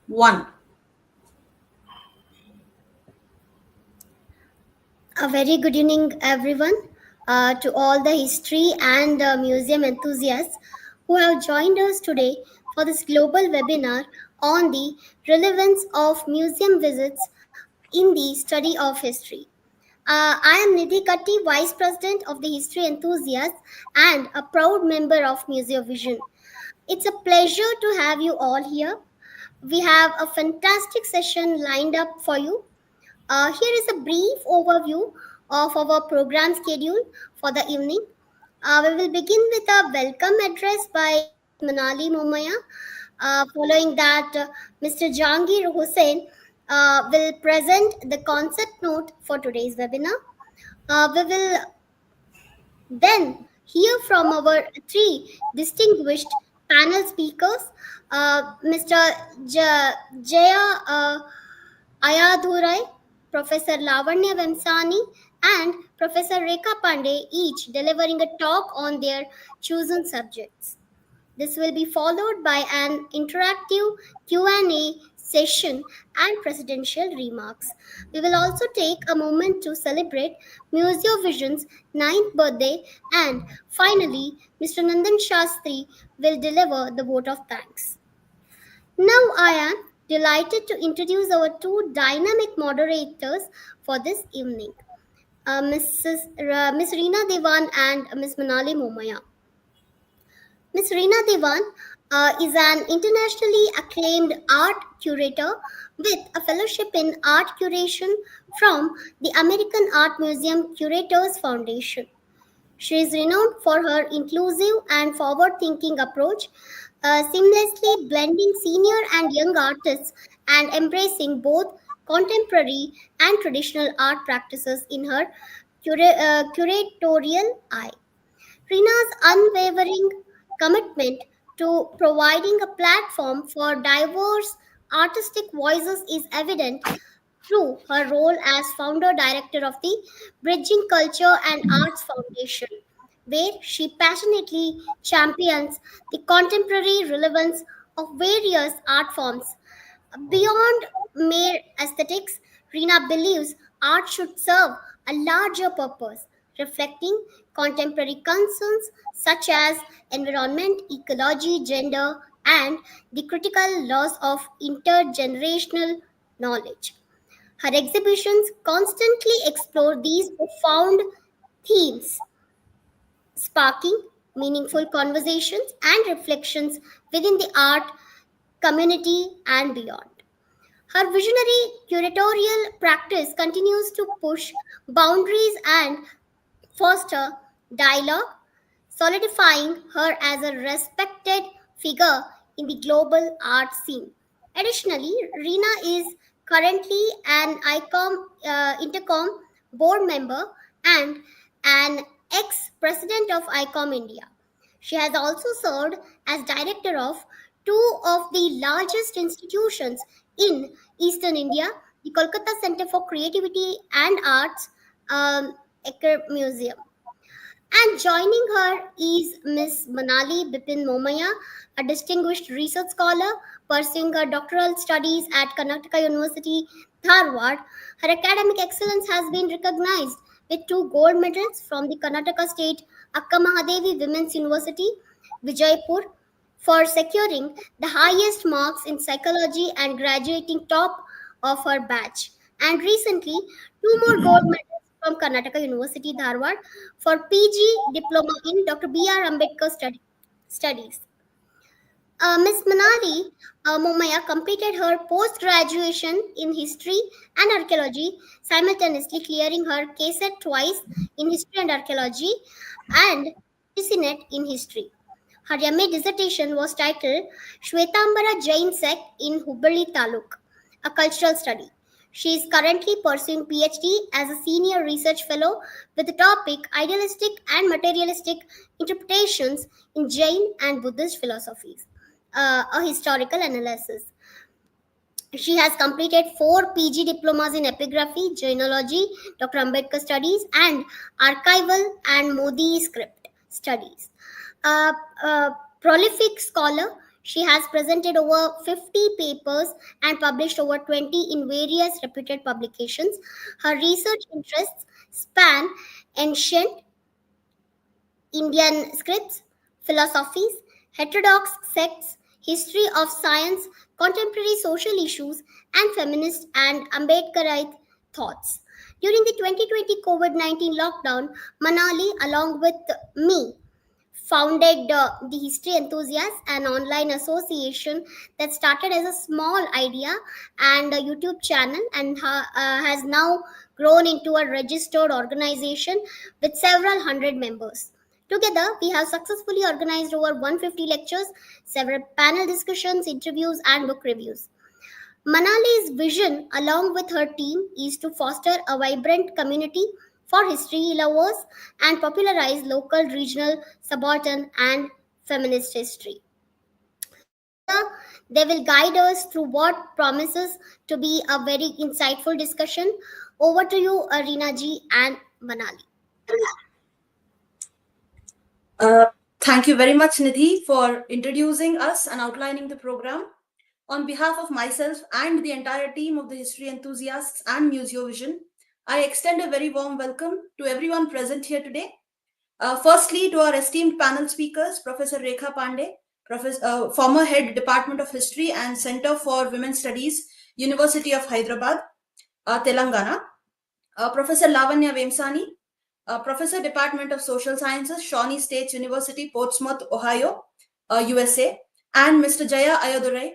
One. A very good evening, everyone, to all the history and museum enthusiasts who have joined us today for this global webinar on the relevance of museum visits in the study of history. I am Nidhi Katti, Vice President of the History Enthusiasts and a proud member of Museovision. It's a pleasure to have you all here. We have a fantastic session lined up for you. Here is a brief overview of our program schedule for the evening. We will begin with a welcome address by Manali Momaya. Following that, Mr. Jangir Hussain will present the concept note for today's webinar. We will then hear from our three distinguished panel speakers, Mr. Jeya Ayadurai, Professor Lavanya Vemsani, and Professor Rekha Pande, each delivering a talk on their chosen subjects. This will be followed by an interactive Q&A session and presidential remarks. We will also take a moment to celebrate Museovision's ninth birthday, and finally, Mr. Nandan Shastri will deliver the vote of thanks. Now I am delighted to introduce our two dynamic moderators for this evening, Miss Reena Devan and Miss Manali Momaya. Miss Reena Devan is an internationally acclaimed art curator with a fellowship in art curation from the American Art Museum Curators Foundation. She is renowned for her inclusive and forward thinking approach, seamlessly blending senior and young artists and embracing both contemporary and traditional art practices in her curatorial eye. Rina's unwavering commitment to providing a platform for diverse artistic voices is evident through her role as founder director of the Bridging Culture and Arts Foundation, where she passionately champions the contemporary relevance of various art forms. Beyond mere aesthetics, Rina believes art should serve a larger purpose, reflecting contemporary concerns such as environment, ecology, gender, and the critical loss of intergenerational knowledge. Her exhibitions constantly explore these profound themes, sparking meaningful conversations and reflections within the art community and beyond. Her visionary curatorial practice continues to push boundaries and foster dialogue, solidifying her as a respected figure in the global art scene. Additionally, Reena is currently an Intercom board member and an ex-president of ICOM India. She has also served as director of two of the largest institutions in Eastern India, the Kolkata Center for Creativity and Arts Museum. And joining her is Miss Manali Bipin Momaya, a distinguished research scholar pursuing her doctoral studies at Karnataka University, Dharwad. Her academic excellence has been recognized with two gold medals from the Karnataka State Akka Mahadevi Women's University, Vijaypur, for securing the highest marks in psychology and graduating top of her batch. And recently, two more gold medals from Karnataka University, Dharwad, for PG diploma in Dr. B.R. Ambedkar studies. Miss Manali Momaya completed her post graduation in history and archaeology, simultaneously clearing her KSET twice in history and archaeology and GCNet in history. Her MA dissertation was titled Shwetambara Jain Sect in Hubballi Taluk, a cultural study. She is currently pursuing PhD as a senior research fellow with the topic Idealistic and Materialistic Interpretations in Jain and Buddhist Philosophies, a historical analysis. She has completed four PG diplomas in epigraphy, Jainology, Dr. Ambedkar studies, and archival and Modi script studies. A prolific scholar, She has presented over 50 papers and published over 20 in various reputed publications. Her research interests span ancient Indian scripts, philosophies, heterodox sects, history of science, contemporary social issues, and feminist and Ambedkarite thoughts. During the 2020 COVID 19 lockdown, Manali, along with me, founded the History Enthusiasts, an online association that started as a small idea and a YouTube channel and has now grown into a registered organization with several hundred members. Together, we have successfully organized over 150 lectures, several panel discussions, interviews, and book reviews. Manali's vision, along with her team, is to foster a vibrant community for history lovers and popularize local, regional, subaltern, and feminist history. Together, they will guide us through what promises to be a very insightful discussion. Over to you, Arina ji and Manali. Thank you very much, Nidhi, for introducing us and outlining the program. On behalf of myself and the entire team of the History Enthusiasts and Museovision, I extend a very warm welcome to everyone present here today. Firstly, to our esteemed panel speakers, Professor Rekha Pande, former Head Department of History and Center for Women's Studies, University of Hyderabad, Telangana. Professor Lavanya Vemsani, Professor Department of Social Sciences, Shawnee State University, Portsmouth, Ohio, USA, and Mr. Jeya Ayadurai,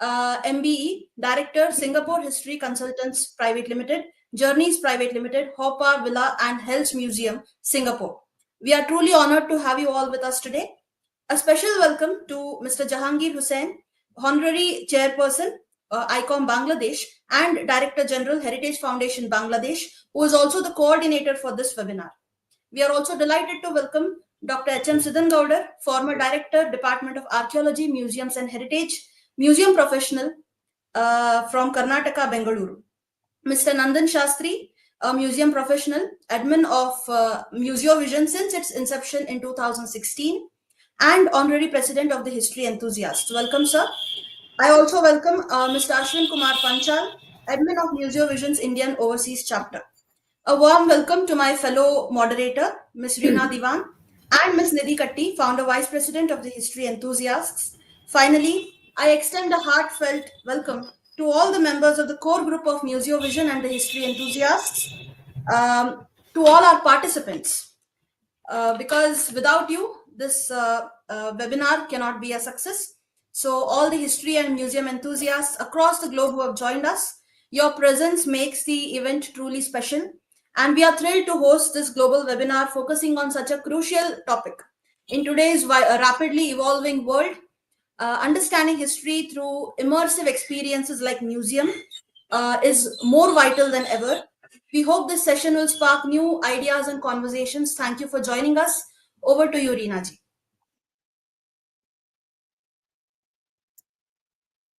MBE, Director, Singapore History Consultants Private Limited, Journeys Private Limited, Hoppa Villa and Health Museum, Singapore. We are truly honored to have you all with us today. A special welcome to Mr. Jahangir Hussain, Honorary Chairperson, ICOM Bangladesh, and Director General, Heritage Foundation Bangladesh, who is also the coordinator for this webinar. We are also delighted to welcome Dr. H.M. Siddhan Gaudar, former Director, Department of Archaeology, Museums and Heritage, Museum Professional from Karnataka, Bengaluru. Mr. Nandan Shastri, a museum professional, admin of Museovision since its inception in 2016, and Honorary President of the History Enthusiasts. Welcome, sir. I also welcome Mr. Ashwin Kumar Panchal, admin of Museovision's Indian Overseas Chapter. A warm welcome to my fellow moderator, Ms. Reena Diwan, and Ms. Nidhi Katti, founder vice president of the History Enthusiasts. Finally, I extend a heartfelt welcome to all the members of the core group of Museovision and the History Enthusiasts, to all our participants, because without you, this webinar cannot be a success. So all the history and museum enthusiasts across the globe who have joined us, your presence makes the event truly special. And we are thrilled to host this global webinar focusing on such a crucial topic. In today's rapidly evolving world, understanding history through immersive experiences like museum is more vital than ever. We hope this session will spark new ideas and conversations. Thank you for joining us. Over to you, Reena ji.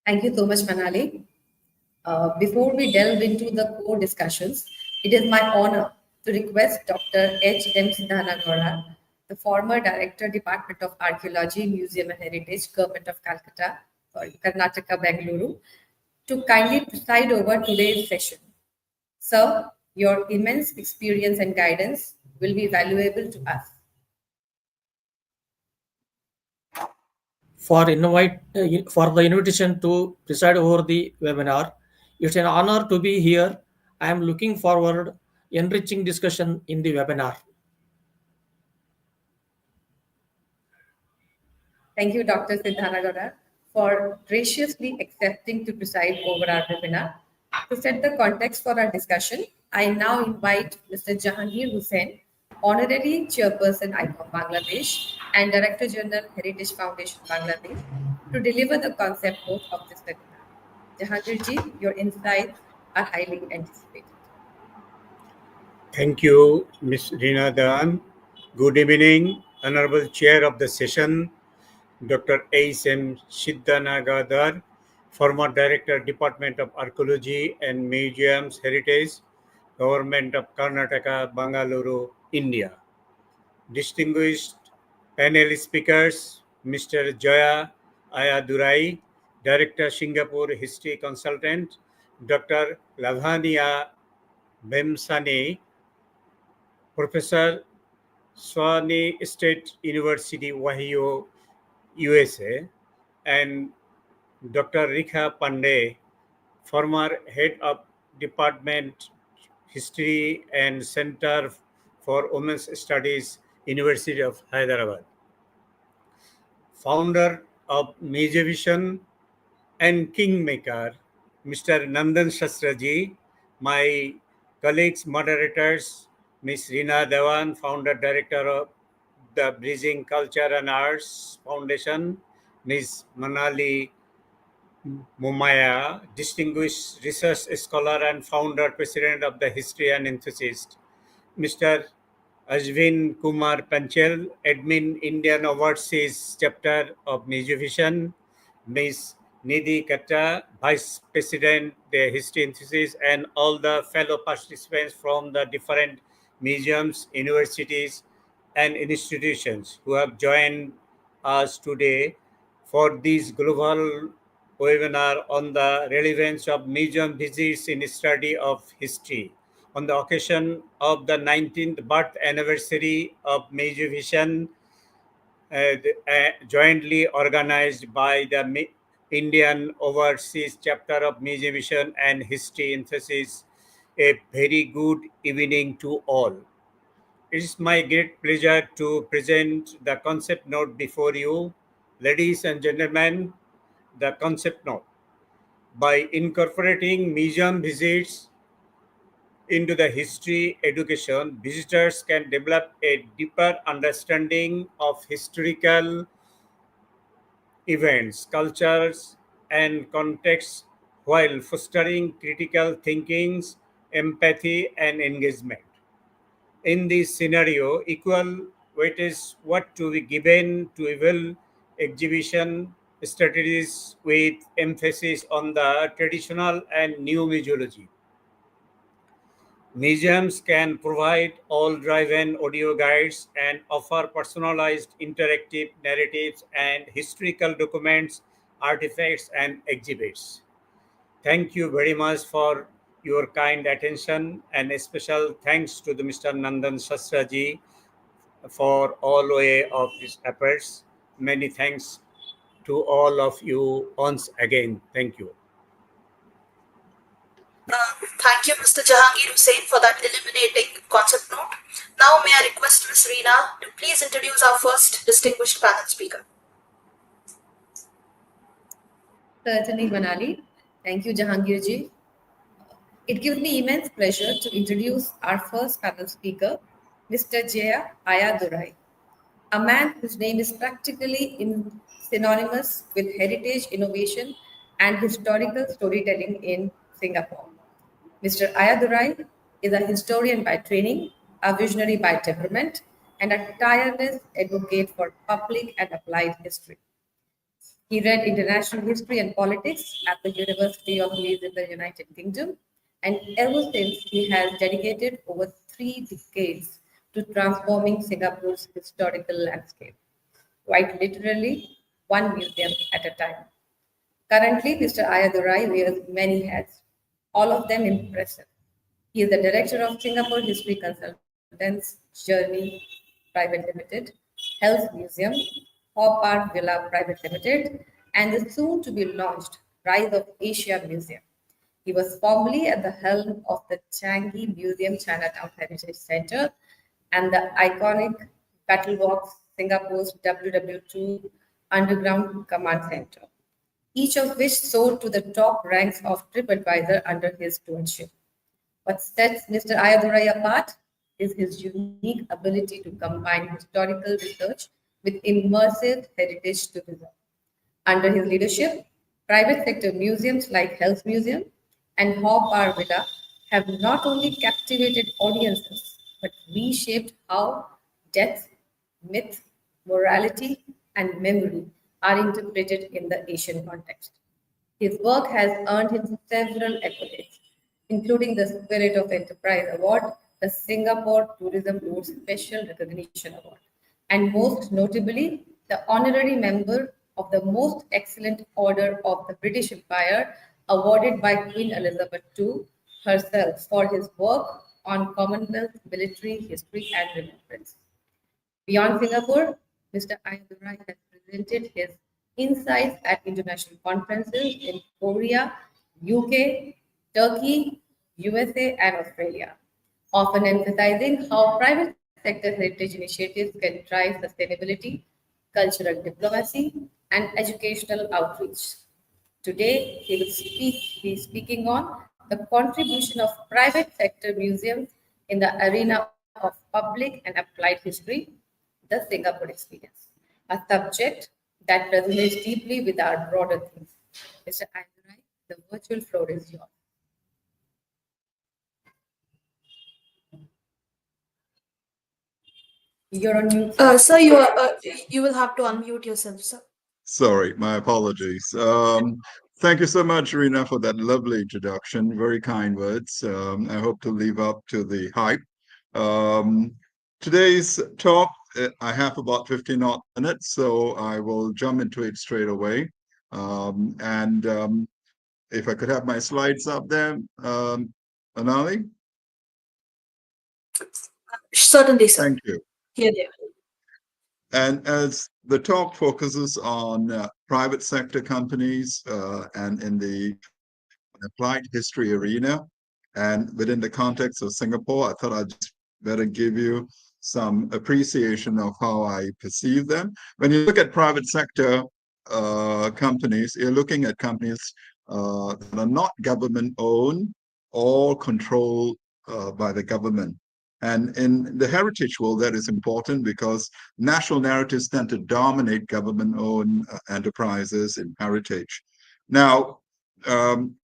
Thank you so much, Manali. Before we delve into the core discussions, it is my honor to request Dr. H.M. Siddhanagowda, the former Director, Department of Archaeology, Museum and Heritage, Government of Calcutta, Karnataka, Bengaluru, to kindly preside over today's session. Sir, your immense experience and guidance will be valuable to us. For the invitation to preside over the webinar. It's an honor to be here. I am looking forward enriching discussion in the webinar. Thank you, Dr. Siddhanagowda, for graciously accepting to preside over our webinar. To set the context for our discussion, I now invite Mr. Jahangir Hussain, Honorary Chairperson ICOM Bangladesh and Director General Heritage Foundation Bangladesh, to deliver the concept note of this webinar. Jahangir ji, your insights are highly anticipated. Thank you, Ms. Reena Diwan. Good evening, Honorable Chair of the session, Dr. H.M. Siddhanagadar, former Director, Department of Archaeology and Museums Heritage, Government of Karnataka, Bengaluru, India. Distinguished panel speakers, Mr. Jeya Ayadurai, Director Singapore History Consultant, Dr. Lavanya Vemsani, Professor, Shawnee State University, Ohio, USA, and Dr. Rekha Pande, former head of Department History and Center for Women's Studies, University of Hyderabad. Founder of Museovision and Kingmaker, Mr. Nandan Shastraji, my colleagues, moderators, Ms. Reena Dewan, founder director of the Bridging Culture and Arts Foundation, Ms. Manali Mumaya, distinguished research scholar and founder, president of the History and Enthusiast, Mr. Ashwin Kumar Panchal, admin Indian Overseas chapter of Museovision, Ms. Nidhi Katta, Vice President, the History Enthusiast, and all the fellow participants from the different museums, universities, and institutions who have joined us today for this global webinar on the relevance of museum visits in study of history. On the occasion of the 19th birth anniversary of Museovision, jointly organized by the Indian Overseas Chapter of Museovision and History Emphasis, a very good evening to all. It is my great pleasure to present the concept note before you. Ladies and gentlemen, the concept note. By incorporating museum visits into the history education, visitors can develop a deeper understanding of historical events, cultures, and contexts while fostering critical thinking, empathy, and engagement. In this scenario, equal weight is what to be given to evil exhibition strategies with emphasis on the traditional and new museology. Museums can provide all-driven audio guides and offer personalized interactive narratives and historical documents, artifacts, and exhibits. Thank you very much for your kind attention, and a special thanks to the Mr. Nandan Shastraji for all way of his efforts. Many thanks to all of you once again. Thank you. Thank you, Mr. Jahangir Hussain, for that illuminating concept note. Now, may I request Ms. Reena to please introduce our first distinguished panel speaker. Certainly, Manali. Thank you, Jahangirji. It gives me immense pleasure to introduce our first panel speaker, Mr. Jeya Ayadurai, a man whose name is practically synonymous with heritage innovation and historical storytelling in Singapore. Mr. Ayadurai is a historian by training, a visionary by temperament, and a tireless advocate for public and applied history. He read international history and politics at the University of Leeds in the United Kingdom, and ever since he has dedicated over 3 decades to transforming Singapore's historical landscape, quite literally one museum at a time. Currently, Mr. Ayadurai wears many hats, all of them impressive. He is the director of Singapore History Consultants Journey Private Limited, Health Museum, Hall Park Villa Private Limited, and the soon to be launched Rise of Asia Museum. He was formerly at the helm of the Changi Museum Chinatown Heritage Center and the iconic Battlewalks Singapore's WW2 Underground Command Center, each of which soared to the top ranks of TripAdvisor under his stewardship. What sets Mr. Ayadurai apart is his unique ability to combine historical research with immersive heritage tourism. Under his leadership, private sector museums like Health Museum and Haw Par Villa have not only captivated audiences but reshaped how death, myth, morality, and memory are interpreted in the Asian context. His work has earned him several accolades, including the Spirit of Enterprise Award, the Singapore Tourism Board Special Recognition Award, and most notably, the honorary member of the Most Excellent Order of the British Empire, awarded by Queen Elizabeth II herself for his work on Commonwealth military history and remembrance. Beyond Singapore, Mr. Ayadurai has presented his insights at international conferences in Korea, UK, Turkey, USA, and Australia, often emphasizing how private sector heritage initiatives can drive sustainability, cultural diplomacy, and educational outreach. Today, he is speaking on the contribution of private sector museums in the arena of public and applied history, the Singapore experience, a subject that resonates deeply with our broader themes. Mr. Ayurai, the virtual floor is yours. You're on mute, sir. Sir, you will have to unmute yourself, sir. Sorry, my apologies. Thank you so much, Rina, for that lovely introduction. Very kind words. I hope to live up to the hype. Today's talk, I have about 15 odd minutes, so I will jump into it straight away. If I could have my slides up there, Anali? Certainly, sir. Thank you. Here they are. And as the talk focuses on private sector companies and in the applied history arena, and within the context of Singapore, I thought I'd just better give you some appreciation of how I perceive them. When you look at private sector companies, you're looking at companies that are not government-owned or controlled by the government. And in the heritage world, that is important because national narratives tend to dominate government-owned enterprises in heritage. Now,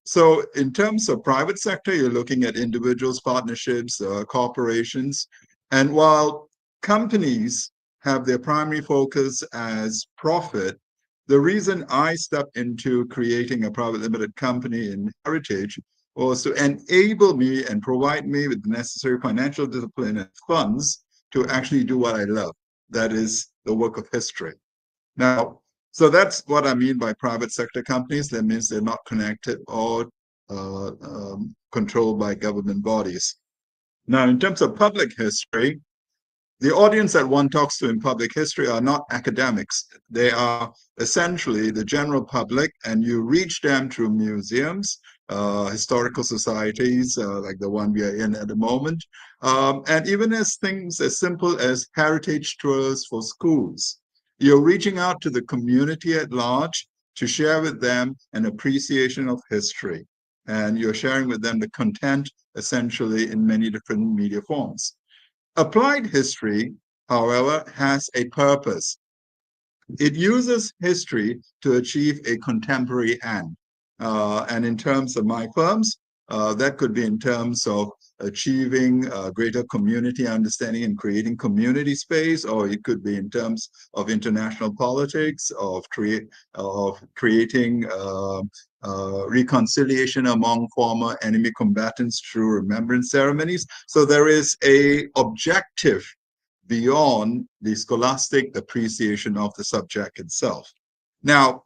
so in terms of private sector, you're looking at individuals, partnerships, corporations. And while companies have their primary focus as profit, the reason I stepped into creating a private limited company in heritage was to enable me and provide me with the necessary financial discipline and funds to actually do what I love. That is the work of history. Now, so that's what I mean by private sector companies. That means they're not connected or controlled by government bodies. Now, in terms of public history, the audience that one talks to in public history are not academics. They are essentially the general public, and you reach them through museums, historical societies like the one we are in at the moment, and even as things as simple as heritage tours for schools. You're reaching out to the community at large to share with them an appreciation of history. And you're sharing with them the content essentially in many different media forms. Applied history, however, has a purpose. It uses history to achieve a contemporary end. And in terms of my firms, that could be in terms of achieving greater community understanding and creating community space, or it could be in terms of international politics, of creating reconciliation among former enemy combatants through remembrance ceremonies. So there is an objective beyond the scholastic appreciation of the subject itself. Now,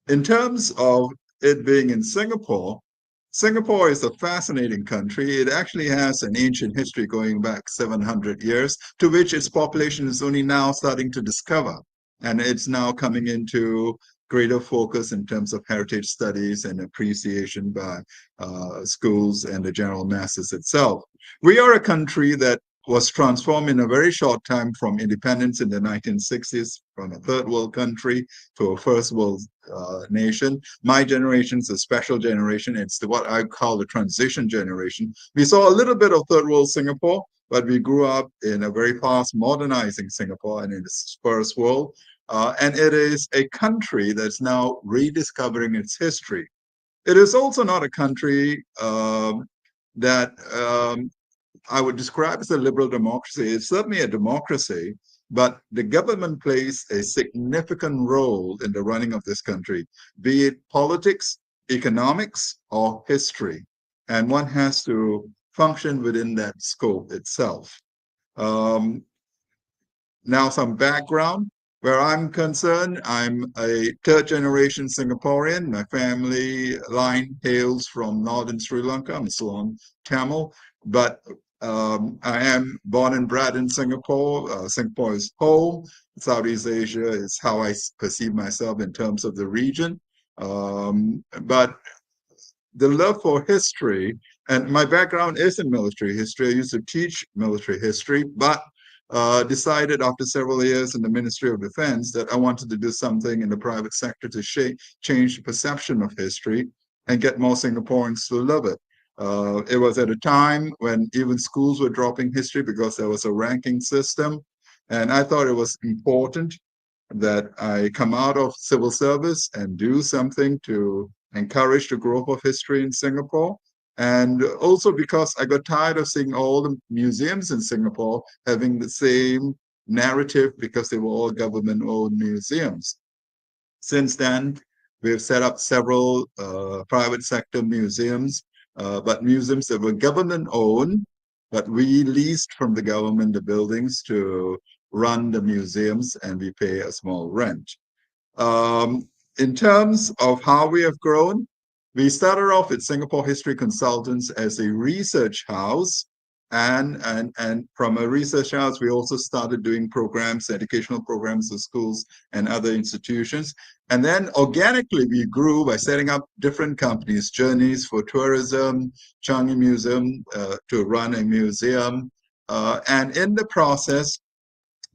in terms of it being in Singapore, Singapore is a fascinating country. It actually has an ancient history going back 700 years, to which its population is only now starting to discover. And it's now coming into greater focus in terms of heritage studies and appreciation by schools and the general masses itself. We are a country that was transformed in a very short time from independence in the 1960s, from a third world country to a first world nation. My generation is a special generation. It's what I call the transition generation. We saw a little bit of third world Singapore, but we grew up in a very fast modernizing Singapore and in the first world. And it is a country that's now rediscovering its history. It is also not a country that I would describe as a liberal democracy. It's certainly a democracy, but the government plays a significant role in the running of this country, be it politics, economics, or history. And one has to function within that scope itself. now some background. Where I'm concerned, I'm a third-generation Singaporean. My family line hails from northern Sri Lanka. I'm Ceylon Tamil, but I am born and bred in Singapore. Singapore is home. Southeast Asia is how I perceive myself in terms of the region. But the love for history, and my background is in military history. I used to teach military history, but decided after several years in the Ministry of Defense that I wanted to do something in the private sector to change the perception of history and get more Singaporeans to love it. It was at a time when even schools were dropping history because there was a ranking system. And I thought it was important that I come out of civil service and do something to encourage the growth of history in Singapore. And also because I got tired of seeing all the museums in Singapore having the same narrative because they were all government-owned museums. Since then, we've set up several private sector museums, but museums that were government-owned, but we leased from the government the buildings to run the museums, and we pay a small rent. In terms of how we have grown, we started off with Singapore History Consultants as a research house. And from a research house, we also started doing programs, educational programs for schools and other institutions. And then organically, we grew by setting up different companies, Journeys for Tourism, Changi Museum to run a museum. And in the process,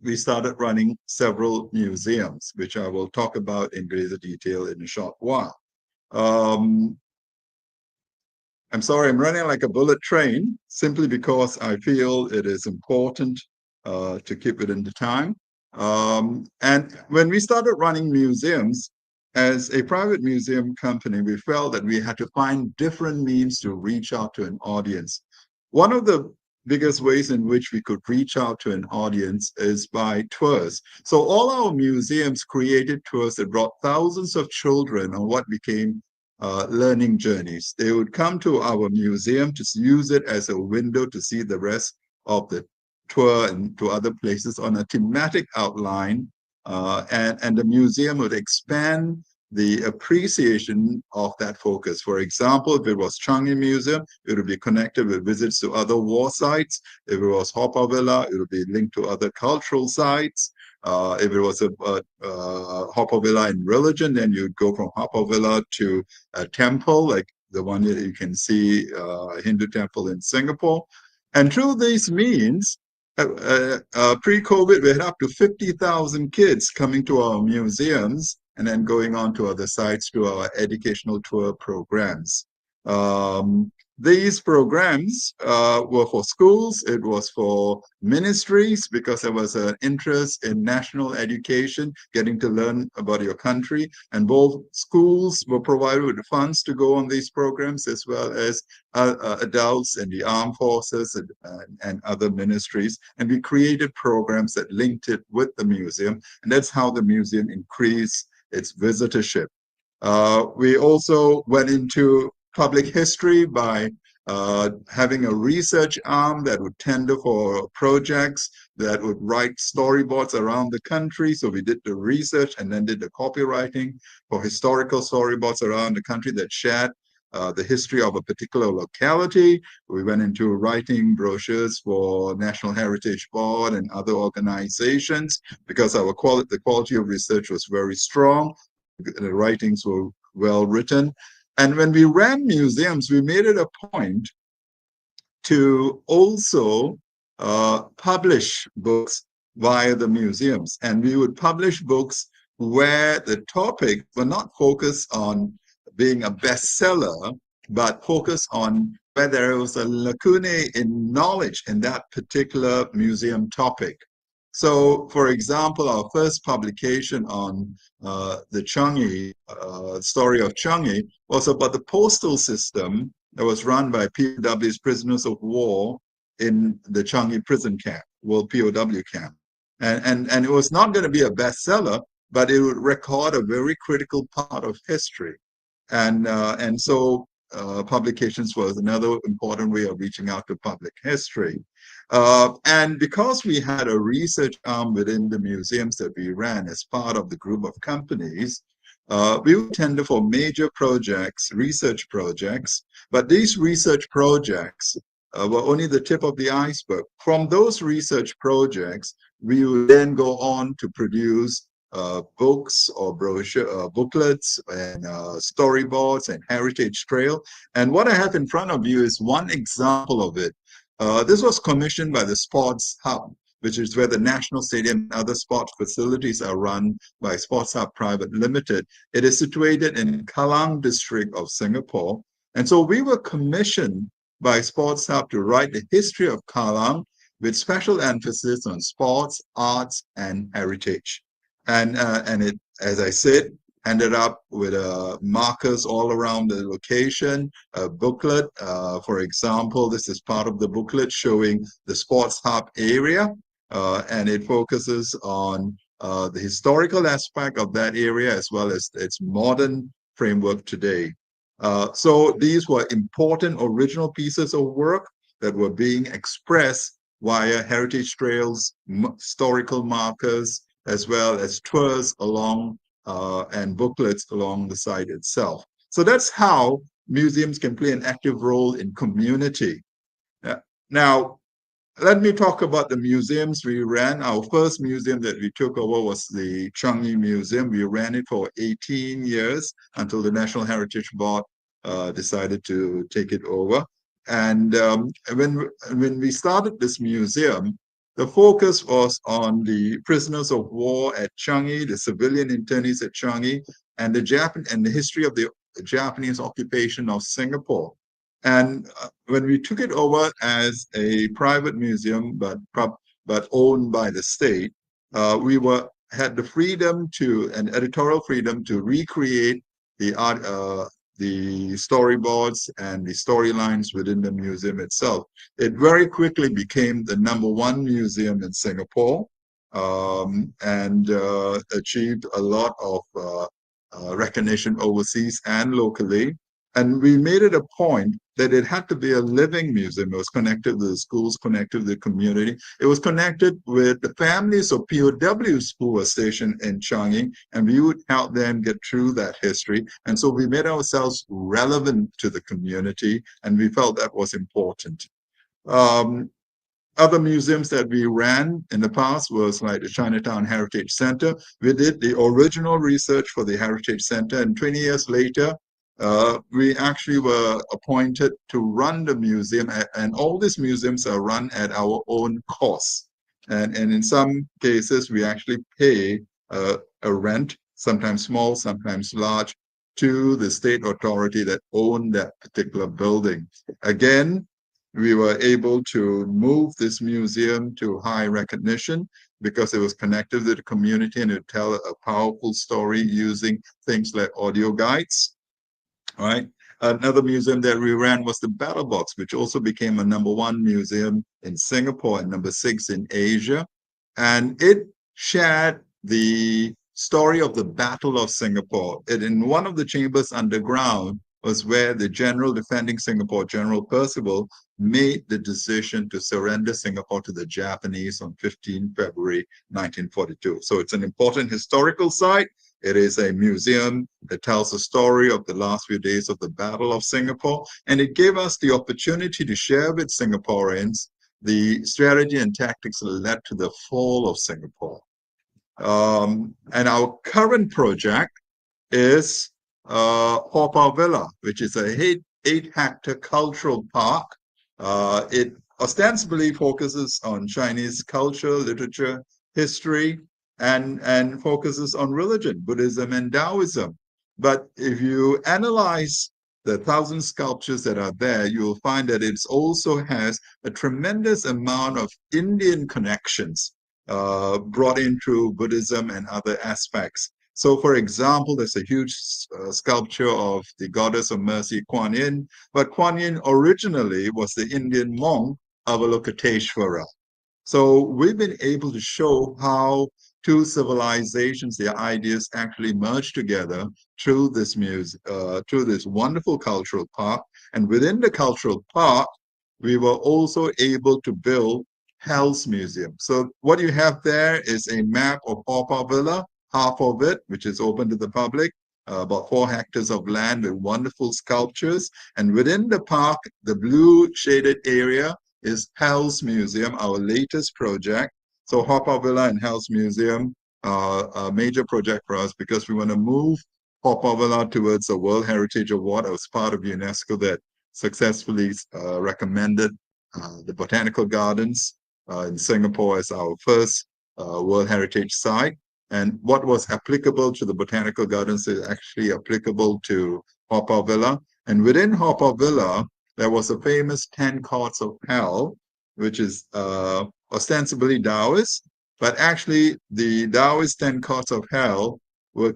we started running several museums, which I will talk about in greater detail in a short while. I'm sorry, I'm running like a bullet train simply because I feel it is important to keep it in the time. And when we started running museums, as a private museum company, we felt that we had to find different means to reach out to an audience. One of the biggest ways in which we could reach out to an audience is by tours. So all our museums created tours that brought thousands of children on what became learning journeys. They would come to our museum to use it as a window to see the rest of the tour and to other places on a thematic outline. And the museum would expand the appreciation of that focus. For example, if it was Changi Museum, it would be connected with visits to other war sites. If it was Haw Villa, it would be linked to other cultural sites. If it was a Haw Villa in religion, then you'd go from Haw Villa to a temple, like the one that you can see, a Hindu temple in Singapore. And through these means, pre-COVID, we had up to 50,000 kids coming to our museums and then going on to other sites to our educational tour programs. These programs were for schools, it was for ministries, because there was an interest in national education, getting to learn about your country, and both schools were provided with funds to go on these programs, as well as adults in the armed forces and other ministries. And we created programs that linked it with the museum, and that's how the museum increased its visitorship. We also went into public history by having a research arm that would tender for projects, that would write storyboards around the country. So we did the research and then did the copywriting for historical storyboards around the country that shared the history of a particular locality. We went into writing brochures for National Heritage Board and other organizations because the quality of research was very strong. The writings were well written. And when we ran museums, we made it a point to also publish books via the museums. And we would publish books where the topic were not focused on being a bestseller, but focused on where there was a lacunae in knowledge in that particular museum topic. So, for example, our first publication on the Changi, story of Changi, was about the postal system that was run by POW's prisoners of war in the Changi prison camp, World POW camp. And it was not going to be a bestseller, but it would record a very critical part of history. And so publications was another important way of reaching out to public history. And because we had a research arm within the museums that we ran as part of the group of companies, we would tender for major projects, research projects, but these research projects were only the tip of the iceberg. From those research projects, we would then go on to produce books or brochure, booklets and storyboards and heritage trail. And what I have in front of you is one example of it. This was commissioned by the Sports Hub, which is where the National Stadium and other sports facilities are run by Sports Hub Private Limited. It is situated in Kallang district of Singapore. And so we were commissioned by Sports Hub to write the history of Kallang with special emphasis on sports, arts, and heritage. And it, as I said, ended up with markers all around the location, a booklet. For example, this is part of the booklet showing the Sports Hub area, and it focuses on the historical aspect of that area as well as its modern framework today. So these were important original pieces of work that were being expressed via heritage trails, historical markers, as well as tours along and booklets along the site itself. So that's how museums can play an active role in community. Now, let me talk about the museums we ran. Our first museum that we took over was the Shawnee Museum. We ran it for 18 years until the National Heritage Board decided to take it over. And when we started this museum, the focus was on the prisoners of war at Changi, the civilian internees at Changi, and the history of the Japanese occupation of Singapore. And when we took it over as a private museum, but owned by the state, we had the freedom and editorial freedom to recreate the art, the storyboards and the storylines within the museum itself. It very quickly became the #1 museum in Singapore, and achieved a lot of recognition overseas and locally. And we made it a point that it had to be a living museum. It was connected to the schools, connected to the community. It was connected with the families of POWs who were stationed in Changi, and we would help them get through that history. And so we made ourselves relevant to the community, and we felt that was important. Other museums that we ran in the past was like the Chinatown Heritage Center. We did the original research for the Heritage Center, and 20 years later, we actually were appointed to run the museum, and all these museums are run at our own cost. And in some cases, we actually pay a rent, sometimes small, sometimes large, to the state authority that owned that particular building. Again, we were able to move this museum to high recognition because it was connected to the community and it would tell a powerful story using things like audio guides. All right. Another museum that we ran was the Battle Box, which also became a #1 museum in Singapore and #6 in Asia. And it shared the story of the Battle of Singapore. In one of the chambers underground was where the general defending Singapore, General Percival, made the decision to surrender Singapore to the Japanese on 15 February 1942. So it's an important historical site. It is a museum that tells the story of the last few days of the Battle of Singapore, and it gave us the opportunity to share with Singaporeans the strategy and tactics that led to the fall of Singapore. And our current project is Haw Par Villa, which is a 8-hectare cultural park. It ostensibly focuses on Chinese culture, literature, history, and focuses on religion, Buddhism and Taoism. But if you analyze the 1,000 sculptures that are there, you will find that it also has a tremendous amount of Indian connections brought in through Buddhism and other aspects. So, for example, there's a huge sculpture of the goddess of mercy, Kuan Yin, but Kuan Yin originally was the Indian monk Avalokiteshvara. So we've been able to show how two civilizations, their ideas actually merge together through this through this wonderful cultural park. And within the cultural park, we were also able to build Hell's Museum. So what you have there is a map of Haw Par Villa, half of it, which is open to the public, about 4 hectares of land with wonderful sculptures. And within the park, the blue shaded area is Hell's Museum, our latest project. So Haw Par Villa and Hell's Museum are a major project for us because we want to move Haw Par Villa towards a World Heritage Award. I was part of UNESCO that successfully recommended the Botanical Gardens in Singapore as our first World Heritage Site. And what was applicable to the Botanical Gardens is actually applicable to Haw Par Villa. And within Haw Par Villa, there was a famous 10 Courts of Hell, which is ostensibly Taoist, but actually the Taoist 10 Courts of Hell were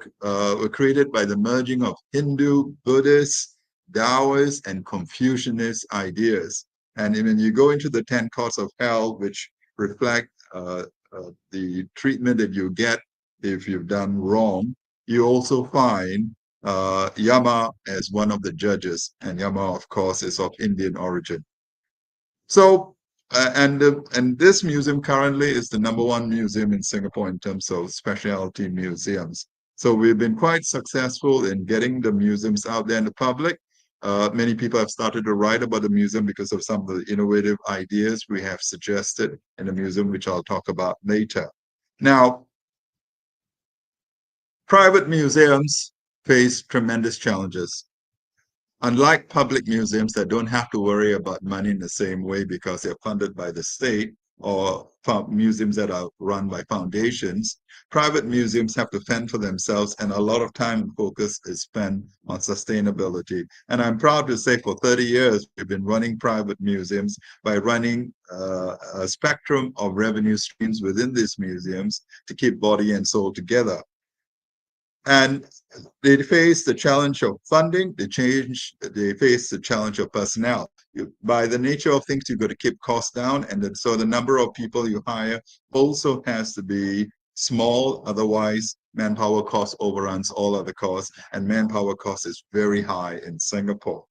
created by the merging of Hindu, Buddhist, Taoist, and Confucianist ideas. And when you go into the 10 Courts of Hell, which reflect the treatment that you get if you've done wrong, you also find Yama as one of the judges. And Yama, of course, is of Indian origin. So, and this museum currently is the #1 museum in Singapore in terms of specialty museums. So we've been quite successful in getting the museums out there in the public. Many people have started to write about the museum because of some of the innovative ideas we have suggested in the museum, which I'll talk about later. Now, private museums face tremendous challenges. Unlike public museums that don't have to worry about money in the same way because they're funded by the state, or museums that are run by foundations, private museums have to fend for themselves, and a lot of time and focus is spent on sustainability. And I'm proud to say for 30 years, we've been running private museums by running a spectrum of revenue streams within these museums to keep body and soul together. And they face the challenge of funding, they face the challenge of personnel. By the nature of things, you've got to keep costs down, and so the number of people you hire also has to be small, otherwise manpower cost overruns all other costs, and manpower cost is very high in Singapore.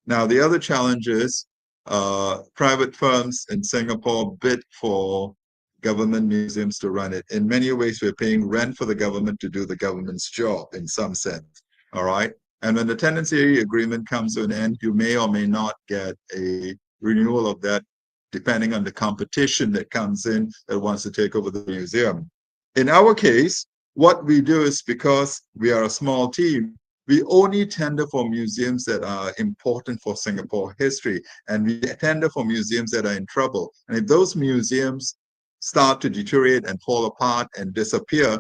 Now, the other challenge is private firms in Singapore bid for government museums to run it. In many ways, we're paying rent for the government to do the government's job in some sense, all right? And when the tenancy agreement comes to an end, you may or may not get a renewal of that, depending on the competition that comes in that wants to take over the museum. In our case, what we do is, because we are a small team, we only tender for museums that are important for Singapore history, and we tender for museums that are in trouble. And if those museums start to deteriorate and fall apart and disappear,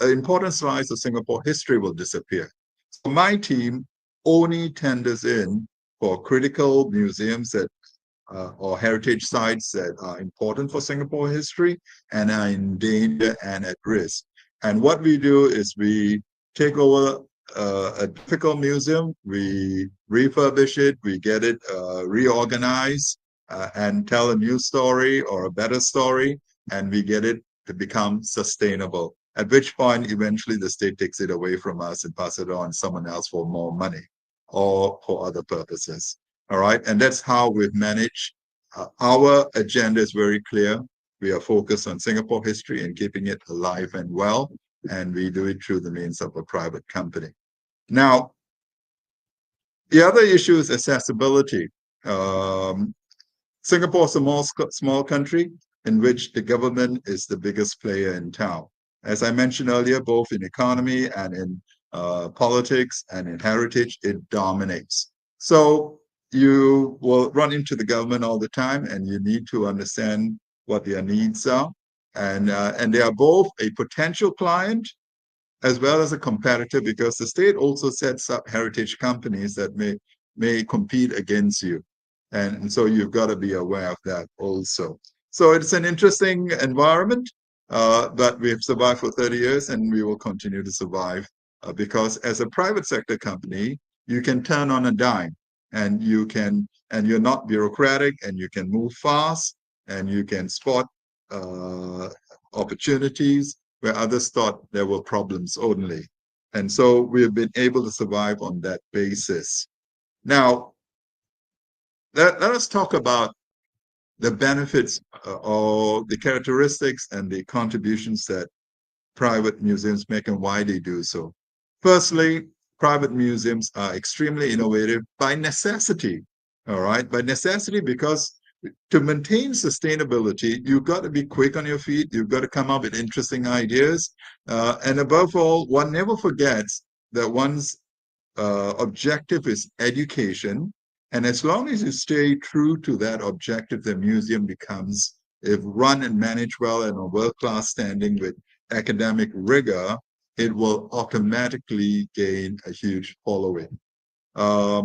important slides of Singapore history will disappear. So my team only tenders in for critical museums that or heritage sites that are important for Singapore history and are in danger and at risk. And what we do is we take over a difficult museum, we refurbish it, we get it reorganized and tell a new story or a better story, and we get it to become sustainable. At which point, eventually the state takes it away from us and passes it on to someone else for more money or for other purposes. All right, and that's how we've managed. Our agenda is very clear. We are focused on Singapore history and keeping it alive and well, and we do it through the means of a private company. Now, the other issue is accessibility. Singapore is a small country in which the government is the biggest player in town. As I mentioned earlier, both in economy and in politics and in heritage, it dominates. So you will run into the government all the time, and you need to understand what their needs are. And they are both a potential client as well as a competitor, because the state also sets up heritage companies that may compete against you. And so you've got to be aware of that also. So it's an interesting environment, but we've survived for 30 years and we will continue to survive because as a private sector company, you can turn on a dime and you're not bureaucratic, and you can move fast, and you can spot opportunities, where others thought there were problems only. And so we have been able to survive on that basis. Now, let us talk about the benefits or the characteristics and the contributions that private museums make and why they do so. Firstly, private museums are extremely innovative by necessity, all right? By necessity, because to maintain sustainability, you've got to be quick on your feet, you've got to come up with interesting ideas, and above all, one never forgets that one's objective is education. And as long as you stay true to that objective, the museum becomes, if run and managed well and a world-class standing with academic rigor, it will automatically gain a huge following. But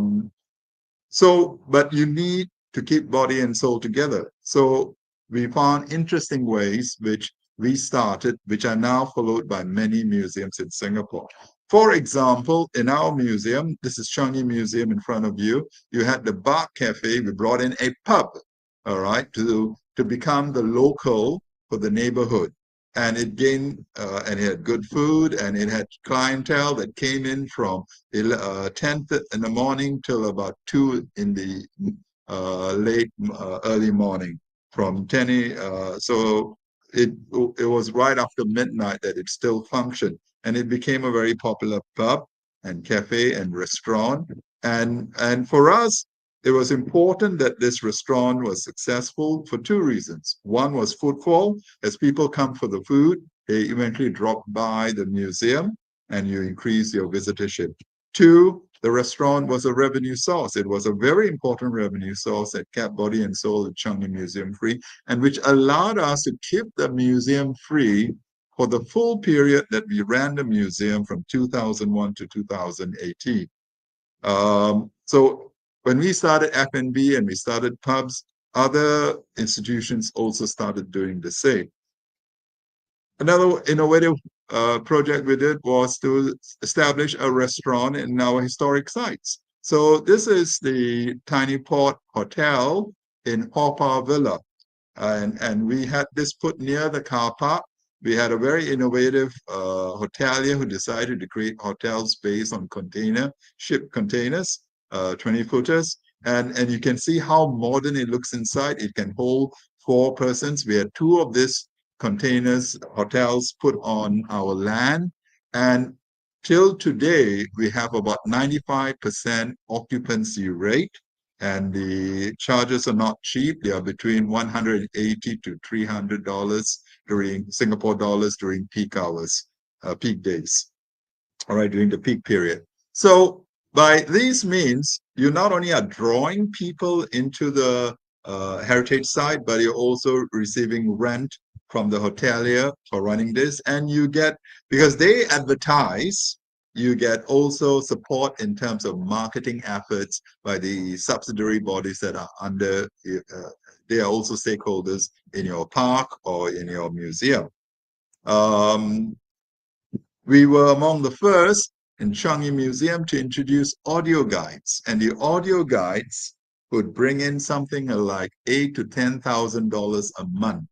you need to keep body and soul together. So we found interesting ways which we started, which are now followed by many museums in Singapore. For example, in our museum, this is Shawnee Museum in front of you, you had the bar cafe, we brought in a pub, all right, to become the local for the neighborhood. And it gained, and it had good food, and it had clientele that came in from 10 in the morning till about 2 in the early morning. From 10, so it was right after midnight that it still functioned, and it became a very popular pub and cafe and restaurant. And for us, it was important that this restaurant was successful for 2 reasons. One was footfall. As people come for the food, they eventually drop by the museum and you increase your visitorship. 2, the restaurant was a revenue source. It was a very important revenue source that kept body and soul at Changi Museum free, and which allowed us to keep the museum free for the full period that we ran the museum from 2001 to 2018. So when we started F&B and we started pubs, other institutions also started doing the same. Another innovative project we did was to establish a restaurant in our historic sites. So this is the Tiny Port Hotel in Haw Villa. And we had this put near the car park. We had a very innovative hotelier who decided to create hotels based on ship containers, 20-footers. And you can see how modern it looks inside. It can hold 4 persons. We had 2 of these hotels put on our land. And till today, we have about 95% occupancy rate. And the charges are not cheap. They are between $180 to $300 Singapore dollars during peak hours, peak days, all right, during the peak period. So by these means, you not only are drawing people into the heritage site, but you're also receiving rent from the hotelier for running this. And you get, because they advertise, you get also support in terms of marketing efforts by the subsidiary bodies that are under, they are also stakeholders in your park or in your museum. We were among the first in Changi Museum to introduce audio guides, and the audio guides would bring in something like $8,000 to $10,000 a month.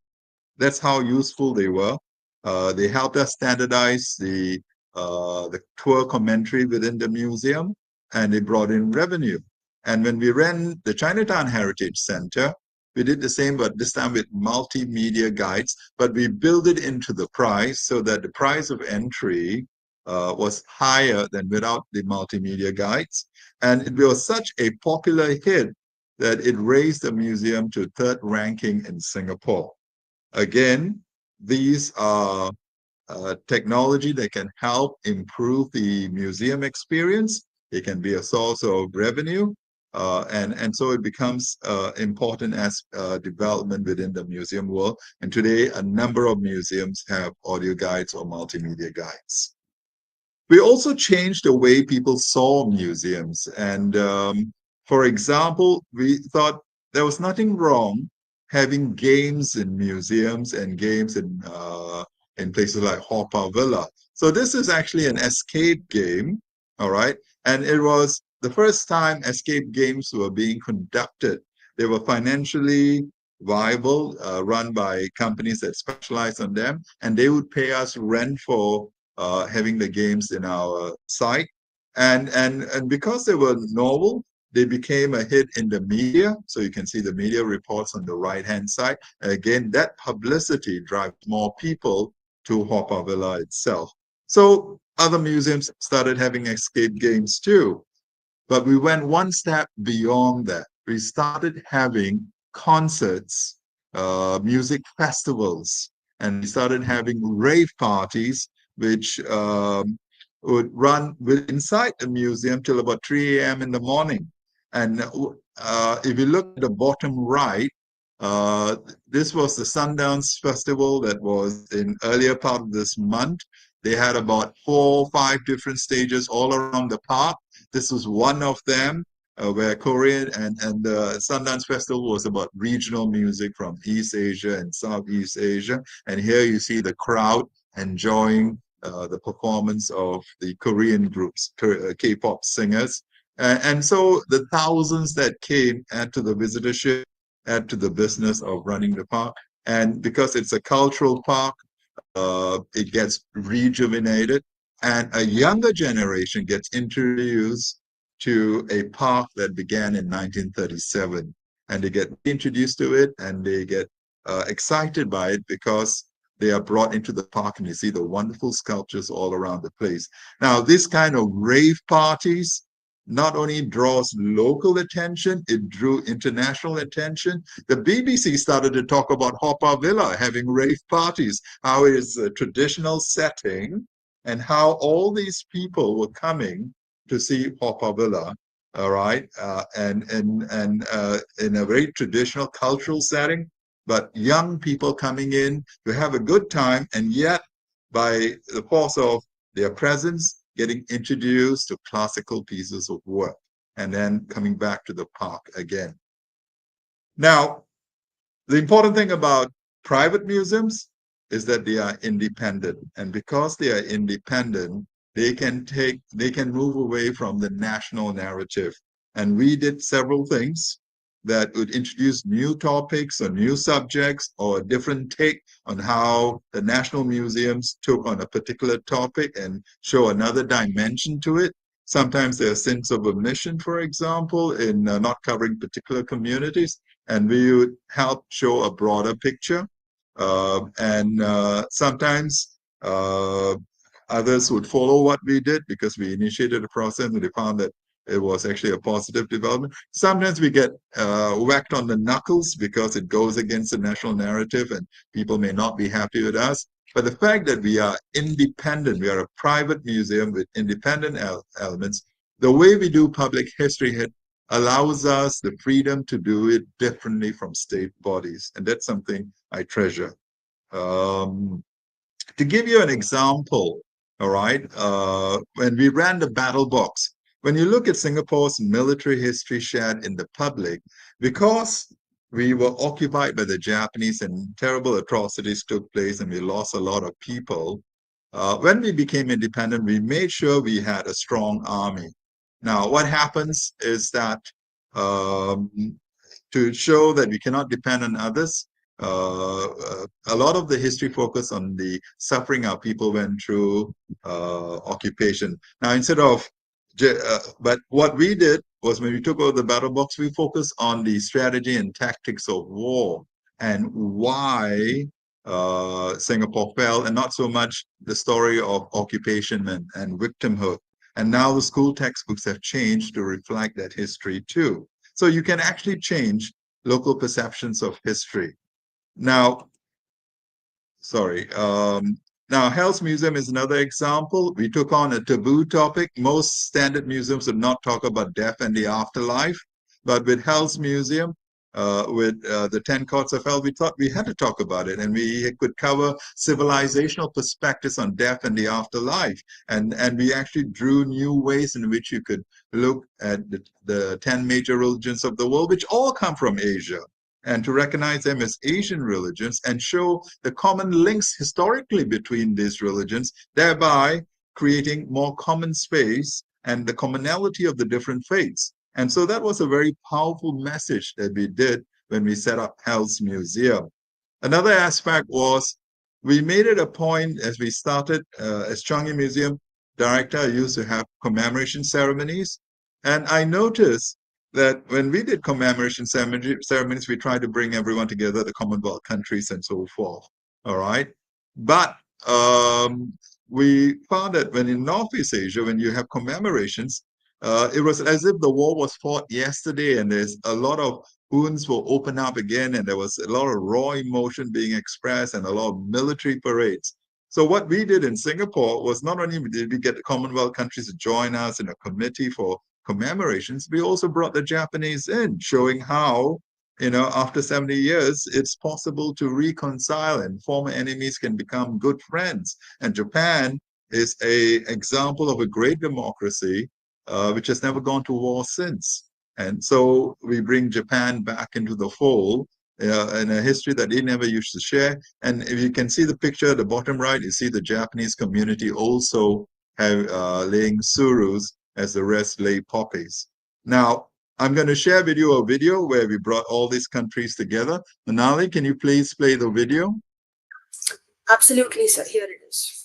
That's how useful they were. They helped us standardize the tour commentary within the museum, and they brought in revenue. And when we ran the Chinatown Heritage Center, we did the same, but this time with multimedia guides, but we built it into the price so that the price of entry was higher than without the multimedia guides. And it was such a popular hit that it raised the museum to 3rd ranking in Singapore. Again, these are technology that can help improve the museum experience. It can be a source of revenue, and so it becomes important as development within the museum world. And today, a number of museums have audio guides or multimedia guides. We also changed the way people saw museums. And for example, we thought there was nothing wrong having games in museums and games in places like Haw Villa. So this is actually an escape game, all right? And it was the first time escape games were being conducted. They were financially viable, run by companies that specialize on them, and they would pay us rent for having the games in our site. And because they were novel, they became a hit in the media. So you can see the media reports on the right-hand side. Again, that publicity drives more people to Haw Villa itself. So other museums started having escape games too. But we went one step beyond that. We started having concerts, music festivals, and we started having rave parties, which would run inside the museum till about 3 a.m. in the morning. And if you look at the bottom right, uh, this was the Sundance Festival that was in earlier part of this month. They had about 4 or 5 different stages all around the park. This was one of them, where Korean and the Sundance Festival was about regional music from East Asia and Southeast Asia. And here you see the crowd enjoying the performance of the Korean groups, K-pop singers. And so the thousands that came add to the visitorship, add to the business of running the park. And because it's a cultural park, it gets rejuvenated, and a younger generation gets introduced to a park that began in 1937, and they get introduced to it, and they get excited by it because they are brought into the park and you see the wonderful sculptures all around the place. Now, this kind of rave parties not only draws local attention, it drew international attention. The BBC started to talk about Haw Villa having rave parties, how it is a traditional setting, and how all these people were coming to see Haw Villa, all right, and in a very traditional cultural setting, but young people coming in to have a good time, and yet by the force of their presence, getting introduced to classical pieces of work, and then coming back to the park again. Now, the important thing about private museums is that they are independent. And because they are independent, they can move away from the national narrative. And we did several things that would introduce new topics or new subjects or a different take on how the national museums took on a particular topic and show another dimension to it. Sometimes there are sins of omission, for example, in not covering particular communities, and we would help show a broader picture. Sometimes others would follow what we did because we initiated a process and they found that it was actually a positive development. Sometimes we get whacked on the knuckles because it goes against the national narrative and people may not be happy with us. But the fact that we are independent, we are a private museum with independent elements, the way we do public history allows us the freedom to do it differently from state bodies. And that's something I treasure. To give you an example, all right, when we ran the battle box, when you look at Singapore's military history shared in the public, because we were occupied by the Japanese and terrible atrocities took place and we lost a lot of people, when we became independent, we made sure we had a strong army. Now, what happens is that to show that we cannot depend on others, a lot of the history focused on the suffering our people went through occupation. Now, but what we did was when we took over the battle box, we focused on the strategy and tactics of war and why Singapore fell, and not so much the story of occupation and victimhood. And now the school textbooks have changed to reflect that history too. So you can actually change local perceptions of history. Now, Hell's Museum is another example. We took on a taboo topic. Most standard museums would not talk about death and the afterlife. But with Hell's Museum, with the 10 Courts of Hell, we thought we had to talk about it. And we could cover civilizational perspectives on death and the afterlife. And we actually drew new ways in which you could look at the 10 major religions of the world, which all come from Asia, and to recognize them as Asian religions and show the common links historically between these religions, thereby creating more common space and the commonality of the different faiths. And so that was a very powerful message that we did when we set up Hell's Museum. Another aspect was we made it a point as we started as Changi Museum director, I used to have commemoration ceremonies. And I noticed that when we did commemoration ceremonies, we tried to bring everyone together, the Commonwealth countries and so forth. All right. But we found that when in Northeast Asia, when you have commemorations, it was as if the war was fought yesterday, and there's a lot of wounds will open up again, and there was a lot of raw emotion being expressed and a lot of military parades. So what we did in Singapore was not only did we get the Commonwealth countries to join us in a committee for commemorations, we also brought the Japanese in, showing how, after 70 years, it's possible to reconcile and former enemies can become good friends. And Japan is an example of a great democracy which has never gone to war since. And so we bring Japan back into the fold in a history that they never used to share. And if you can see the picture at the bottom right, you see the Japanese community also have laying surus as the rest lay poppies. Now, I'm going to share with you a video where we brought all these countries together. Manali, can you please play the video? Absolutely, sir. Here it is.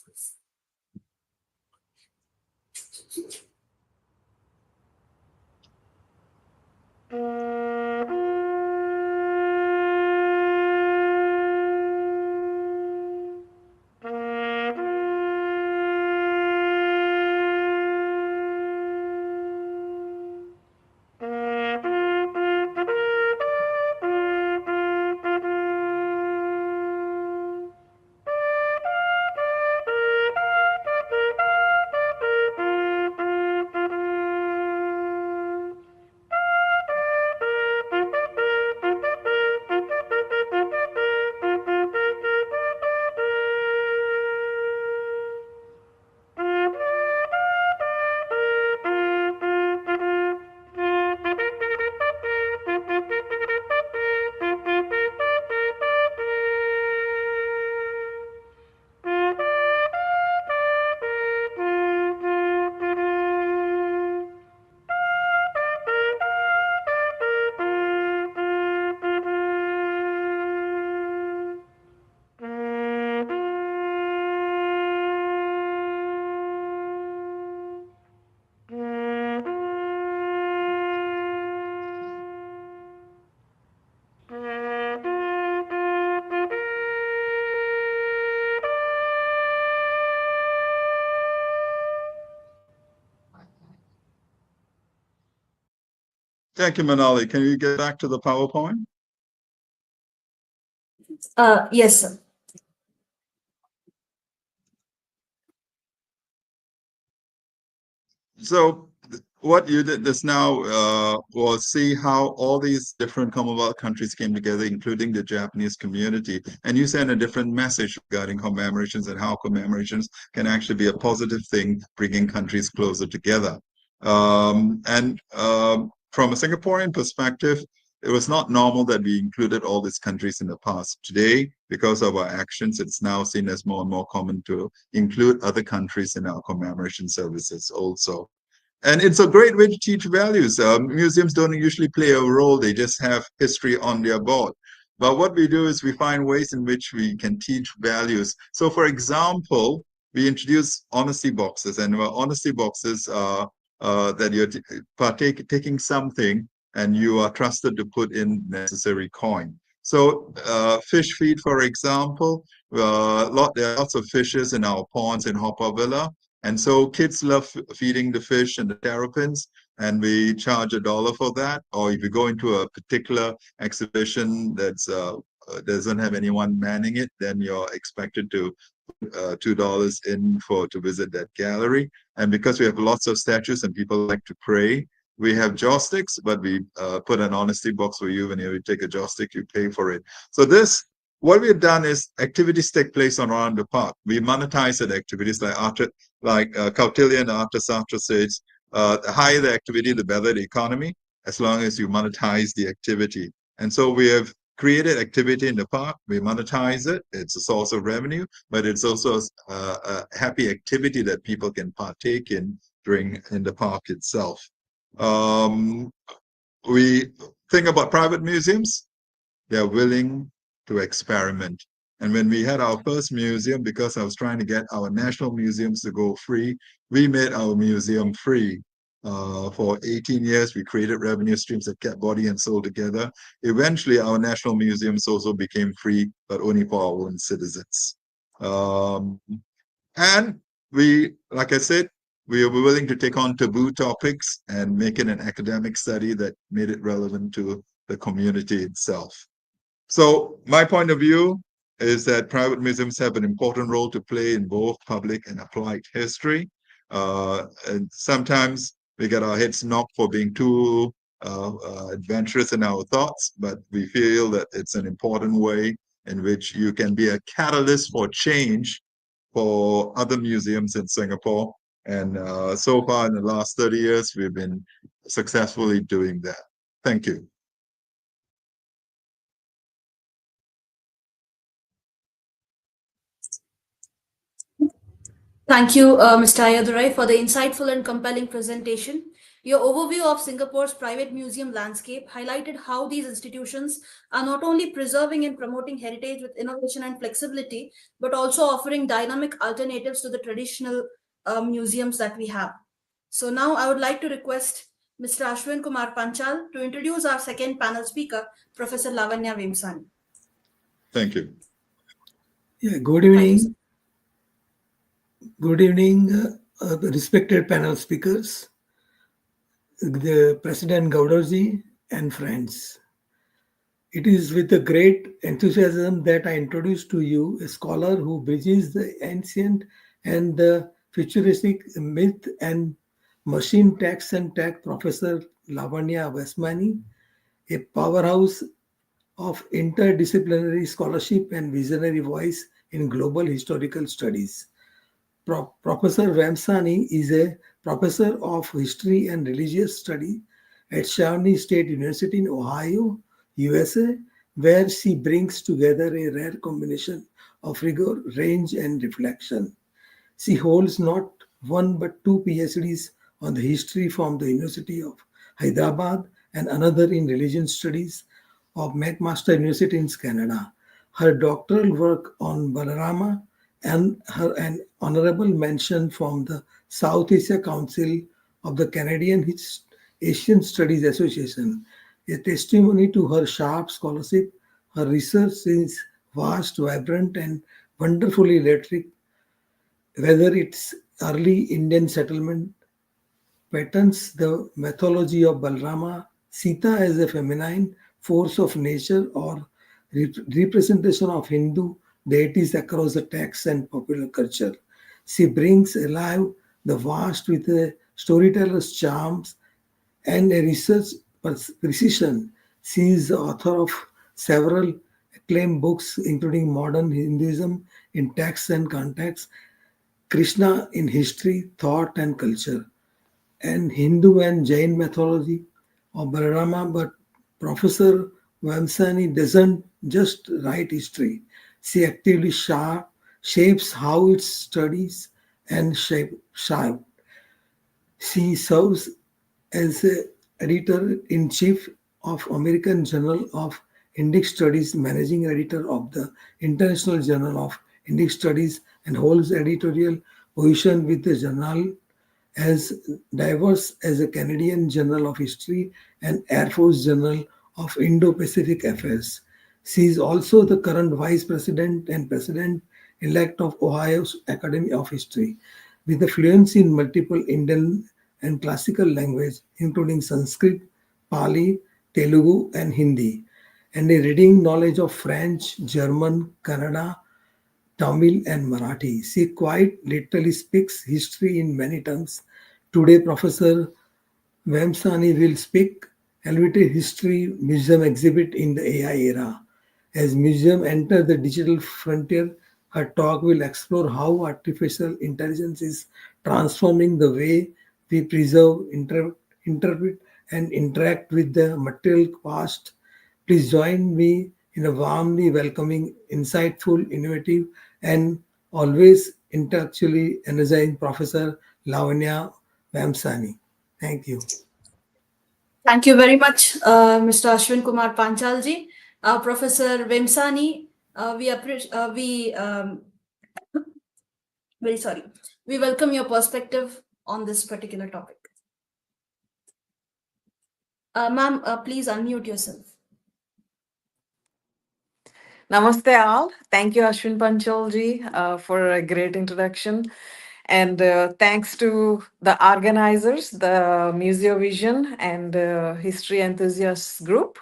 Thank you, Manali. Can you get back to the PowerPoint? Yes, sir. So what you did just now was see how all these different Commonwealth countries came together, including the Japanese community. And you sent a different message regarding commemorations and how commemorations can actually be a positive thing, bringing countries closer together. From a Singaporean perspective, it was not normal that we included all these countries in the past. Today, because of our actions, it's now seen as more and more common to include other countries in our commemoration services also. And it's a great way to teach values. Museums don't usually play a role, they just have history on their board. But what we do is we find ways in which we can teach values. So, for example, we introduce honesty boxes, and honesty boxes are that you're taking something and you are trusted to put in necessary coin. So fish feed, for example, there are lots of fishes in our ponds in Haw Par Villa. And so kids love feeding the fish and the terrapins, and we charge $1 for that. Or if you go into a particular exhibition that's doesn't have anyone manning it, then you're expected to $2 in to visit that gallery. And because we have lots of statues and people like to pray, we have jaw sticks, but we put an honesty box for you. Whenever you take a jaw stick, you pay for it. So what we've done is activities take place around the park. We monetize the activities like Kautilya and Arthasastra says, the higher the activity, the better the economy, as long as you monetize the activity. And so we have created activity in the park, we monetize it, it's a source of revenue, but it's also a happy activity that people can partake in the park itself. We think about private museums. they're willing to experiment. And when we had our first museum, because I was trying to get our national museums to go free, we made our museum free. For 18 years, we created revenue streams that kept body and soul together. Eventually, our national museums also became free, but only for our own citizens. And we, like I said, we were willing to take on taboo topics and make it an academic study that made it relevant to the community itself. So my point of view is that private museums have an important role to play in both public and applied history. And sometimes we get our heads knocked for being too adventurous in our thoughts, but we feel that it's an important way in which you can be a catalyst for change for other museums in Singapore. And so far in the last 30 years, we've been successfully doing that. Thank you. Thank you, Mr. Ayadurai, for the insightful and compelling presentation. Your overview of Singapore's private museum landscape highlighted how these institutions are not only preserving and promoting heritage with innovation and flexibility, but also offering dynamic alternatives to the traditional museums that we have. So now I would like to request Mr. Ashwin Kumar Panchal to introduce our second panel speaker, Professor Lavanya Vemsani. Thank you. Yeah, good Thank you, evening. sir. Good evening, respected panel speakers, the President Gaudaji, and friends. It is with a great enthusiasm that I introduce to you a scholar who bridges the ancient and the futuristic myth and machine tax and tech, Professor Lavanya Vemsani, a powerhouse of interdisciplinary scholarship and visionary voice in global historical studies. Professor Vemsani is a professor of history and religious study at Shawnee State University in Ohio, USA, where she brings together a rare combination of rigor, range, and reflection. She holds not one but two PhDs on the history from the University of Hyderabad and another in religion studies of McMaster University in Canada. Her doctoral work on Balarama and her an honorable mention from the South Asia Council of the Canadian Asian Studies Association, a testimony to her sharp scholarship. Her research is vast, vibrant, and wonderfully electric, whether it's early Indian settlement patterns, the mythology of Balrama, Sita as a feminine force of nature, or representation of Hindu deities across the texts and popular culture. She brings alive the vast with a storyteller's charms and a research precision. She is the author of several acclaimed books, including Modern Hinduism in Text and Context, Krishna in History, Thought, and Culture, and Hindu and Jain mythology of Balarama. But Professor Vemsani doesn't just write history. She actively shapes how it studies and shape. She serves as editor-in-chief of American Journal of Indic Studies, managing editor of the International Journal of Indic Studies, and holds editorial position with the journal as diverse as the Canadian Journal of History and Air Force Journal of Indo-Pacific Affairs. She is also the current Vice President and President-elect of Ohio's Academy of History, with a fluency in multiple Indian and classical language, including Sanskrit, Pali, Telugu, and Hindi, and a reading knowledge of French, German, Kannada, Tamil, and Marathi. She quite literally speaks history in many tongues. Today, Professor Vemsani will speak Elevated History Museum exhibit in the AI era. As museum enter the digital frontier, her talk will explore how artificial intelligence is transforming the way we preserve, interpret, and interact with the material past. Please join me in a warmly welcoming, insightful, innovative, and always intellectually energizing Professor Lavanya Vemsani. Thank you. Thank you very much, Mr. Ashwin Kumar Panchalji. Professor Vemsani, very sorry, we welcome your perspective on this particular topic. Ma'am, please unmute yourself. Namaste all. Thank you, Ashwin Panchalji, for a great introduction. And thanks to the organizers, the Museovision and History Enthusiasts group.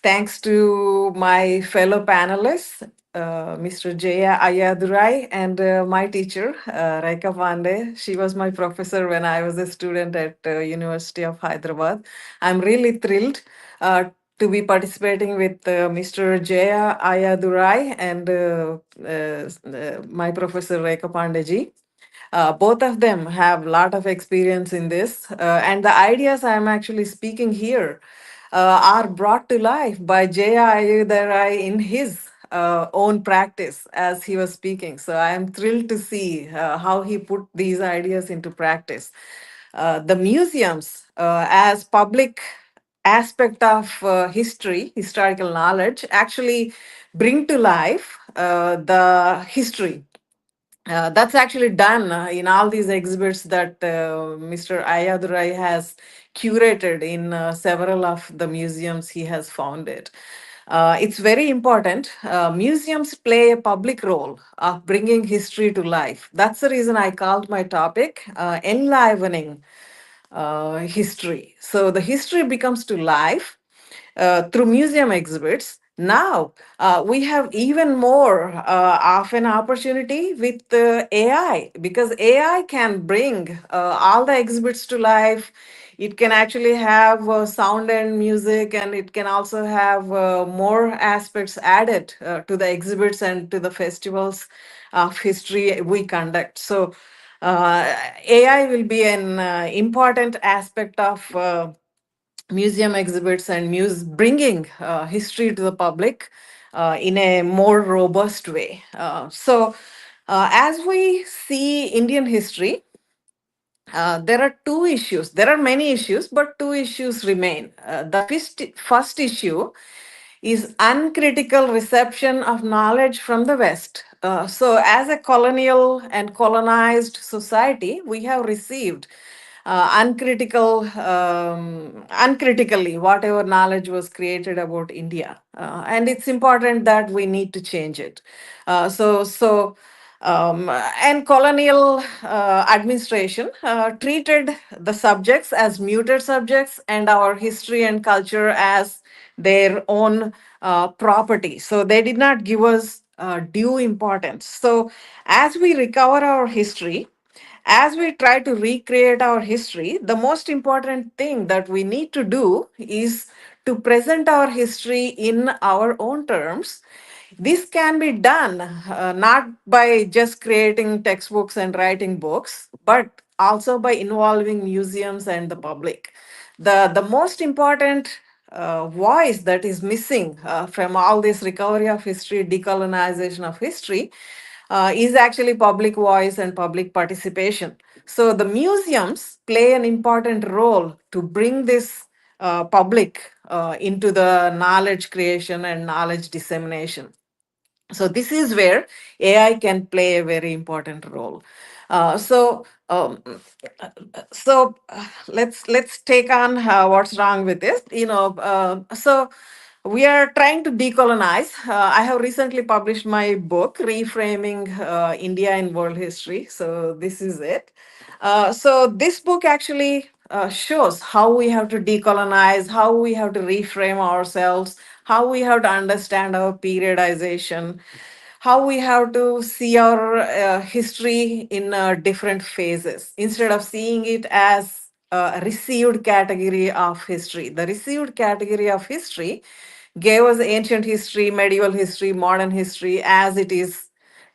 Thanks to my fellow panelists, Mr. Jeya Ayadurai, and my teacher, Rekha Pande. She was my professor when I was a student at University of Hyderabad. I'm really thrilled to be participating with Mr. Jeya Ayadurai and my professor Rekha Pandeji. Both of them have a lot of experience in this, and the ideas I'm actually speaking here are brought to life by Jeya Ayadurai in his own practice as he was speaking. So I am thrilled to see how he put these ideas into practice. The museums, as public aspect of history, historical knowledge, actually bring to life the history. That's actually done in all these exhibits that Mr. Ayadurai has curated in several of the museums he has founded. It's very important. Museums play a public role of bringing history to life. That's the reason I called my topic Enlivening History. So the history becomes to life through museum exhibits. Now we have even more of an opportunity with AI, because AI can bring all the exhibits to life. It can actually have sound and music, and it can also have more aspects added to the exhibits and to the festivals of history we conduct. So AI will be an important aspect of museum exhibits and bringing history to the public in a more robust way. As we see Indian history, there are two issues. There are many issues, but two issues remain. The first issue is uncritical reception of knowledge from the West. So, as a colonial and colonized society, we have received uncritically whatever knowledge was created about India, and it's important that we need to change it. And colonial administration treated the subjects as muted subjects and our history and culture as their own property. So they did not give us due importance. So as we recover our history, as we try to recreate our history, the most important thing that we need to do is to present our history in our own terms. This can be done not by just creating textbooks and writing books, but also by involving museums and the public. The most important voice that is missing from all this recovery of history, decolonization of history, is actually public voice and public participation. So the museums play an important role to bring this public into the knowledge creation and knowledge dissemination. So this is where AI can play a very important role. Uh, so um, let's take on what's wrong with this. We are trying to decolonize. I have recently published my book, Reframing India in World History. So this is it. So this book actually shows how we have to decolonize, how we have to reframe ourselves, how we have to understand our periodization, how we have to see our history in different phases instead of seeing it as a received category of history. The received category of history gave us ancient history, medieval history, modern history as it is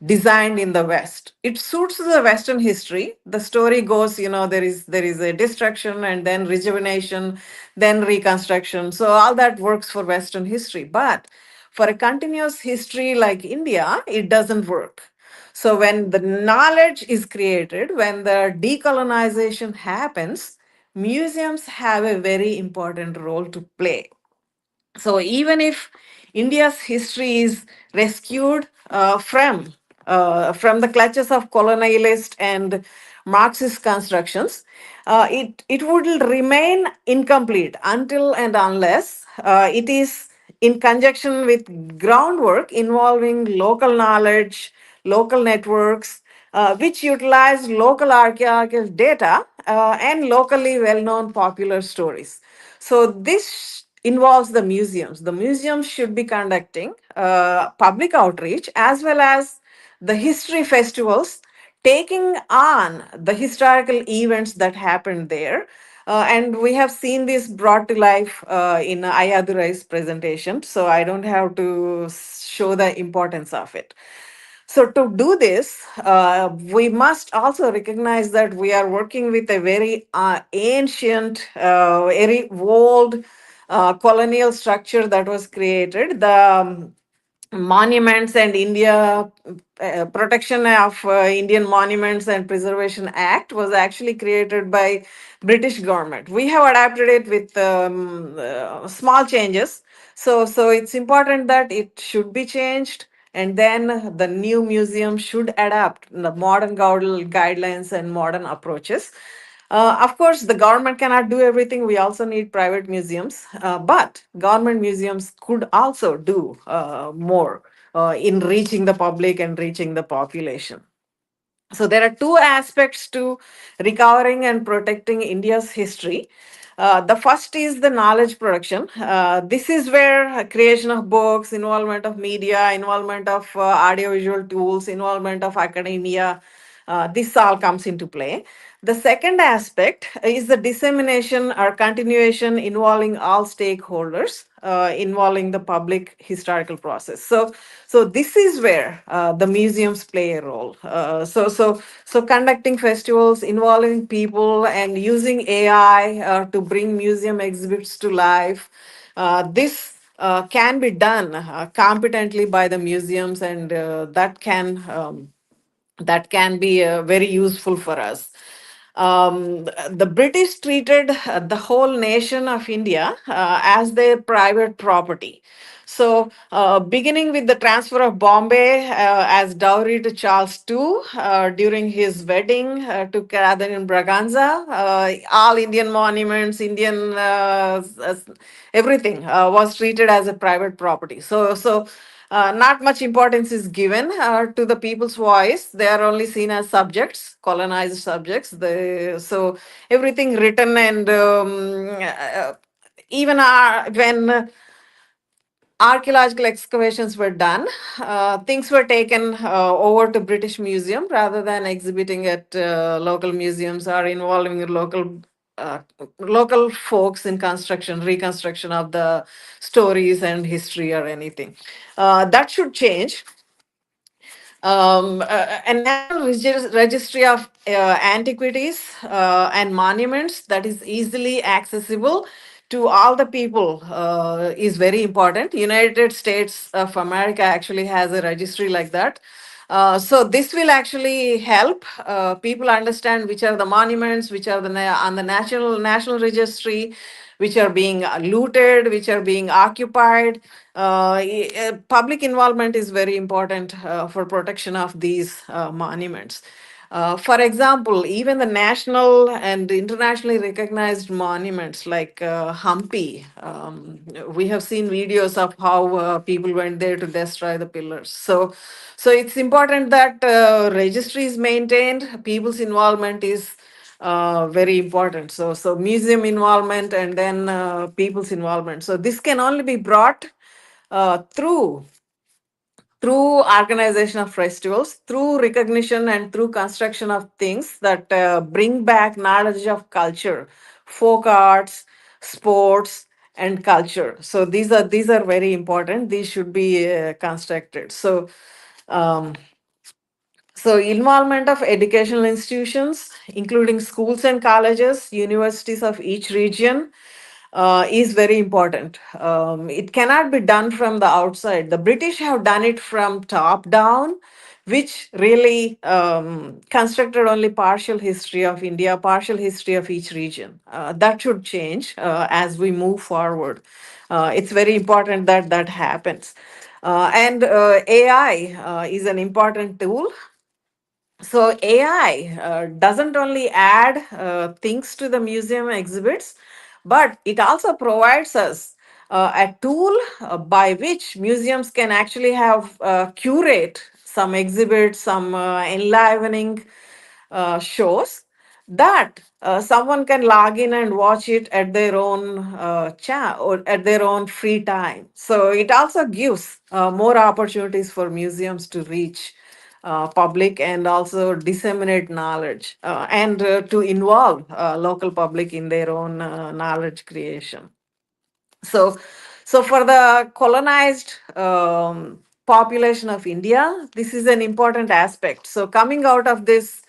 designed in the West. It suits the Western history. The story goes, there is a destruction and then rejuvenation, then reconstruction. So all that works for Western history. But for a continuous history like India, it doesn't work. So when the knowledge is created, when the decolonization happens, museums have a very important role to play. So even if India's history is rescued from the clutches of colonialist and Marxist constructions, it would remain incomplete until and unless it is in conjunction with groundwork involving local knowledge, local networks, which utilize local archaeological data and locally well known popular stories. So, this involves the museums. The museums should be conducting public outreach as well as the history festivals, taking on the historical events that happened there. And we have seen this brought to life in Ayadurai's presentation, so I don't have to show the importance of it. So, to do this, we must also recognize that we are working with a very ancient, very old colonial structure that was created. The monuments and India protection of Indian Monuments and Preservation Act was actually created by British government. We have adapted it with small changes. So it's important that it should be changed, and then the new museum should adapt the modern guidelines and modern approaches. Of course, the government cannot do everything. We also need private museums, but government museums could also do more in reaching the public and reaching the population. So there are two aspects to recovering and protecting India's history. The first is the knowledge production. This is where creation of books, involvement of media, involvement of audiovisual tools, involvement of academia, this all comes into play. The second aspect is the dissemination or continuation involving all stakeholders, involving the public historical process. So this is where the museums play a role. So conducting festivals involving people and using AI to bring museum exhibits to life. This can be done competently by the museums, and that can be very useful for us. The British treated the whole nation of India as their private property. So, beginning with the transfer of Bombay as dowry to Charles II during his wedding to Catherine Braganza, all Indian monuments, Indian everything was treated as a private property. So, not much importance is given to the people's voice. They are only seen as subjects, colonized subjects. So everything written and even when archaeological excavations were done, things were taken over to British Museum rather than exhibiting at local museums or involving uh, local folks in construction, reconstruction of the stories and history or anything. That should change. A national registry of antiquities and monuments that is easily accessible to all the people is very important. United States of America actually has a registry like that. So this will actually help people understand which are the monuments, which are on the national registry, which are being looted, which are being occupied. Public involvement is very important for protection of these monuments. For example, even the national and internationally recognized monuments like Hampi, we have seen videos of how people went there to destroy the pillars. So it's important that registry is maintained, people's involvement is very important. So museum involvement and then people's involvement. So this can only be brought through organization of festivals, through recognition and through construction of things that bring back knowledge of culture, folk arts, sports, and culture. So these are very important. These should be constructed. Um, so, involvement of educational institutions, including schools and colleges, universities of each region, is very important. It cannot be done from the outside. The British have done it from top down which really constructed only partial history of India, partial history of each region. That should change as we move forward. It's very important that that happens. And AI is an important tool. So AI doesn't only add things to the museum exhibits, but it also provides us a tool by which museums can actually have curate some exhibits, some enlivening shows that someone can log in and watch it at their own chat or at their own free time. So it also gives more opportunities for museums to reach public and also disseminate knowledge and to involve local public in their own knowledge creation. So so for the colonized population of India, this is an important aspect. So coming out of this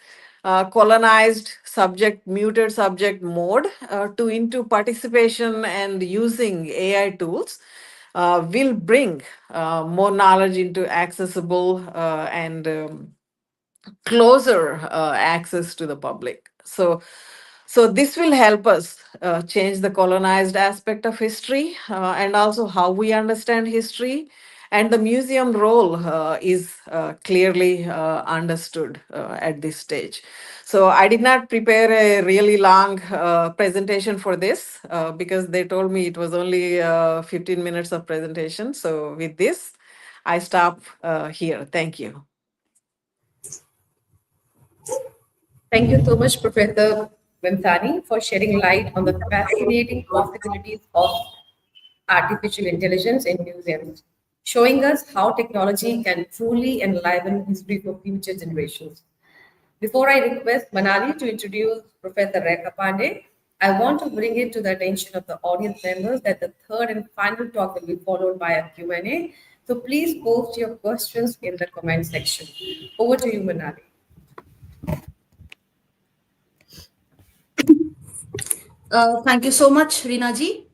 colonized subject, muted subject mode to into participation and using AI tools will bring more knowledge into accessible and closer access to the public. So this will help us change the colonized aspect of history and also how we understand history. And the museum role is clearly understood at this stage. So I did not prepare a really long presentation for this because they told me it was only 15 minutes of presentation. So with this, I stop here. Thank you. Thank you so much, Professor Vemsani, for shedding light on the fascinating possibilities of artificial intelligence in museums, showing us how technology can truly enliven history for future generations. Before I request Manali to introduce Professor Rekha Pande, I want to bring it to the attention of the audience members that the third and final talk will be followed by a Q&A. So please post your questions in the comment section. Over to you, Manali. Thank you so much, Reena ji.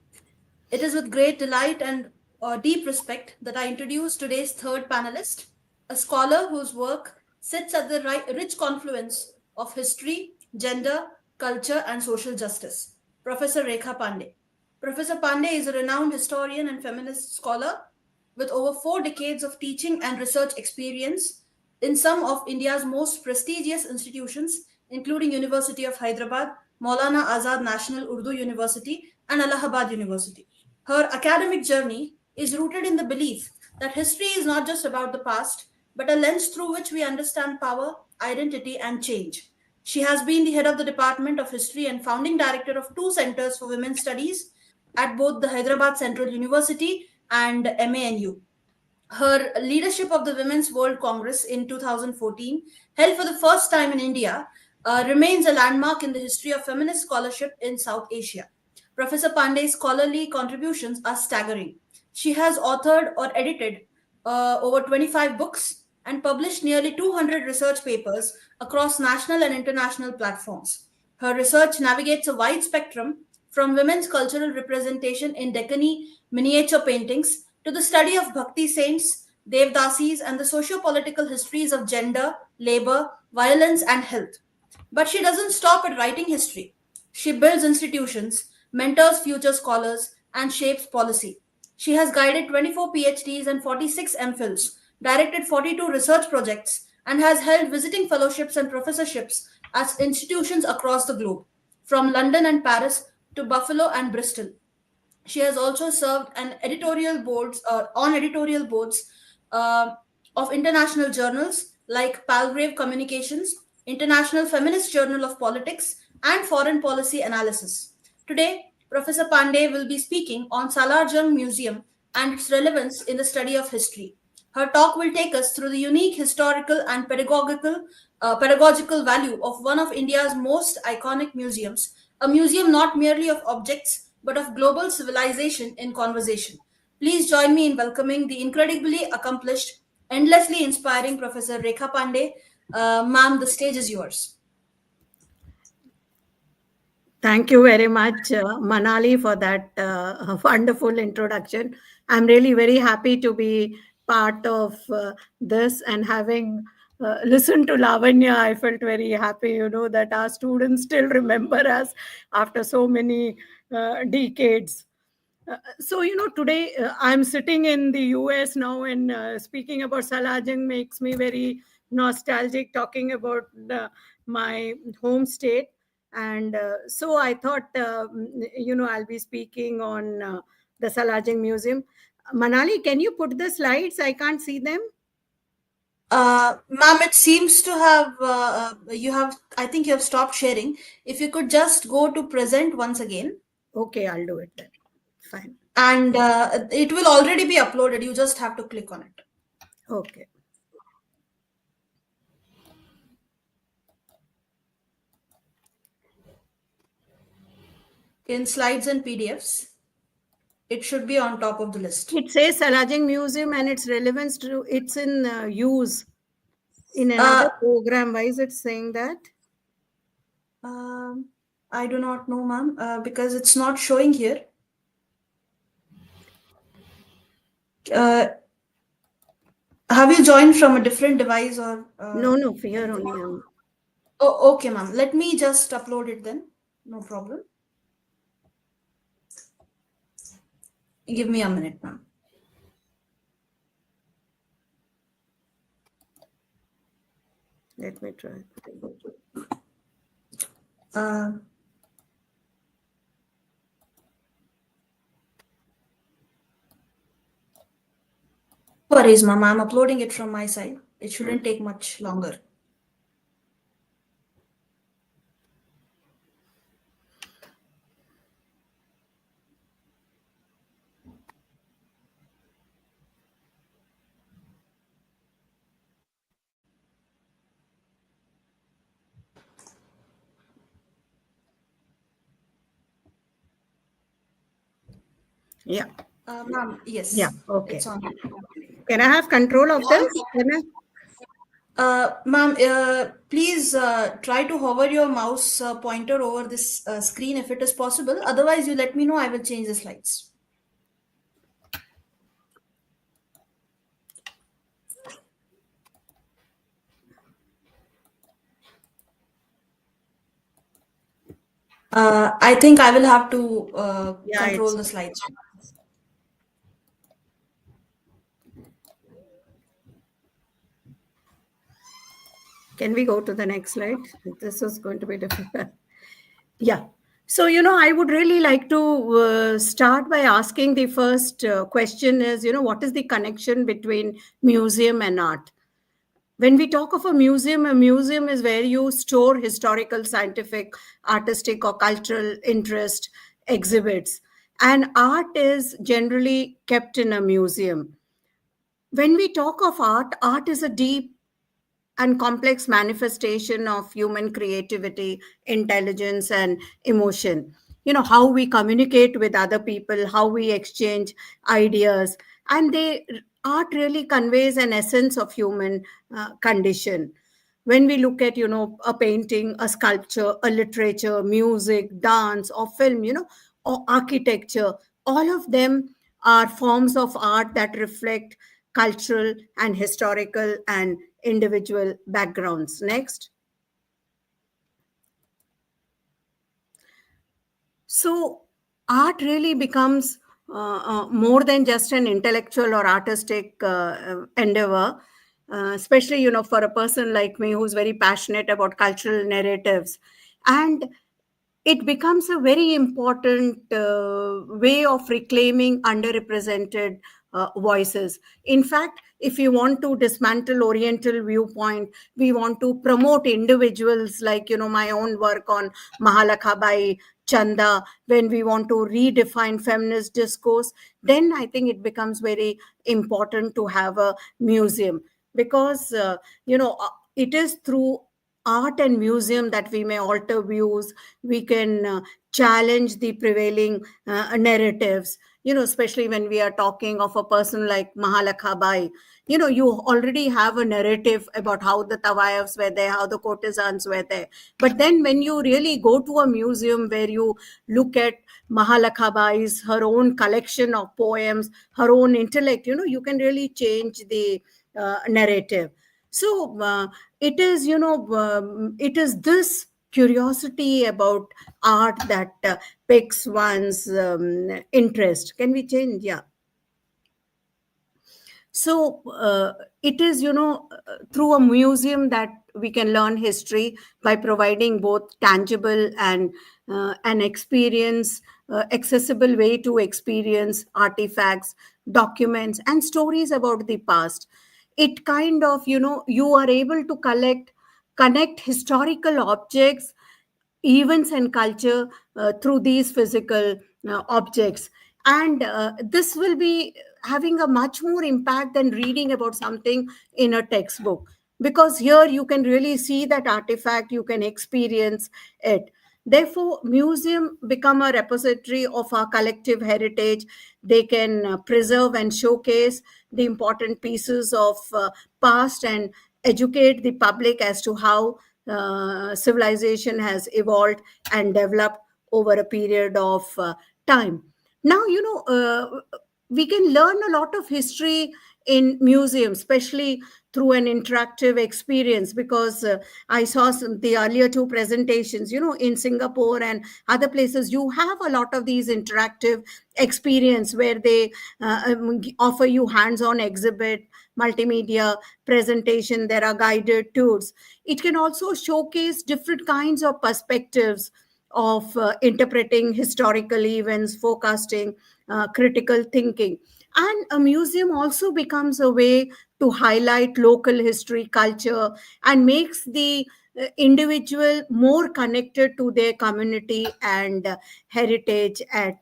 It is with great delight and deep respect that I introduce today's third panelist, a scholar whose work sits at the rich confluence of history, gender, culture, and social justice, Professor Rekha Pande. Professor Pande is a renowned historian and feminist scholar with over 4 decades of teaching and research experience in some of India's most prestigious institutions, including University of Hyderabad, Maulana Azad National Urdu University, and Allahabad University. Her academic journey is rooted in the belief that history is not just about the past, but a lens through which we understand power, identity, and change. She has been the head of the Department of History and founding director of 2 centers for women's studies at both the Hyderabad Central University and MANU. Her leadership of the Women's World Congress in 2014, held for the first time in India, remains a landmark in the history of feminist scholarship in South Asia. Professor Pandey's scholarly contributions are staggering. She has authored or edited over 25 books and published nearly 200 research papers across national and international platforms. Her research navigates a wide spectrum from women's cultural representation in Deccani miniature paintings to the study of Bhakti saints, Devdasis, and the socio political histories of gender, labor, violence, and health. But she doesn't stop at writing history. She builds institutions, mentors future scholars, and shapes policy. She has guided 24 PhDs and 46 MPhils, directed 42 research projects, and has held visiting fellowships and professorships at institutions across the globe, from London and Paris to Buffalo and Bristol. She has also served on editorial boards uh, of international journals like Palgrave Communications, International Feminist Journal of Politics, and Foreign Policy Analysis. Today, Professor Pandey will be speaking on Salar Jung Museum and its relevance in the study of history. Her talk will take us through the unique historical and pedagogical value of one of India's most iconic museums, a museum not merely of objects but of global civilization in conversation. Please join me in welcoming the incredibly accomplished, endlessly inspiring Professor Rekha Pande. Ma'am, the stage is yours. Thank you very much, Manali, for that wonderful introduction. I'm really very happy to be part of this and having listened to Lavanya, I felt very happy, that our students still remember us after so many decades. So, today I'm sitting in the US now, and speaking about Salar Jung makes me very nostalgic, talking about my home state. And so I thought, I'll be speaking on the Salar Jung Museum. Manali, can you put the slides? I can't see them. Ma'am, it seems to have you have. I think you have stopped sharing. If you could just go to present once again, Okay, I'll do it then. Fine. and it will already be uploaded. You just have to click on it. Okay. In slides and PDFs, it should be on top of the list. It says Salar Jung Museum and its relevance to it's in use in another program. Why is it saying that? I do not know, ma'am, because it's not showing here. Have you joined from a different device or? No, here only. Oh, okay, ma'am. Let me just upload it then. No problem. Give me a minute, ma'am. Let me try. Worries, ma'am. I'm uploading it from my side. It shouldn't take much longer. Yeah. Ma'am, yes. Yeah. Okay. It's on. Can I have control of this? Ma'am, please try to hover your mouse pointer over this screen if it is possible. Otherwise, you let me know. I will change the slides. I think I will have to control the slides. Can we go to the next slide? This is going to be difficult. Yeah. So, I would really like to start by asking the first question is, what is the connection between museum and art? When we talk of a museum is where you store historical, scientific, artistic, or cultural interest exhibits. And art is generally kept in a museum. When we talk of art is a deep and complex manifestation of human creativity, intelligence, and emotion. How we communicate with other people, how we exchange ideas, and art really conveys an essence of human condition. When we look at, a painting, a sculpture, a literature, music, dance, or film, or architecture, all of them are forms of art that reflect cultural and historical and individual backgrounds. Next. So, art really becomes more than just an intellectual or artistic endeavor, especially, for a person like me who's very passionate about cultural narratives. And it becomes a very important way of reclaiming underrepresented voices. In fact, if you want to dismantle Oriental viewpoint, we want to promote individuals like, my own work on Mahalakhabai, Chanda, when we want to redefine feminist discourse, then I think it becomes very important to have a museum because, it is through art and museum that we may alter views, we can challenge the prevailing narratives, especially when we are talking of a person like Mahalakhabai. You already have a narrative about how the Tawayafs were there, how the courtesans were there. But then when you really go to a museum where you look at Mahalakhabai's, her own collection of poems, her own intellect, you can really change the narrative. So it is, it is this curiosity about art that piques one's interest. Can we change? Yeah. So it is, through a museum that we can learn history by providing both tangible and an experience, accessible way to experience artifacts, documents, and stories about the past. It kind of, you are able to connect historical objects, events, and culture through these physical objects. And this will be having a much more impact than reading about something in a textbook, because here you can really see that artifact, you can experience it. Therefore museum become a repository of our collective heritage. They can preserve and showcase the important pieces of past, and educate the public as to how civilization has evolved and developed over a period of time. Now, we can learn a lot of history in museums, especially through an interactive experience, because I saw the earlier two presentations, in Singapore and other places, you have a lot of these interactive experience where they offer you hands-on exhibit, multimedia presentation, there are guided tours. It can also showcase different kinds of perspectives of interpreting historical events, forecasting, critical thinking. And a museum also becomes a way to highlight local history, culture, and makes the individual more connected to their community and heritage at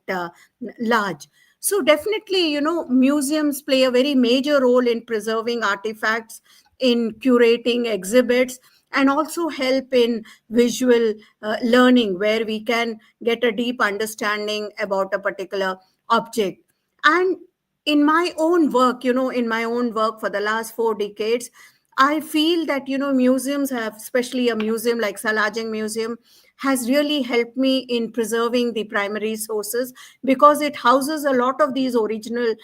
large. So definitely, museums play a very major role in preserving artifacts, in curating exhibits, and also help in visual learning, where we can get a deep understanding about a particular object. And in my own work for the last 4 decades, I feel that, museums have, especially a museum like Salar Jung Museum, has really helped me in preserving the primary sources, because it houses a lot of these original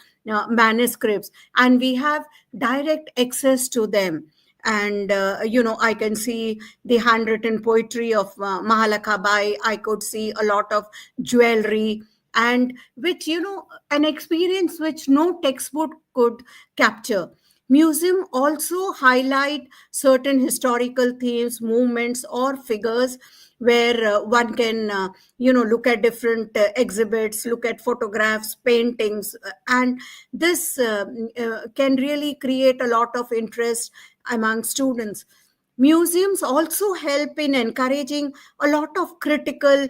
manuscripts, and we have direct access to them. And I can see the handwritten poetry of Mahalakha Bai. I could see a lot of jewelry, and which, an experience which no textbook could capture. Museum also highlight certain historical themes, movements, or figures, where one can look at different exhibits, look at photographs, paintings, and this can really create a lot of interest among students. Museums also help in encouraging a lot of critical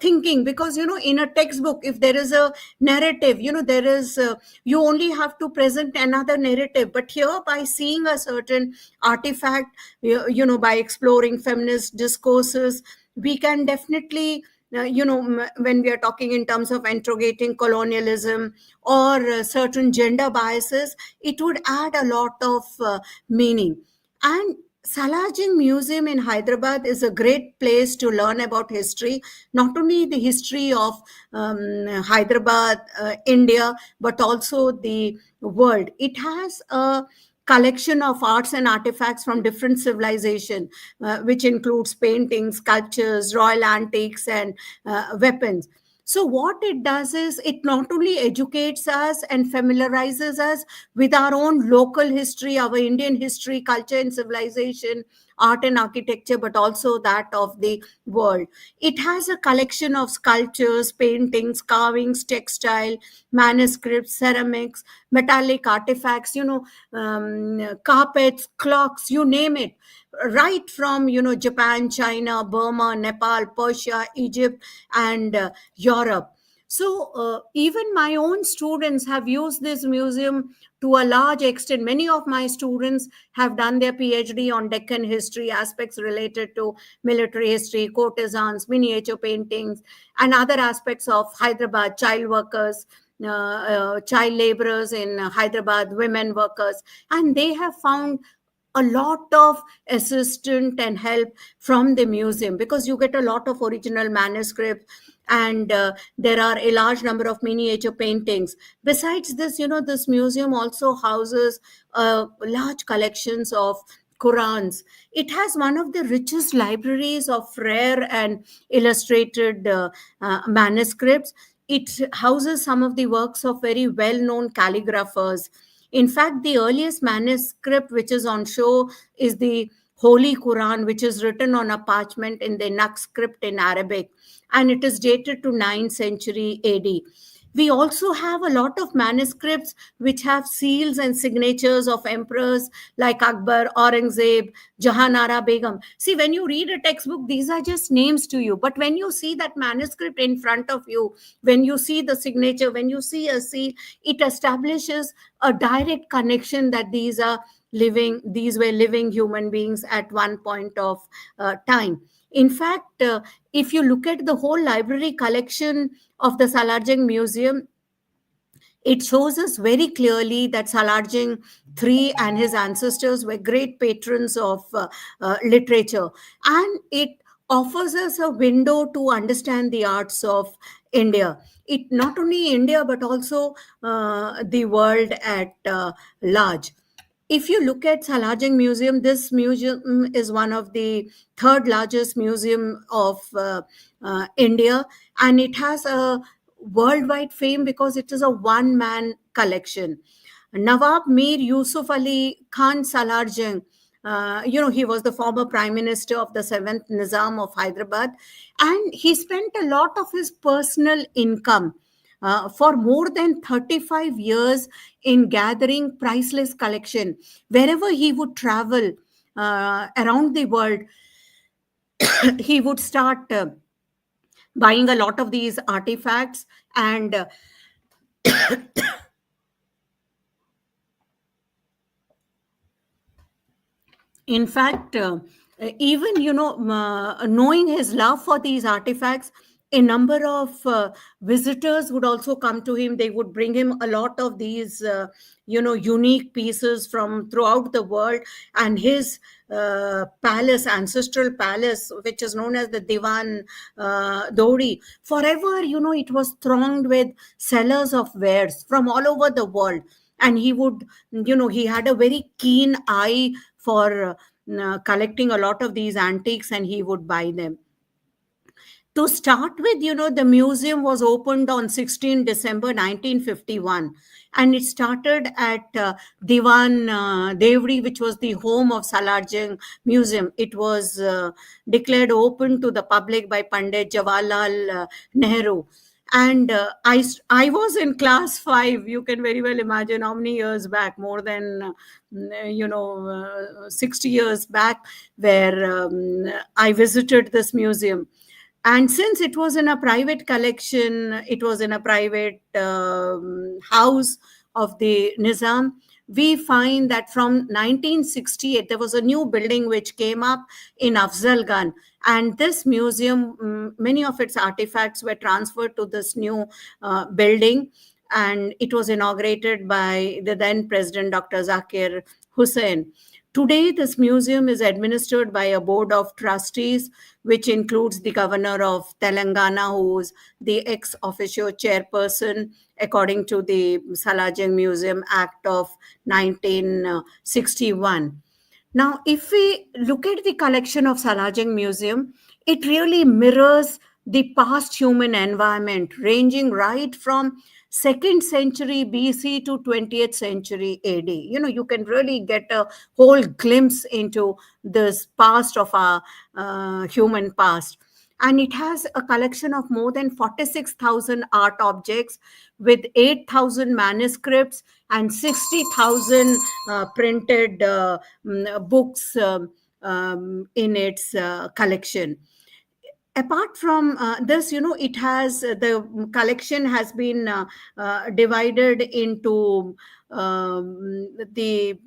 thinking, because, in a textbook, if there is a narrative, there is you only have to present another narrative. But here, by seeing a certain artifact, by exploring feminist discourses, we can definitely when we are talking in terms of interrogating colonialism, or certain gender biases, it would add a lot of meaning. And Salar Jung Museum in Hyderabad is a great place to learn about history, not only the history of Hyderabad, India, but also the world. It has a collection of arts and artifacts from different civilizations, which includes paintings, sculptures, royal antiques, and weapons. So, what it does is it not only educates us and familiarizes us with our own local history, our Indian history, culture, and civilization, art and architecture, but also that of the world. It has a collection of sculptures, paintings, carvings, textile, manuscripts, ceramics, metallic artifacts, carpets, clocks, you name it, right from, Japan, China, Burma, Nepal, Persia, Egypt, and Europe. So even my own students have used this museum to a large extent. Many of my students have done their PhD on Deccan history, aspects related to military history, courtesans, miniature paintings, and other aspects of Hyderabad, child workers, child laborers in Hyderabad, women workers. And they have found a lot of assistance and help from the museum, because you get a lot of original manuscripts, and there are a large number of miniature paintings. Besides this, this museum also houses large collections of Qurans. It has one of the richest libraries of rare and illustrated manuscripts. It houses some of the works of very well known calligraphers. In fact, the earliest manuscript which is on show is the Holy Quran, which is written on a parchment in the Naqsh script in Arabic, and it is dated to 9th century AD. We also have a lot of manuscripts which have seals and signatures of emperors like Akbar, Aurangzeb, Jahanara Begum. See, when you read a textbook, these are just names to you. But when you see that manuscript in front of you, when you see the signature, when you see a seal, it establishes a direct connection that these were living human beings at one point of time. In fact, if you look at the whole library collection of the Salar Jung Museum, it shows us very clearly that Salar Jung III and his ancestors were great patrons of literature. And it offers us a window to understand the arts of India. It not only India, but also the world at large. If you look at Salar Jung Museum, this museum is one of the third largest museum of India, and it has a worldwide fame because it is a one-man collection. Nawab Mir Yusuf Ali Khan Salar Jung, he was the former prime minister of the 7th Nizam of Hyderabad, and he spent a lot of his personal income for more than 35 years in gathering priceless collection. Wherever he would travel around the world, he would start buying a lot of these artifacts, and in fact, even knowing his love for these artifacts, a number of visitors would also come to him. They would bring him a lot of these unique pieces from throughout the world, and his palace, ancestral palace, which is known as the Diwan Dori, forever, it was thronged with sellers of wares from all over the world. And he would, he had a very keen eye for collecting a lot of these antiques, and he would buy them. To start with, the museum was opened on 16 December 1951, and it started at Diwan Devri, which was the home of Salar Jung Museum. It was declared open to the public by Pandit Jawaharlal Nehru. And I was in class 5. You can very well imagine how many years back, more than 60 years back, where I visited this museum. And since it was in a private collection, it was in a private house of the Nizam, we find that from 1968, there was a new building which came up in Afzalgan. And this museum, many of its artifacts were transferred to this new building. And it was inaugurated by the then President, Dr. Zakir Hussain. Today, this museum is administered by a board of trustees, which includes the governor of Telangana, who is the ex officio chairperson, according to the Salar Jung Museum Act of 1961. Now, if we look at the collection of Salar Jung Museum, it really mirrors the past human environment, ranging right from 2nd century BC to 20th century AD. You can really get a whole glimpse into this past of our human past. And it has a collection of more than 46,000 art objects with 8,000 manuscripts and 60,000 printed books in its collection. Apart from this, it has the collection has been divided into the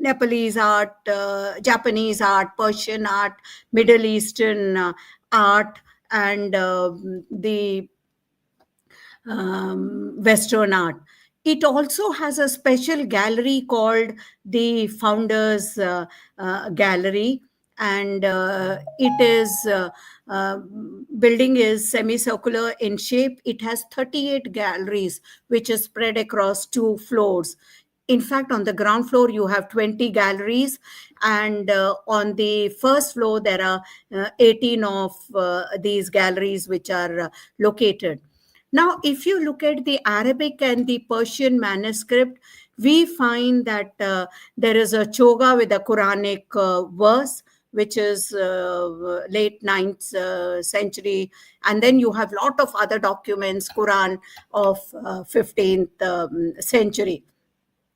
Nepalese art, Japanese art, Persian art, Middle Eastern art, and the Western art. It also has a special gallery called the Founders Gallery, and it is building is semicircular in shape. It has 38 galleries which is spread across 2 floors. In fact, on the ground floor, you have 20 galleries, and on the first floor, there are 18 of these galleries which are located. Now, if you look at the Arabic and the Persian manuscript, we find that there is a choga with a Quranic verse, which is late 9th century. And then you have a lot of other documents, Quran of 15th century.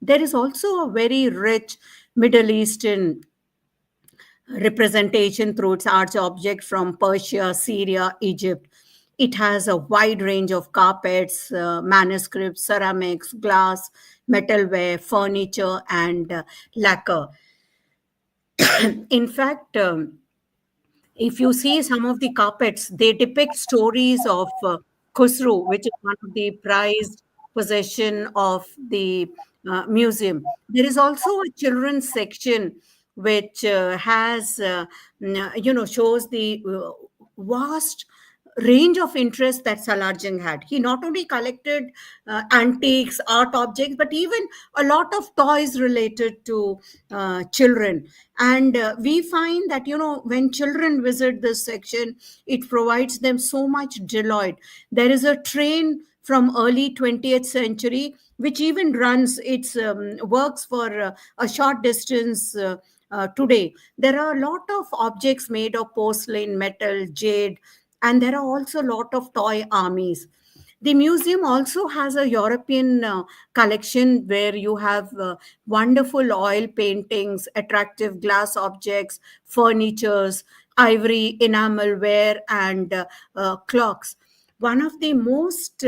There is also a very rich Middle Eastern representation through its arch object from Persia, Syria, Egypt. It has a wide range of carpets, manuscripts, ceramics, glass, metalware, furniture, and lacquer. In fact, if you see some of the carpets, they depict stories of Khusru, which is one of the prized possession of the museum. There is also a children's section which shows the vast range of interest that Salar Jung had. He not only collected antiques, art objects, but even a lot of toys related to children. And we find that, when children visit this section, it provides them so much delight. There is a train from early 20th century, which even runs its works for a short distance today. There are a lot of objects made of porcelain, metal, jade, and there are also a lot of toy armies. The museum also has a European collection where you have wonderful oil paintings, attractive glass objects, furnitures, ivory, enamelware, and clocks. One of the most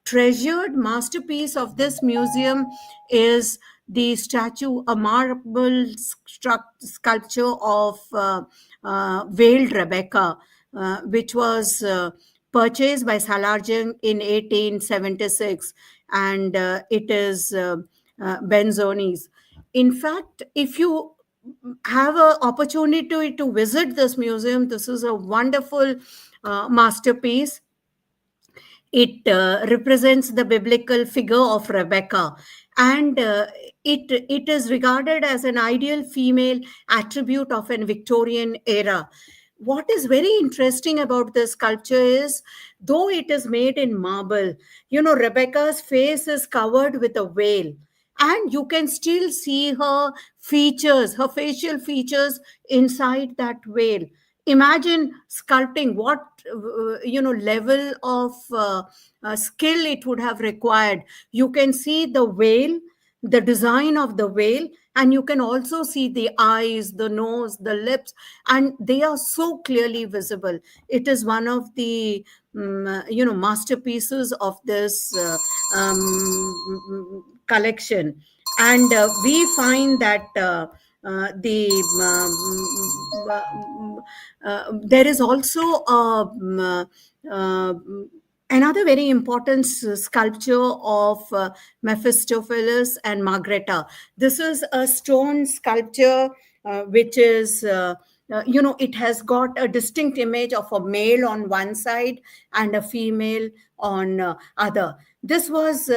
treasured masterpiece of this museum is the statue, a marble sculpture of veiled Rebecca, which was purchased by Salar Jung in 1876, and it is Benzoni's. In fact, if you have an opportunity to visit this museum, this is a wonderful masterpiece. It represents the biblical figure of Rebecca, and it is regarded as an ideal female attribute of an Victorian era. What is very interesting about this sculpture is, though it is made in marble, Rebecca's face is covered with a veil, and you can still see her features, her facial features inside that veil. Imagine sculpting what level of skill it would have required. You can see the veil, the design of the veil, and you can also see the eyes, the nose, the lips, and they are so clearly visible. It is one of the masterpieces of this collection. And we find that there is also another very important sculpture of Mephistopheles and Margareta. This is a stone sculpture which is, it has got a distinct image of a male on one side and a female on other. This was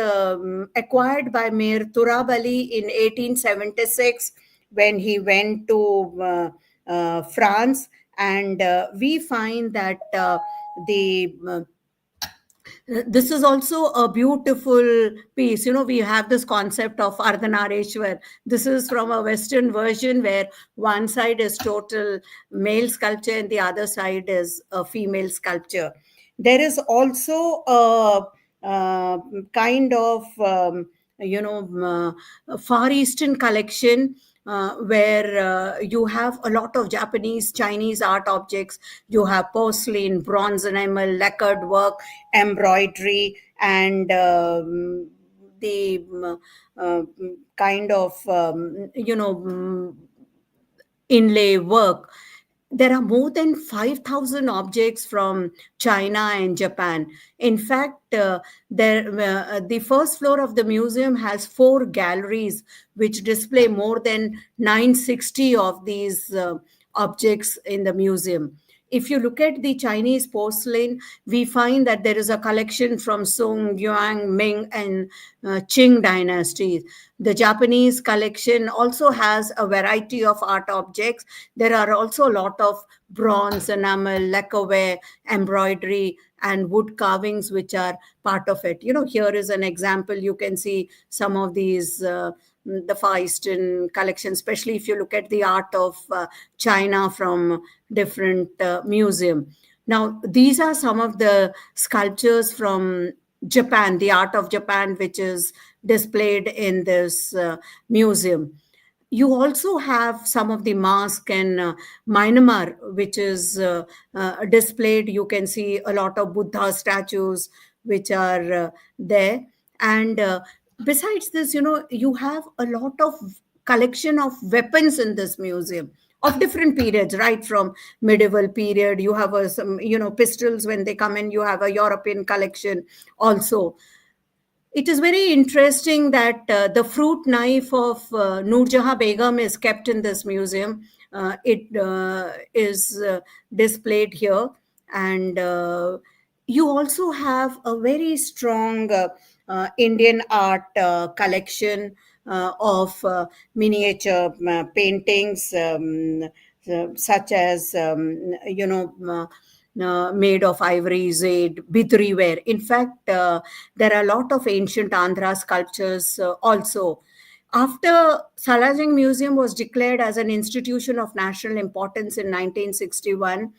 acquired by Mir Turab Ali in 1876 when he went to France. And we find that this is also a beautiful piece. We have this concept of Ardhanareshwar. This is from a Western version where one side is total male sculpture and the other side is a female sculpture. There is also a kind of, Far Eastern collection where you have a lot of Japanese, Chinese art objects. You have porcelain, bronze enamel, lacquered work, embroidery, and the kind of, inlay work. There are more than 5,000 objects from China and Japan. In fact, the first floor of the museum has 4 galleries which display more than 960 of these objects in the museum. if you look at the Chinese porcelain, we find that there is a collection from Song, Yuan, Ming, and Qing dynasties. The Japanese collection also has a variety of art objects. There are also a lot of bronze, enamel, lacquerware, embroidery, and wood carvings which are part of it. Here is an example. You can see some of these. The Far Eastern collection, especially if you look at the art of China from different museum. Now, these are some of the sculptures from Japan, the art of Japan, which is displayed in this museum. You also have some of the mask in Myanmar, which is displayed. You can see a lot of Buddha statues which are there. And besides this, you have a lot of collection of weapons in this museum of different periods, right from medieval period. You have some, pistols when they come in. You have a European collection also. It is very interesting that the fruit knife of Noor Jahan Begum is kept in this museum. It is displayed here. And you also have a very strong Indian art collection of miniature paintings, such as, made of ivory, jade, bidri ware. In fact, there are a lot of ancient Andhra sculptures also. After Salar Jung Museum was declared as an institution of national importance in 1961,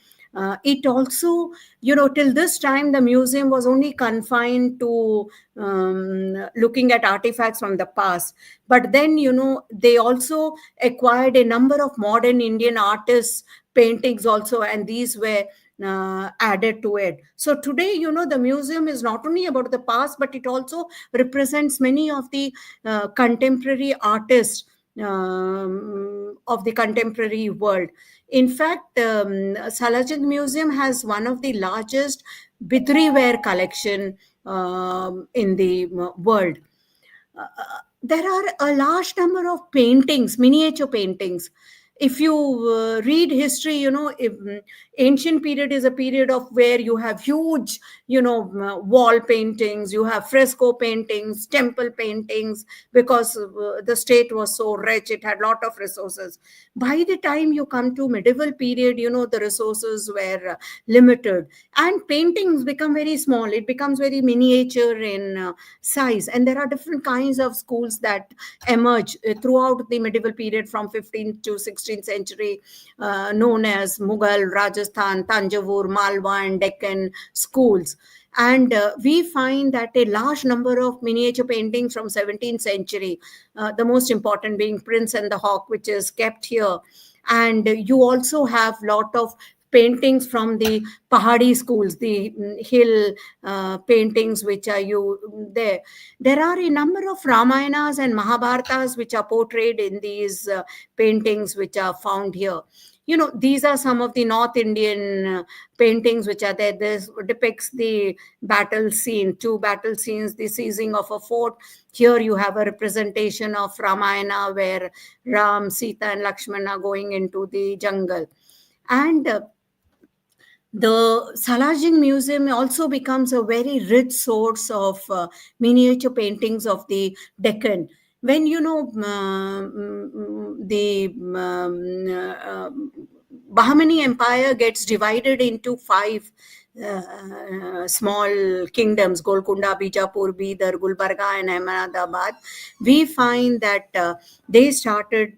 it also, till this time, the museum was only confined to looking at artifacts from the past. But then, they also acquired a number of modern Indian artists' paintings also, and these were added to it. So today, the museum is not only about the past, but it also represents many of the contemporary artists of the contemporary world. In fact, Salar Jung Museum has one of the largest bidri ware collection in the world. There are a large number of paintings, miniature paintings. If you read history, ancient period is a period of where you have huge, wall paintings, you have fresco paintings, temple paintings, because the state was so rich, it had a lot of resources. By the time you come to medieval period, the resources were limited, and paintings become very small. It becomes very miniature in size, and there are different kinds of schools that emerge throughout the medieval period from 15th to 16th century, known as Mughal, Rajasthan, Tanjavur, Malwa, and Deccan schools. And we find that a large number of miniature paintings from 17th century, the most important being Prince and the Hawk, which is kept here. And you also have lot of paintings from the Pahadi schools, the hill paintings which are there. There are a number of Ramayanas and Mahabharatas which are portrayed in these paintings which are found here. These are some of the North Indian paintings which are there. This depicts the battle scene, two battle scenes, the seizing of a fort. Here you have a representation of Ramayana where Ram, Sita, and Lakshmana are going into the jungle. And the Salar Jung Museum also becomes a very rich source of miniature paintings of the Deccan. When the Bahmani Empire gets divided into 5 small kingdoms, Golconda, Bijapur, Bidar, Gulbarga, and Ahmedabad, we find that they started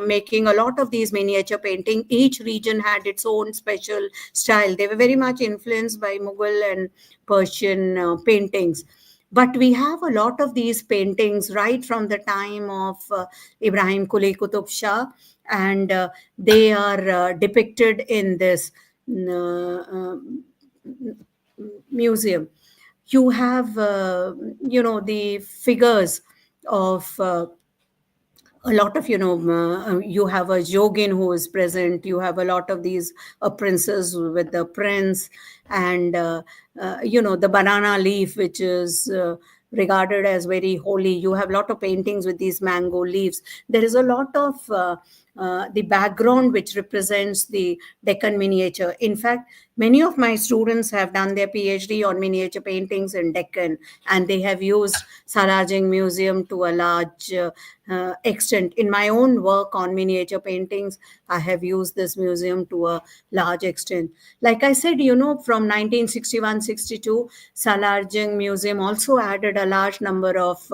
making a lot of these miniature painting. Each region had its own special style. They were very much influenced by Mughal and Persian paintings. But we have a lot of these paintings right from the time of Ibrahim Quli Qutub Shah, and they are depicted in this museum. You have, the figures of a lot of, you have a Jogin who is present. You have a lot of these princes with the prince, and, the banana leaf, which is regarded as very holy. You have a lot of paintings with these mango leaves. There is a lot of the background which represents the Deccan miniature. In fact, many of my students have done their PhD on miniature paintings in Deccan, and they have used Salar Jung Museum to a large extent. In my own work on miniature paintings, I have used this museum to a large extent. Like I said, from 1961-62, Salar Jung Museum also added a large number of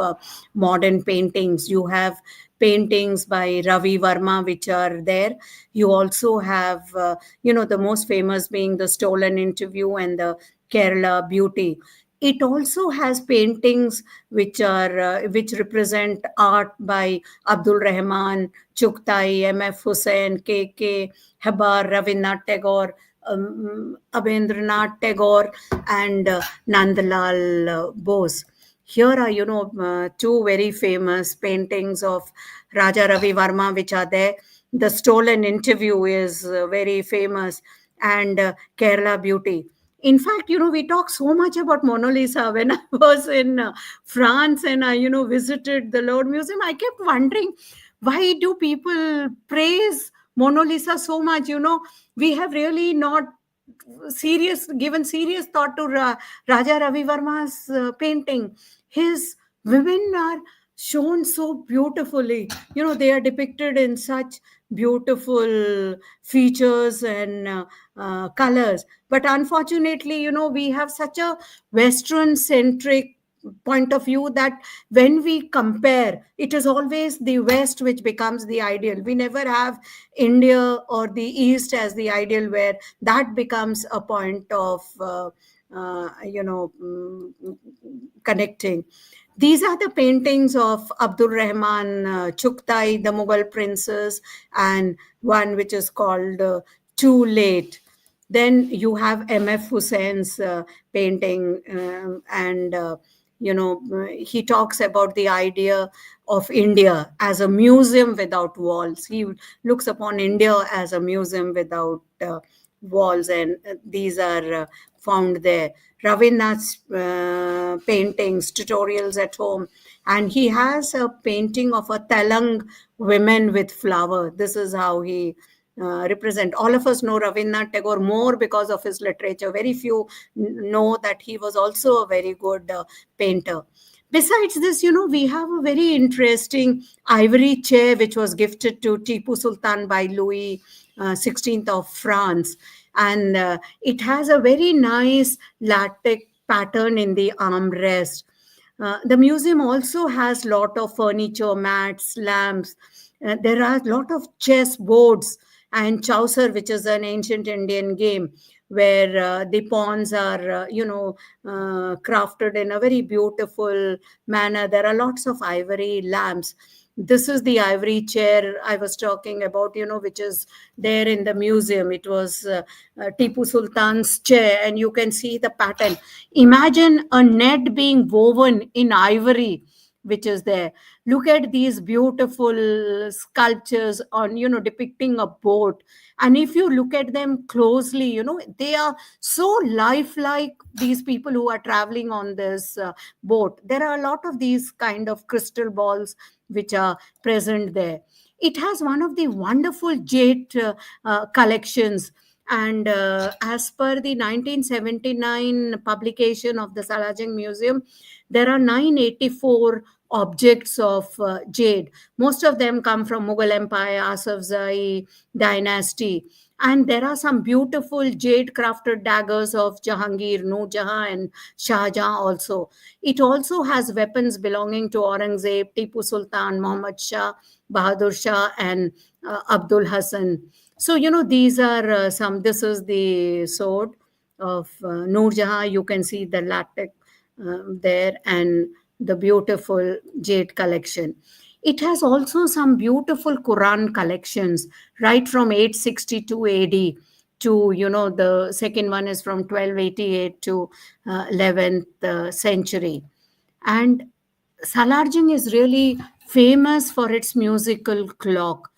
modern paintings. You have paintings by Ravi Verma, which are there. You also have, the most famous being the Stolen Interview and the Kerala Beauty. It also has paintings which represent art by Abdul Rahman, Chuktai, M.F. Hussain, K.K. Hebar, Rabindranath Tagore, Abhendranath Tagore, and Nandalal Bose. Here are, two very famous paintings of Raja Ravi Verma, which are there. The Stolen Interview is very famous, and Kerala Beauty. In fact, we talk so much about Mona Lisa. When I was in France and I, visited the Louvre Museum, I kept wondering, why do people praise Mona Lisa so much? We have really not given serious thought to Raja Ravi Verma's painting. His women are shown so beautifully. They are depicted in such beautiful features and colors. But unfortunately, we have such a Western centric point of view that when we compare, it is always the West which becomes the ideal. We never have India or the East as the ideal, where that becomes a point of connecting. These are the paintings of Abdul Rahman Chuktai, the Mughal princes, and one which is called Too Late. Then you have M.F. Hussein's painting, and he talks about the idea of India as a museum without walls. He looks upon India as a museum without walls, and these are found there. Ravindranath's paintings, Tutorials at Home, and he has a painting of a Telang women with flower. This is how he represent. All of us know Rabindranath Tagore more because of his literature. Very few know that he was also a very good painter. Besides this, we have a very interesting ivory chair which was gifted to Tipu Sultan by Louis XVI of France. And it has a very nice latex pattern in the armrest. The museum also has lot of furniture, mats, lamps. There are a lot of chess boards and Chaucer, which is an ancient Indian game where the pawns are, crafted in a very beautiful manner. There are lots of ivory lamps. This is the ivory chair I was talking about, which is there in the museum. It was Tipu Sultan's chair, and you can see the pattern. Imagine a net being woven in ivory, which is there. Look at these beautiful sculptures on, depicting a boat. And if you look at them closely, they are so lifelike, these people who are traveling on this boat. There are a lot of these kind of crystal balls which are present there. It has one of the wonderful jade collections. And as per the 1979 publication of the Salar Jung Museum, there are 984 objects of jade. Most of them come from Mughal Empire, Asafzai dynasty. And there are some beautiful jade crafted daggers of Jahangir, Noor Jahan, and Shah Jahan also. It also has weapons belonging to Aurangzeb, Tipu Sultan, Muhammad Shah, Bahadur Shah, and Abdul Hassan. So, these are this is the sword of Noor Jahan. You can see the latex there, and the beautiful jade collection. It has also some beautiful Quran collections, right from 862 AD to, the second one is from 1288 to 11th century. And Salar Jung is really famous for its musical clock.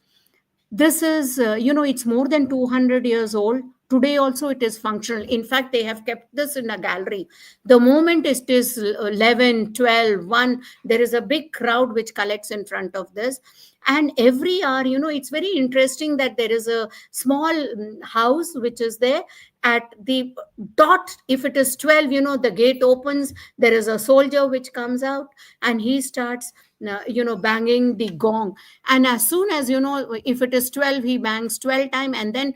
This is, it's more than 200 years old. Today also it is functional. In fact, they have kept this in a gallery. The moment it is 11, 12, 1, there is a big crowd which collects in front of this. And every hour, it's very interesting that there is a small house which is there at the dot. If it is 12, the gate opens, there is a soldier which comes out, and he starts banging the gong. And as soon as, if it is 12, he bangs 12 times, and then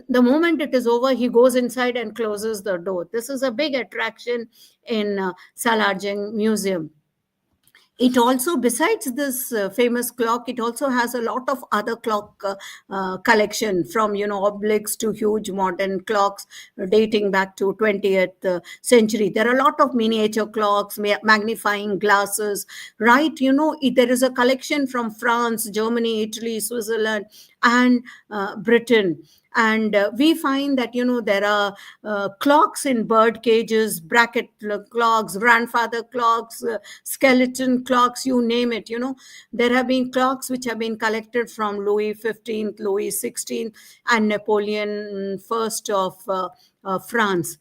the moment it is over, he goes inside and closes the door. This is a big attraction in Salar Jung Museum. It also, besides this famous clock, it also has a lot of other clock collection, from obelisks to huge modern clocks dating back to 20th century. There are a lot of miniature clocks, magnifying glasses, right? There is a collection from France, Germany, Italy, Switzerland, and Britain. And we find that there are clocks in bird cages, bracket clocks, grandfather clocks, skeleton clocks, you name it. There have been clocks which have been collected from Louis XV, Louis XVI, and Napoleon I of France.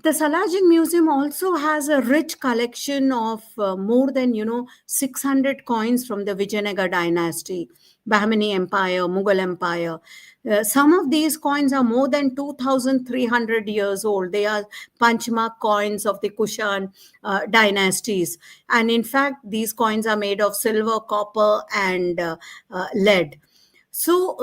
The Salar Jung Museum also has a rich collection of more than 600 coins from the Vijayanagar dynasty, Bahmani Empire, Mughal Empire. Some of these coins are more than 2,300 years old. They are punchmark coins of the Kushan dynasties. And in fact, these coins are made of silver, copper, and lead. So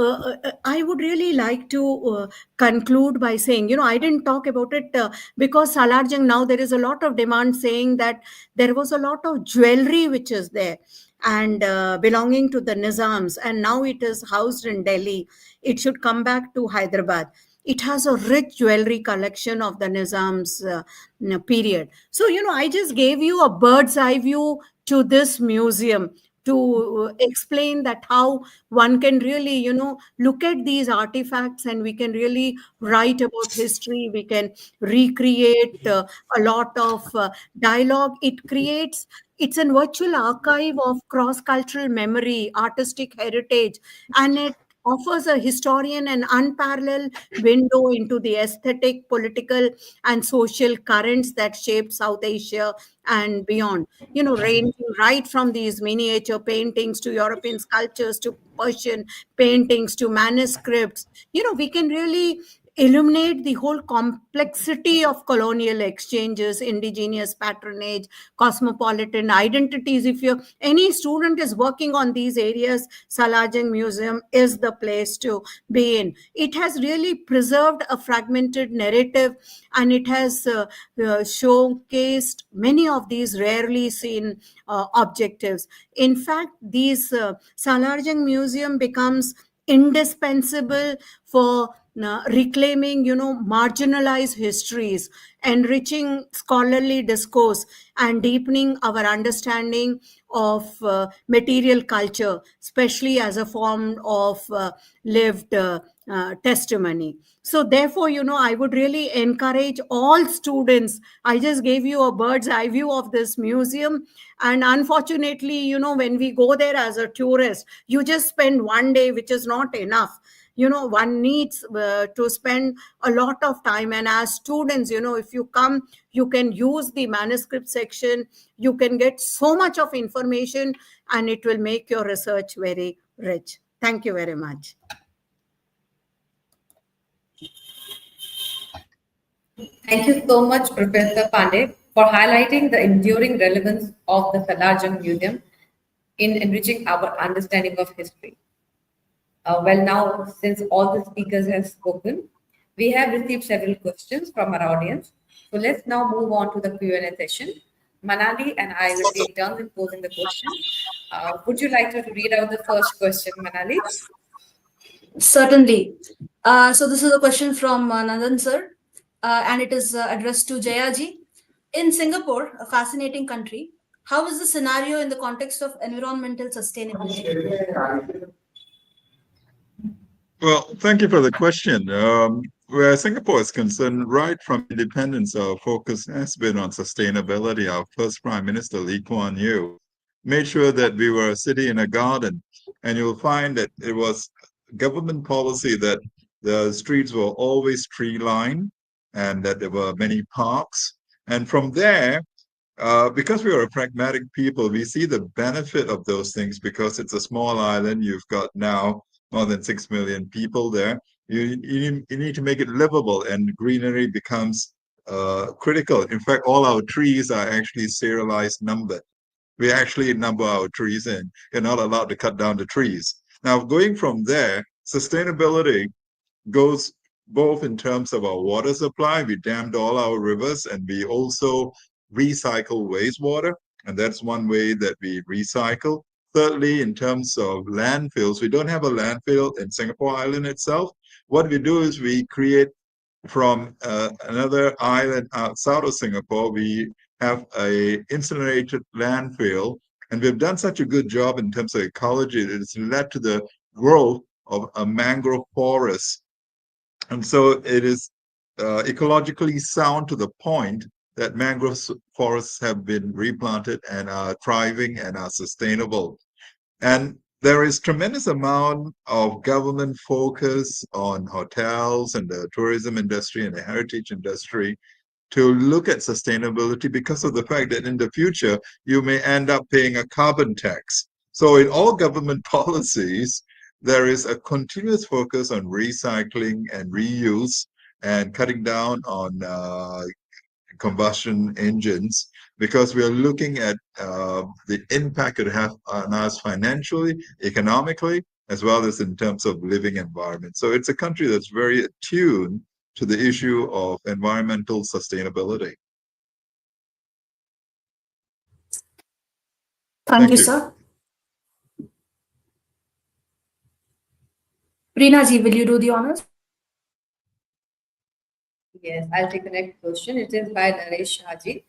I would really like to conclude by saying, I didn't talk about it because Salar Jung, now there is a lot of demand saying that there was a lot of jewelry which is there and belonging to the Nizams, and now it is housed in Delhi. It should come back to Hyderabad. It has a rich jewelry collection of the Nizam's period. So, I just gave you a bird's eye view to this museum to explain that how one can really, look at these artifacts, and we can really write about history. We can recreate a lot of dialogue. It's a virtual archive of cross-cultural memory, artistic heritage, and it offers a historian an unparalleled window into the aesthetic, political, and social currents that shaped South Asia and beyond. Ranging right from these miniature paintings to European sculptures to Persian paintings to manuscripts. We can really illuminate the whole complexity of colonial exchanges, indigenous patronage, cosmopolitan identities. If any student is working on these areas, Salar Jung Museum is the place to be in. It has really preserved a fragmented narrative, and it has showcased many of these rarely seen objectives. In fact, these Salar Jung Museum becomes indispensable for reclaiming, marginalized histories, enriching scholarly discourse, and deepening our understanding of material culture, especially as a form of lived testimony. So therefore, I would really encourage all students. I just gave you a bird's eye view of this museum. And unfortunately, when we go there as a tourist, you just spend one day, which is not enough. One needs to spend a lot of time. And as students, if you come, you can use the manuscript section. You can get so much of information, and it will make your research very rich. Thank you very much. Thank you so much, Professor Pande, for highlighting the enduring relevance of the Salar Jung Museum in enriching our understanding of history. Now, since all the speakers have spoken, we have received several questions from our audience. So let's now move on to the Q&A session. Manali and I will take turns in posing the question. Would you like to read out the first question, Manali? Certainly. So this is a question from Nandan sir, and it is addressed to Jeya ji. In Singapore, a fascinating country, how is the scenario in the context of environmental sustainability? Well, thank you for the question. Where Singapore is concerned, right from independence, our focus has been on sustainability. Our first Prime Minister, Lee Kuan Yew, made sure that we were a city in a garden. And you'll find that it was government policy that the streets were always tree-lined and that there were many parks. And from there, because we are a pragmatic people, we see the benefit of those things because it's a small island. You've got now more than 6 million people there. You need to make it livable, and greenery becomes critical. In fact, all our trees are actually serialized numbered. We actually number our trees, and you're not allowed to cut down the trees. Now, going from there, sustainability goes both in terms of our water supply. We dammed all our rivers, and we also recycle wastewater, and that's one way that we recycle. Thirdly, in terms of landfills, we don't have a landfill in Singapore Island itself. What we do is we create from another island outside of Singapore, we have a incinerated landfill, and we've done such a good job in terms of ecology that it's led to the growth of a mangrove forest. And so it is ecologically sound to the point that mangrove forests have been replanted and are thriving and are sustainable. And there is tremendous amount of government focus on hotels and the tourism industry and the heritage industry to look at sustainability because of the fact that in the future, you may end up paying a carbon tax. So in all government policies, there is a continuous focus on recycling and reuse and cutting down on combustion engines, because we are looking at the impact it has on us financially, economically, as well as in terms of living environment. So it's a country that's very attuned to the issue of environmental sustainability. Thank you, sir. Reena ji, will you do the honors? Yes, I'll take the next question. It is by Naresh Haji.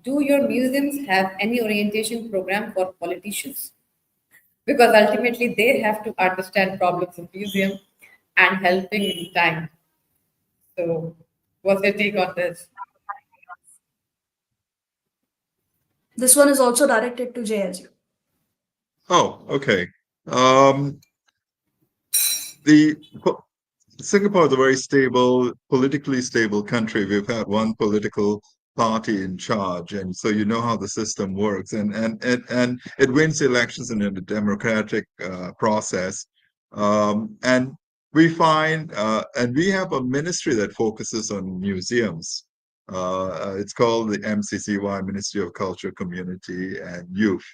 Do your museums have any orientation program for politicians? Because ultimately they have to understand problems of museum and helping in time. So what's your take on this? This one is also directed to Jeya ji. Oh, okay. The Singapore is a very stable, politically stable country. We've had one political party in charge, and so you know how the system works, and it wins elections in a democratic process. And we find, and we have a ministry that focuses on museums. It's called the MCCY, Ministry of Culture, Community, and Youth,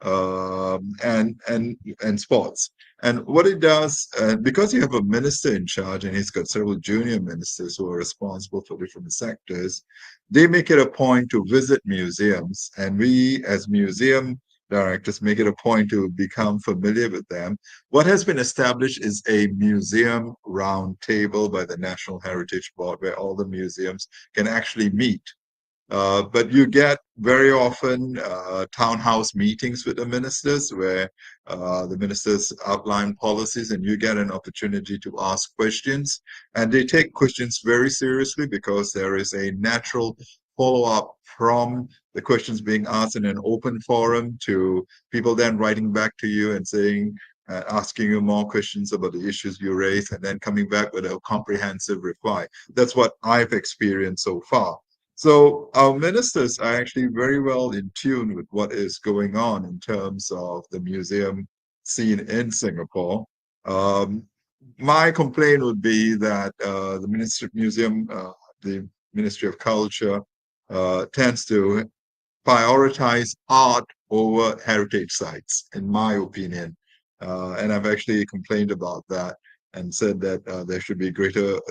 and sports. And what it does, because you have a minister in charge and he's got several junior ministers who are responsible for different sectors, they make it a point to visit museums. And we, as museum directors, make it a point to become familiar with them. What has been established is a museum round table by the National Heritage Board where all the museums can actually meet. But you get very often townhouse meetings with the ministers where the ministers outline policies and you get an opportunity to ask questions. And they take questions very seriously because there is a natural follow-up from the questions being asked in an open forum to people then writing back to you and saying, asking you more questions about the issues you raise and then coming back with a comprehensive reply. That's what I've experienced so far. So our ministers are actually very well in tune with what is going on in terms of the museum scene in Singapore. My complaint would be that the Ministry of Museum, the Ministry of Culture, tends to prioritize art over heritage sites, in my opinion. And I've actually complained about that and said that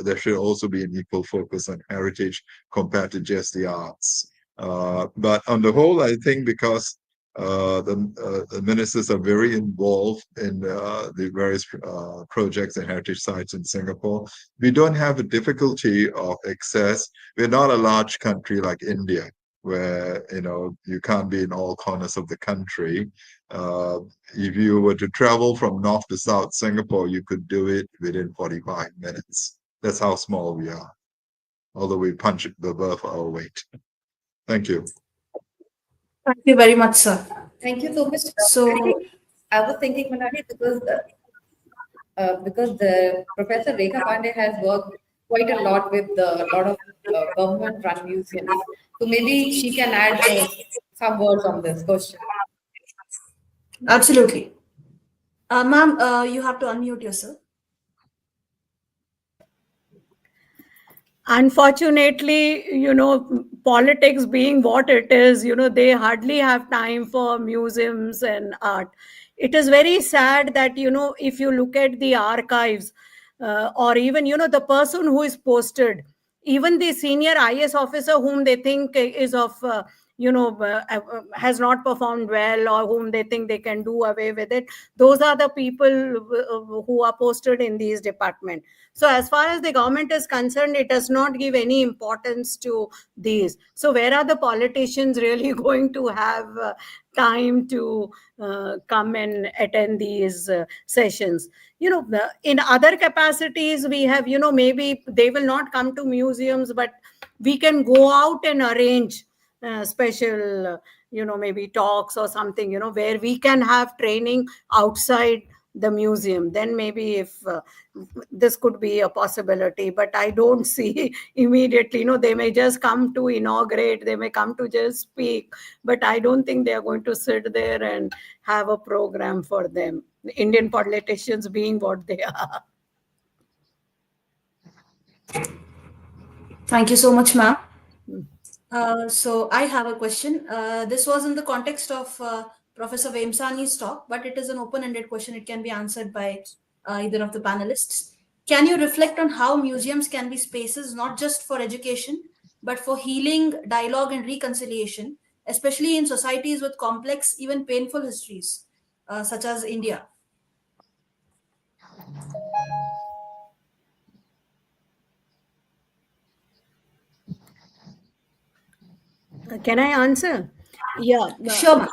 there should also be an equal focus on heritage compared to just the arts. But on the whole, I think because the ministers are very involved in the various projects and heritage sites in Singapore, we don't have a difficulty of access. We're not a large country like India, where you can't be in all corners of the country. If you were to travel from north to south Singapore, you could do it within 45 minutes. That's how small we are, although we punch above our weight. Thank you. Thank you very much, sir. Thank you so much. So I was thinking, Manali, because because the Professor Rekha Pande has worked quite a lot with a lot of government-run museums. So maybe she can add some words on this question. Absolutely. Ma'am, you have to unmute yourself. Unfortunately, politics being what it is, they hardly have time for museums and art. It is very sad that, if you look at the archives, or even, the person who is posted, even the senior IS officer whom they think is of, has not performed well, or whom they think they can do away with it, those are the people who are posted in these departments. So as far as the government is concerned, it does not give any importance to these. So where are the politicians really going to have time to come and attend these sessions? In other capacities, we have, maybe they will not come to museums, but we can go out and arrange special, maybe talks or something, where we can have training outside the museum. Then maybe if this could be a possibility, but I don't see immediately. They may just come to inaugurate, they may come to just speak, but I don't think they are going to sit there and have a program for them, the Indian politicians being what they are. Thank you so much, ma'am. So I have a question. This was in the context of Professor Vemsani's talk, but it is an open-ended question. It can be answered by either of the panelists. Can you reflect on how museums can be spaces not just for education, but for healing, dialogue, and reconciliation, especially in societies with complex, even painful histories, such as India? Can I answer? Yeah. Sure, ma'am.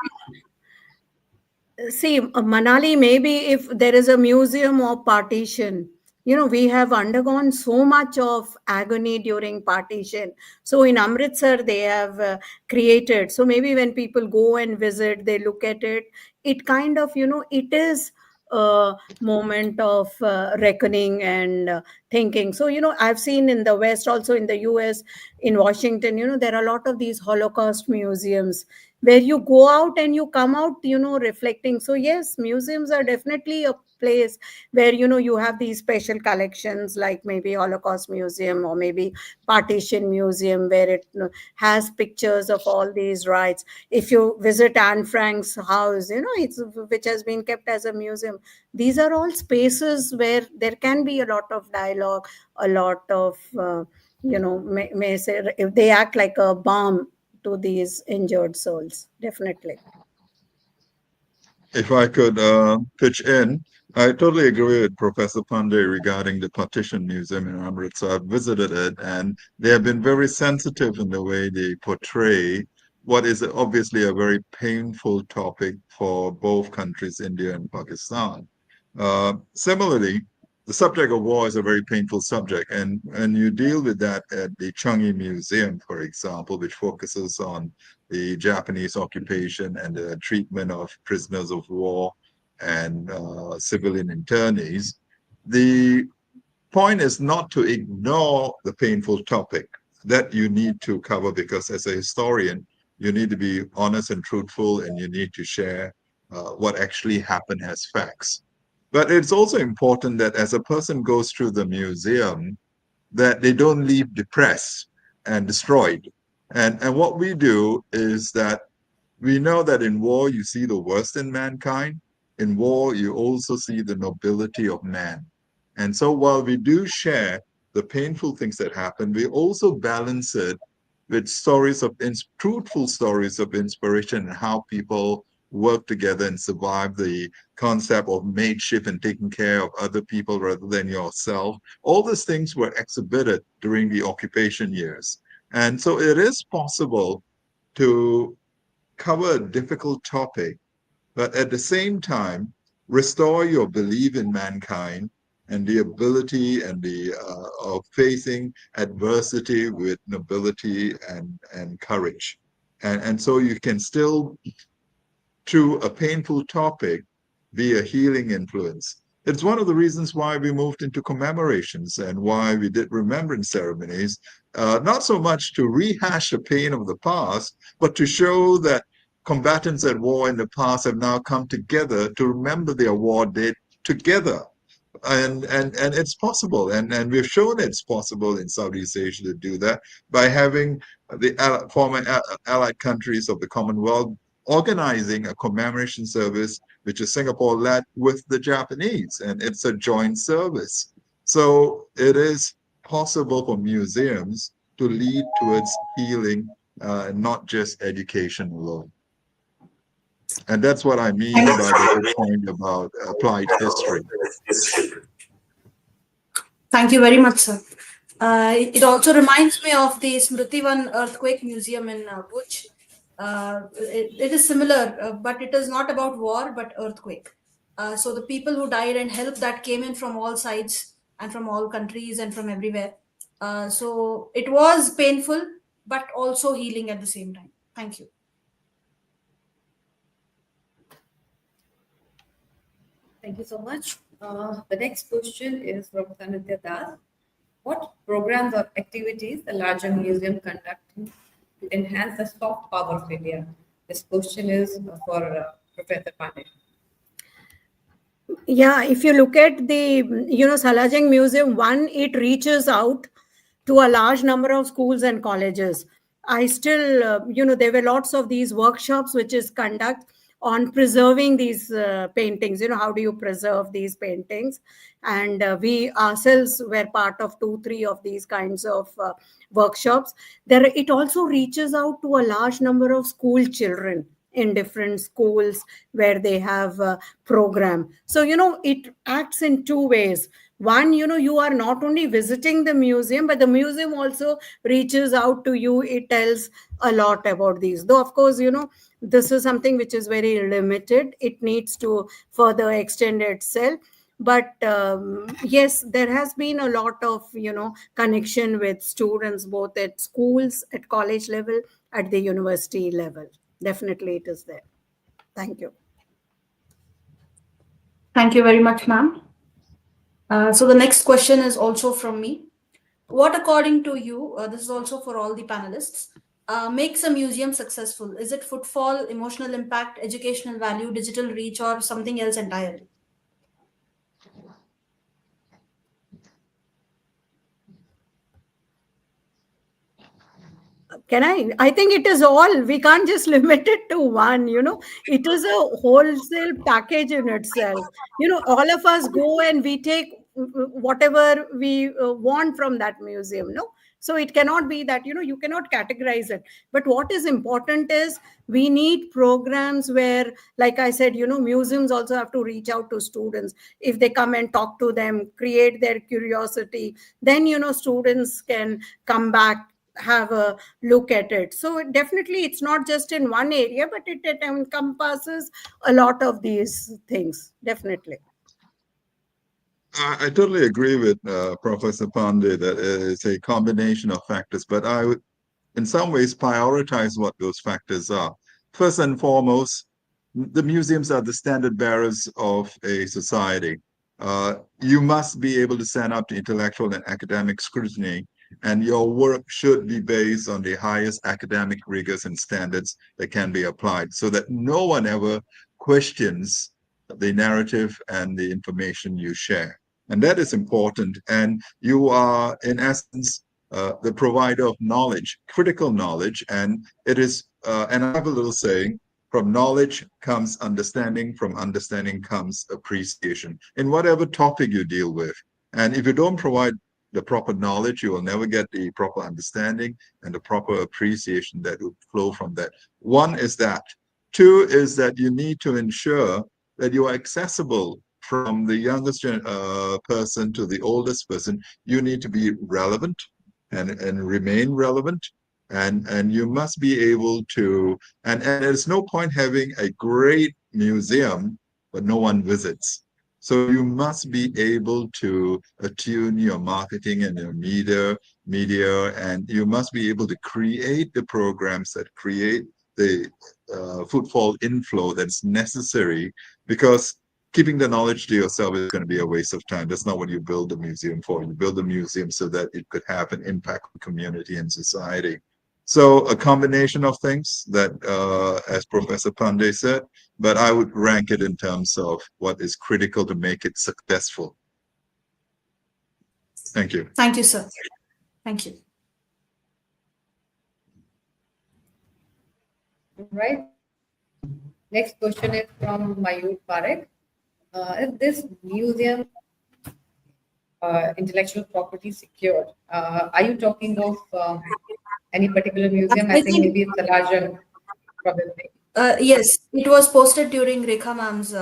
See, Manali, maybe if there is a museum of partition, we have undergone so much of agony during partition. So in Amritsar, they have created. So maybe when people go and visit, they look at it, it kind of, it is a moment of reckoning and thinking. So, I've seen in the West, also in the US, in Washington, there are a lot of these Holocaust museums where you go out and you come out, reflecting. So yes, museums are definitely a place where, you have these special collections, like maybe Holocaust Museum or maybe Partition Museum, where it has pictures of all these rights. If you visit Anne Frank's house, it's which has been kept as a museum. These are all spaces where there can be a lot of dialogue, a lot of may say, if they act like a balm to these injured souls, definitely. If I could pitch in, I totally agree with Professor Pandey regarding the Partition Museum in Amritsar. I've visited it, and they have been very sensitive in the way they portray what is obviously a very painful topic for both countries, India and Pakistan. Similarly, the subject of war is a very painful subject, and you deal with that at the Changi Museum, for example, which focuses on the Japanese occupation and the treatment of prisoners of war and civilian internees. The point is not to ignore the painful topic that you need to cover, because as a historian, you need to be honest and truthful, and you need to share what actually happened as facts. But it's also important that as a person goes through the museum, that they don't leave depressed and destroyed. And what we do is that we know that in war, you see the worst in mankind. In war, you also see the nobility of man. And so while we do share the painful things that happen, we also balance it with stories of truthful stories of inspiration and how people work together and survive the concept of mateship and taking care of other people rather than yourself. All these things were exhibited during the occupation years. And so it is possible to cover a difficult topic, but at the same time, restore your belief in mankind and the ability and the of facing adversity with nobility and courage. And so you can still, through a painful topic, be a healing influence. It's one of the reasons why we moved into commemorations and why we did remembrance ceremonies, not so much to rehash the pain of the past, but to show that combatants at war in the past have now come together to remember their war date together. And it's possible, and we've shown it's possible in Southeast Asia to do that by having the former allied countries of the Commonwealth organizing a commemoration service, which is Singapore led with the Japanese, and it's a joint service. So it is possible for museums to lead towards healing, not just education alone. And that's what I mean by the whole point about applied history. Thank you very much, sir. It also reminds me of the Smritivan Earthquake Museum in Bhuj. It is similar, but it is not about war, but earthquake. So the people who died and help that came in from all sides and from all countries and from everywhere. So it was painful, but also healing at the same time. Thank you. Thank you so much. The next question is from Sanitya Das. What programs or activities the Salar Jung Museum conducting to enhance the soft power of India? This question is for Professor Pande. Yeah, if you look at the, Salar Jung Museum, one, it reaches out to a large number of schools and colleges. I still, there were lots of these workshops which is conduct on preserving these paintings. How do you preserve these paintings? And we ourselves were part of 2-3 of these kinds of workshops. It also reaches out to a large number of school children in different schools where they have a program. So, it acts in two ways. One, you are not only visiting the museum, but the museum also reaches out to you. It tells a lot about these. Though, of course, this is something which is very limited. It needs to further extend itself. But yes, there has been a lot of, connection with students, both at schools, at college level, at the university level. Definitely it is there. Thank you. Thank you very much, ma'am. So the next question is also from me. What, according to you, this is also for all the panelists, makes a museum successful? Is it footfall, emotional impact, educational value, digital reach, or something else entirely? I think it is all. We can't just limit it to one. It is a wholesale package in itself. All of us go and we take whatever we want from that museum. No, so it cannot be that, you cannot categorize it. But what is important is we need programs where, like I said, museums also have to reach out to students. If they come and talk to them, create their curiosity, then, students can come back, have a look at it. So definitely it's not just in one area, but it encompasses a lot of these things. Definitely. I totally agree with Professor Pandey that it's a combination of factors, but I would in some ways prioritize what those factors are. First and foremost, the museums are the standard bearers of a society. You must be able to stand up to intellectual and academic scrutiny, and your work should be based on the highest academic rigors and standards that can be applied so that no one ever questions the narrative and the information you share. And that is important. And you are, in essence, the provider of knowledge, critical knowledge. And it is, and I have a little saying, from knowledge comes understanding, from understanding comes appreciation in whatever topic you deal with. And if you don't provide the proper knowledge, you will never get the proper understanding and the proper appreciation that would flow from that. One is that. Two is that you need to ensure that you are accessible from the youngest person to the oldest person. You need to be relevant and remain relevant. And you must be able to, and there's no point having a great museum, but no one visits. So you must be able to attune your marketing and your media, and you must be able to create the programs that create the footfall inflow that's necessary, because keeping the knowledge to yourself is going to be a waste of time. That's not what you build a museum for. You build a museum so that it could have an impact on community and society. So a combination of things that, as Professor Pandey said, but I would rank it in terms of what is critical to make it successful. Thank you. Thank you, sir. Thank you. Right. Next question is from Mayur Parekh. Is this museum intellectual property secured? Are you talking of any particular museum? I think maybe it's Salar Jung, probably. Yes, it was posted during Rekha ma'am's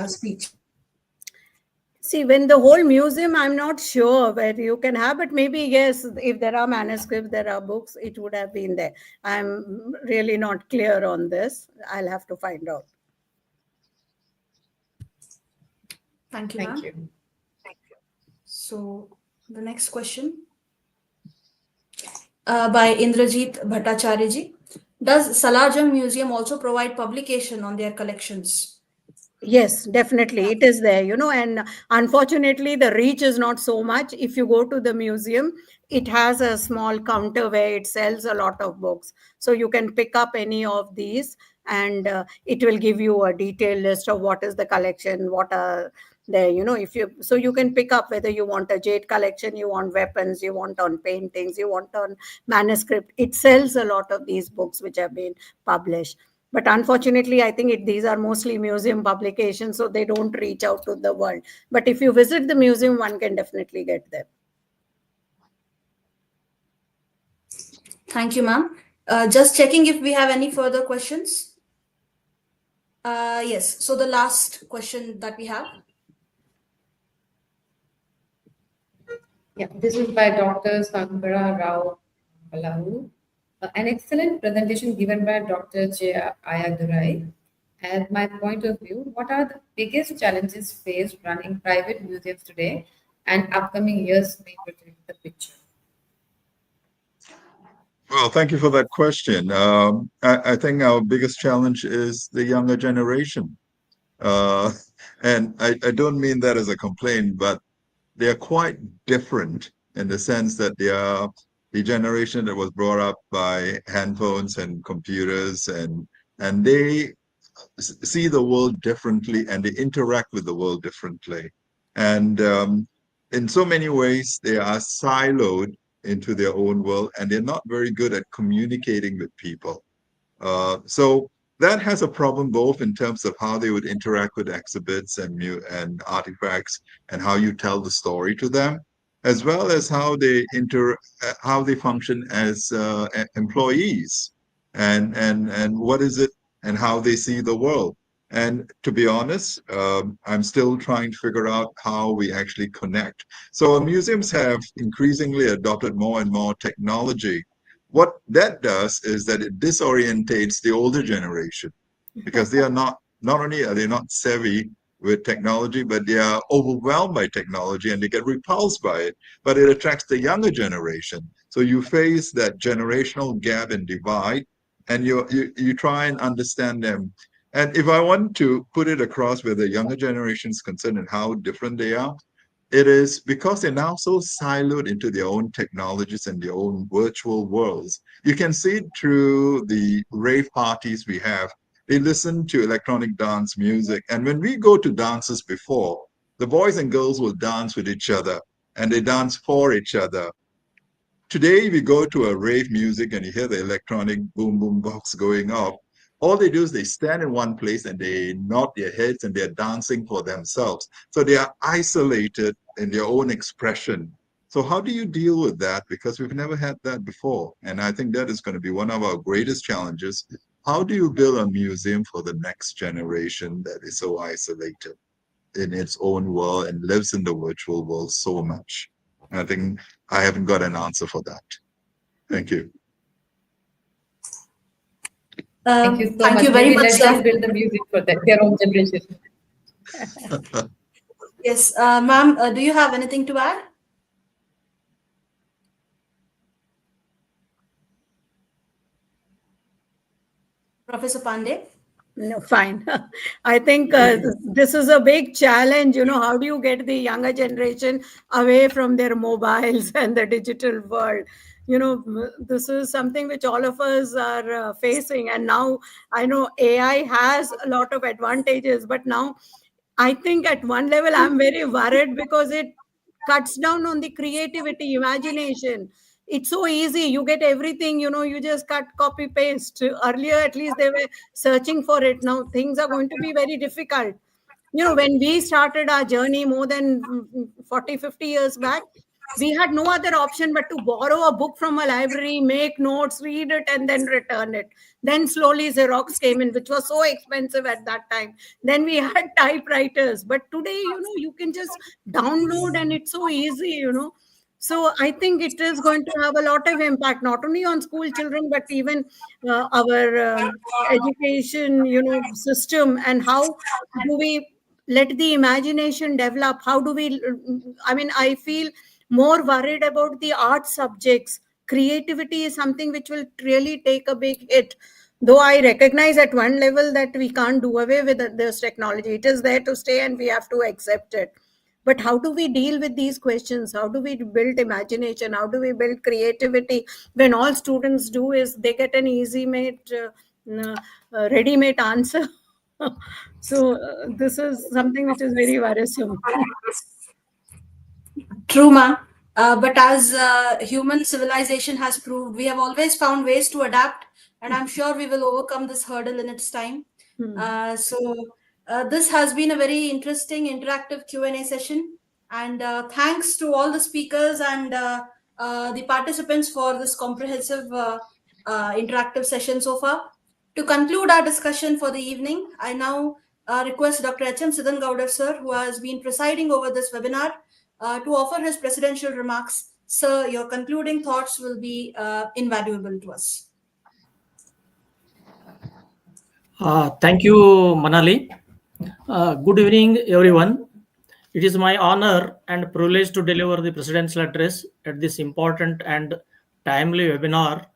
speech. See, when the whole museum, I'm not sure where you can have, but maybe yes, if there are manuscripts, there are books, it would have been there. I'm really not clear on this. I'll have to find out. Thank you, ma'am. Thank you. So the next question by Indrajit Bhattacharya ji. Does Salar Jung Museum also provide publication on their collections? Yes, definitely. It is there, and unfortunately, the reach is not so much. If you go to the museum, it has a small counter where it sells a lot of books. So you can pick up any of these, and it will give you a detailed list of what is the collection, what are there, so you can pick up whether you want a jade collection, you want weapons, you want on paintings, you want on manuscript. It sells a lot of these books which have been published. But unfortunately, I think these are mostly museum publications, so they don't reach out to the world. But if you visit the museum, one can definitely get them. Thank you, ma'am. Just checking if we have any further questions. Yes, so the last question that we have. Yeah, this is by Dr. Sankara Rao Balahu. An excellent presentation given by Dr. Jeya Ayadurai. And my point of view, what are the biggest challenges faced running private museums today and upcoming years may predict the picture? Well, thank you for that question. I think our biggest challenge is the younger generation. And I don't mean that as a complaint, but they are quite different in the sense that they are the generation that was brought up by handphones and computers, and they see the world differently and they interact with the world differently. And in so many ways, they are siloed into their own world and they're not very good at communicating with people. So that has a problem both in terms of how they would interact with exhibits and artifacts and how you tell the story to them, as well as how they function as employees and what is it and how they see the world. And to be honest, I'm still trying to figure out how we actually connect. So museums have increasingly adopted more and more technology. What that does is that it disorientates the older generation because they are not only are they not savvy with technology, but they are overwhelmed by technology and they get repulsed by it. But it attracts the younger generation. So you face that generational gap and divide, and you try and understand them. And if I want to put it across where the younger generation is concerned and how different they are, it is because they're now so siloed into their own technologies and their own virtual worlds. You can see it through the rave parties we have. They listen to electronic dance music. And when we go to dances before, the boys and girls will dance with each other and they dance for each other. Today, we go to a rave music and you hear the electronic boom, boom box going off. All they do is they stand in one place and they nod their heads and they're dancing for themselves. So they are isolated in their own expression. So how do you deal with that? Because we've never had that before. And I think that is going to be one of our greatest challenges. How do you build a museum for the next generation that is so isolated in its own world and lives in the virtual world so much? I think I haven't got an answer for that. Thank you. Thank you so Thank much. you very Maybe much, let sir. them build the music for their own generation. Yes, ma'am, do you have anything to add? Professor Pande? No, fine. I think this is a big challenge. How do you get the younger generation away from their mobiles and the digital world? This is something which all of us are facing. And now I know AI has a lot of advantages, but now I think at one level I'm very worried because it cuts down on the creativity, imagination. It's so easy. You get everything, you just cut, copy, paste. Earlier, at least they were searching for it. Now things are going to be very difficult. When we started our journey more than 40, 50 years back, we had no other option but to borrow a book from a library, make notes, read it, and then return it. Then slowly Xerox came in, which was so expensive at that time. Then we had typewriters. But today, you can just download and it's so easy. So I think it is going to have a lot of impact, not only on school children, but even our education, system, and how do we let the imagination develop? How do we? I mean, I feel more worried about the art subjects. Creativity is something which will really take a big hit. Though I recognize at one level that we can't do away with this technology. It is there to stay and we have to accept it. But how do we deal with these questions? How do we build imagination? How do we build creativity when all students do is they get an easy made, ready made answer? So this is something which is very worrisome. True, ma'am. But as human civilization has proved, we have always found ways to adapt, and I'm sure we will overcome this hurdle in its time. So this has been a very interesting interactive Q&A session, and thanks to all the speakers and the participants for this comprehensive interactive session so far. To conclude our discussion for the evening, I now request Dr. H.M. Siddhan Gaudar, sir, who has been presiding over this webinar, to offer his presidential remarks. Sir, your concluding thoughts will be invaluable to us. Thank you, Manali. Good evening, everyone. It is my honor and privilege to deliver the presidential address at this important and timely webinar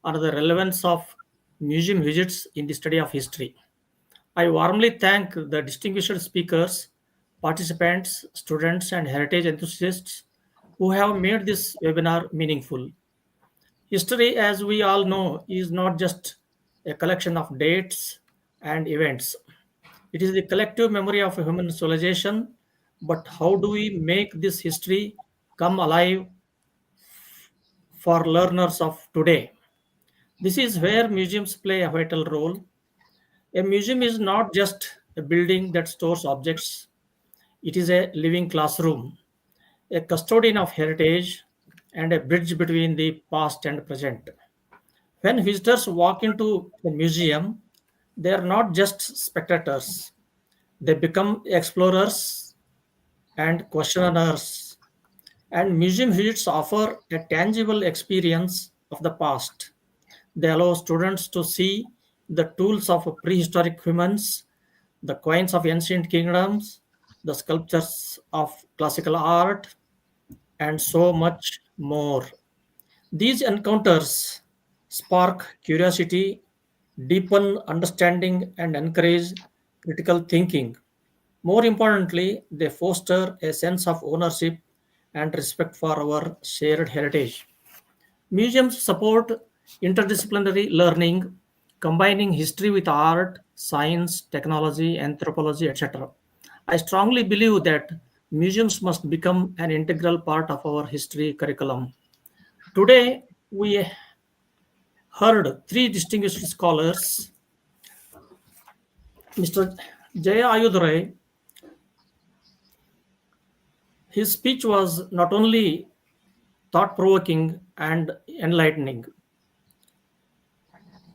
on the relevance of museum visits in the study of history. I warmly thank the distinguished speakers, participants, students, and heritage enthusiasts who have made this webinar meaningful. History, as we all know, is not just a collection of dates and events. It is the collective memory of a human civilization. But how do we make this history come alive for learners of today? This is where museums play a vital role. A museum is not just a building that stores objects, it is a living classroom, a custodian of heritage, and a bridge between the past and present. When visitors walk into a museum, they are not just spectators, they become explorers and questioners. And museum visits offer a tangible experience of the past. They allow students to see the tools of prehistoric humans, the coins of ancient kingdoms, the sculptures of classical art, and so much more. These encounters spark curiosity, deepen understanding, and encourage critical thinking. More importantly, they foster a sense of ownership and respect for our shared heritage. Museums support interdisciplinary learning, combining history with art, science, technology, anthropology, etc. I strongly believe that museums must become an integral part of our history curriculum. Today, we heard three distinguished scholars. Mr. Jeya Ayadurai, his speech was not only thought provoking and enlightening.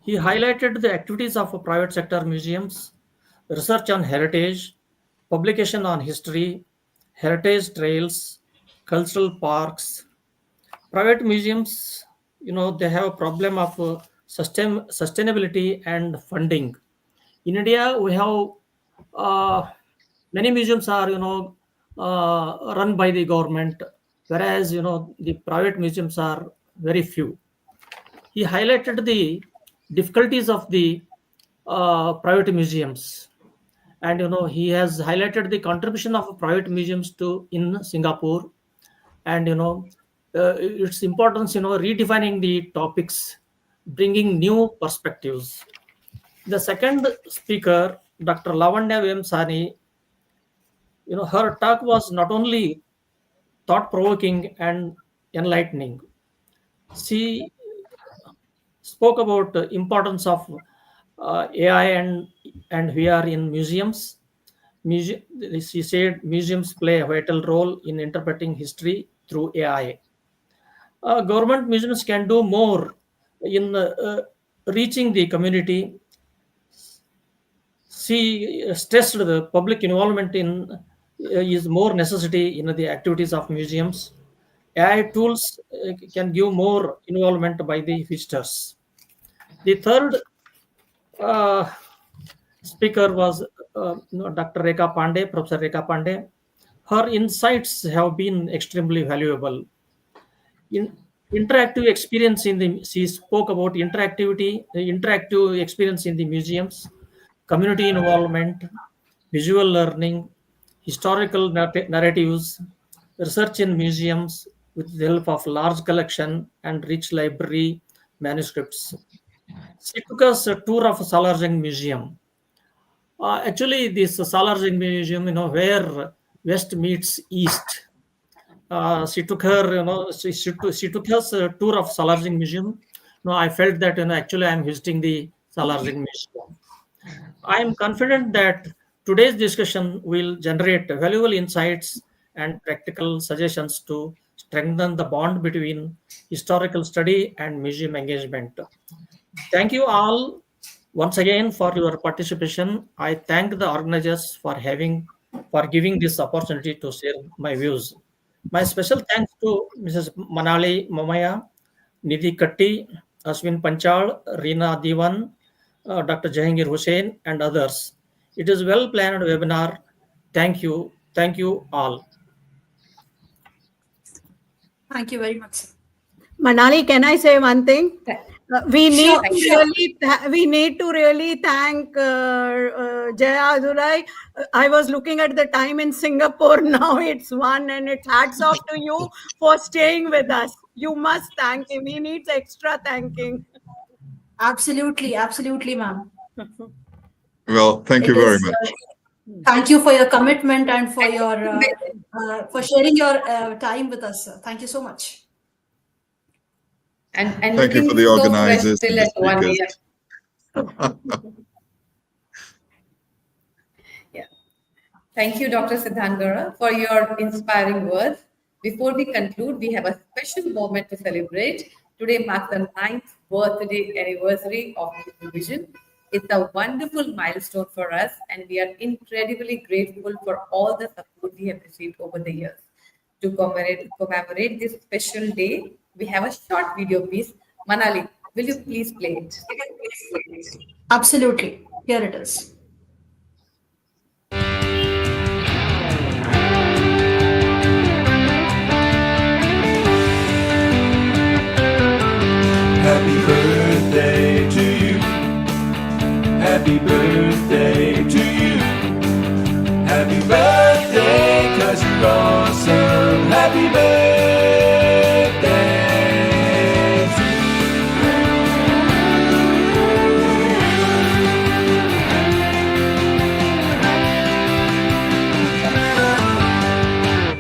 He highlighted the activities of private sector museums, research on heritage, publication on history, heritage trails, cultural parks. Private museums, they have a problem of sustainability and funding. In India, we have many museums are, run by the government, whereas, the private museums are very few. He highlighted the difficulties of the private museums. And he has highlighted the contribution of private museums to in Singapore, and its importance, redefining the topics, bringing new perspectives. The second speaker, Dr. Lavanya Vemsani, her talk was not only thought provoking and enlightening. She spoke about the importance of AI and VR in museums. Muse- she said museums play a vital role in interpreting history through AI. Government museums can do more in reaching the community. She stressed the public involvement in is more necessity in the activities of museums. AI tools can give more involvement by the visitors. The third uh, speaker was Dr. Rekha Pande, Professor Rekha Pande. Her insights have been extremely valuable. In interactive experience in the she spoke about interactive experience in the museums, community involvement, visual learning, historical narratives, research in museums with the help of large collection and rich library manuscripts. She took us a tour of Salar Jung Museum. Actually, this Salar Jung Museum, where West meets East. She took her, she took us a tour of Salar Jung Museum. No, I felt that, actually I'm visiting the Salar Jung Museum. I am confident that today's discussion will generate valuable insights and practical suggestions to strengthen the bond between historical study and museum engagement. Thank you all once again for your participation. I thank the organizers for giving this opportunity to share my views. My special thanks to Mrs. Manali Momaya, Nidhi Katti, Aswin Panchal, Reena Diwan, Dr. Jahangir Hussain, and others. It is well planned webinar. Thank you. Thank you all. Thank you very much. Manali, can I say one thing? We need Sure, to sure. really thank Jeya Ayadurai. I was looking at the time in Singapore. Now it's 1, and it's hats off to you for staying with us. You must thank him. He needs extra thanking. Absolutely, absolutely, ma'am. Well, thank you It very is. much. Thank you for your commitment and for And your for sharing your time with us. Thank you so much. and Thank you for looking the so fresh organizers still and the at 1 speakers. year. Yeah. Thank you, Dr. Siddhangara, for your inspiring words. Before we conclude, we have a special moment to celebrate. Today marks the 9th birthday anniversary of Museovision. It's a wonderful milestone for us, and we are incredibly grateful for all the support we have received over the years. To commemorate this special day, we have a short video piece. Manali, will you please play it? Absolutely. Here it is. Happy birthday to you. Happy birthday to you. Happy birthday, 'cause you're awesome. Happy birthday to you.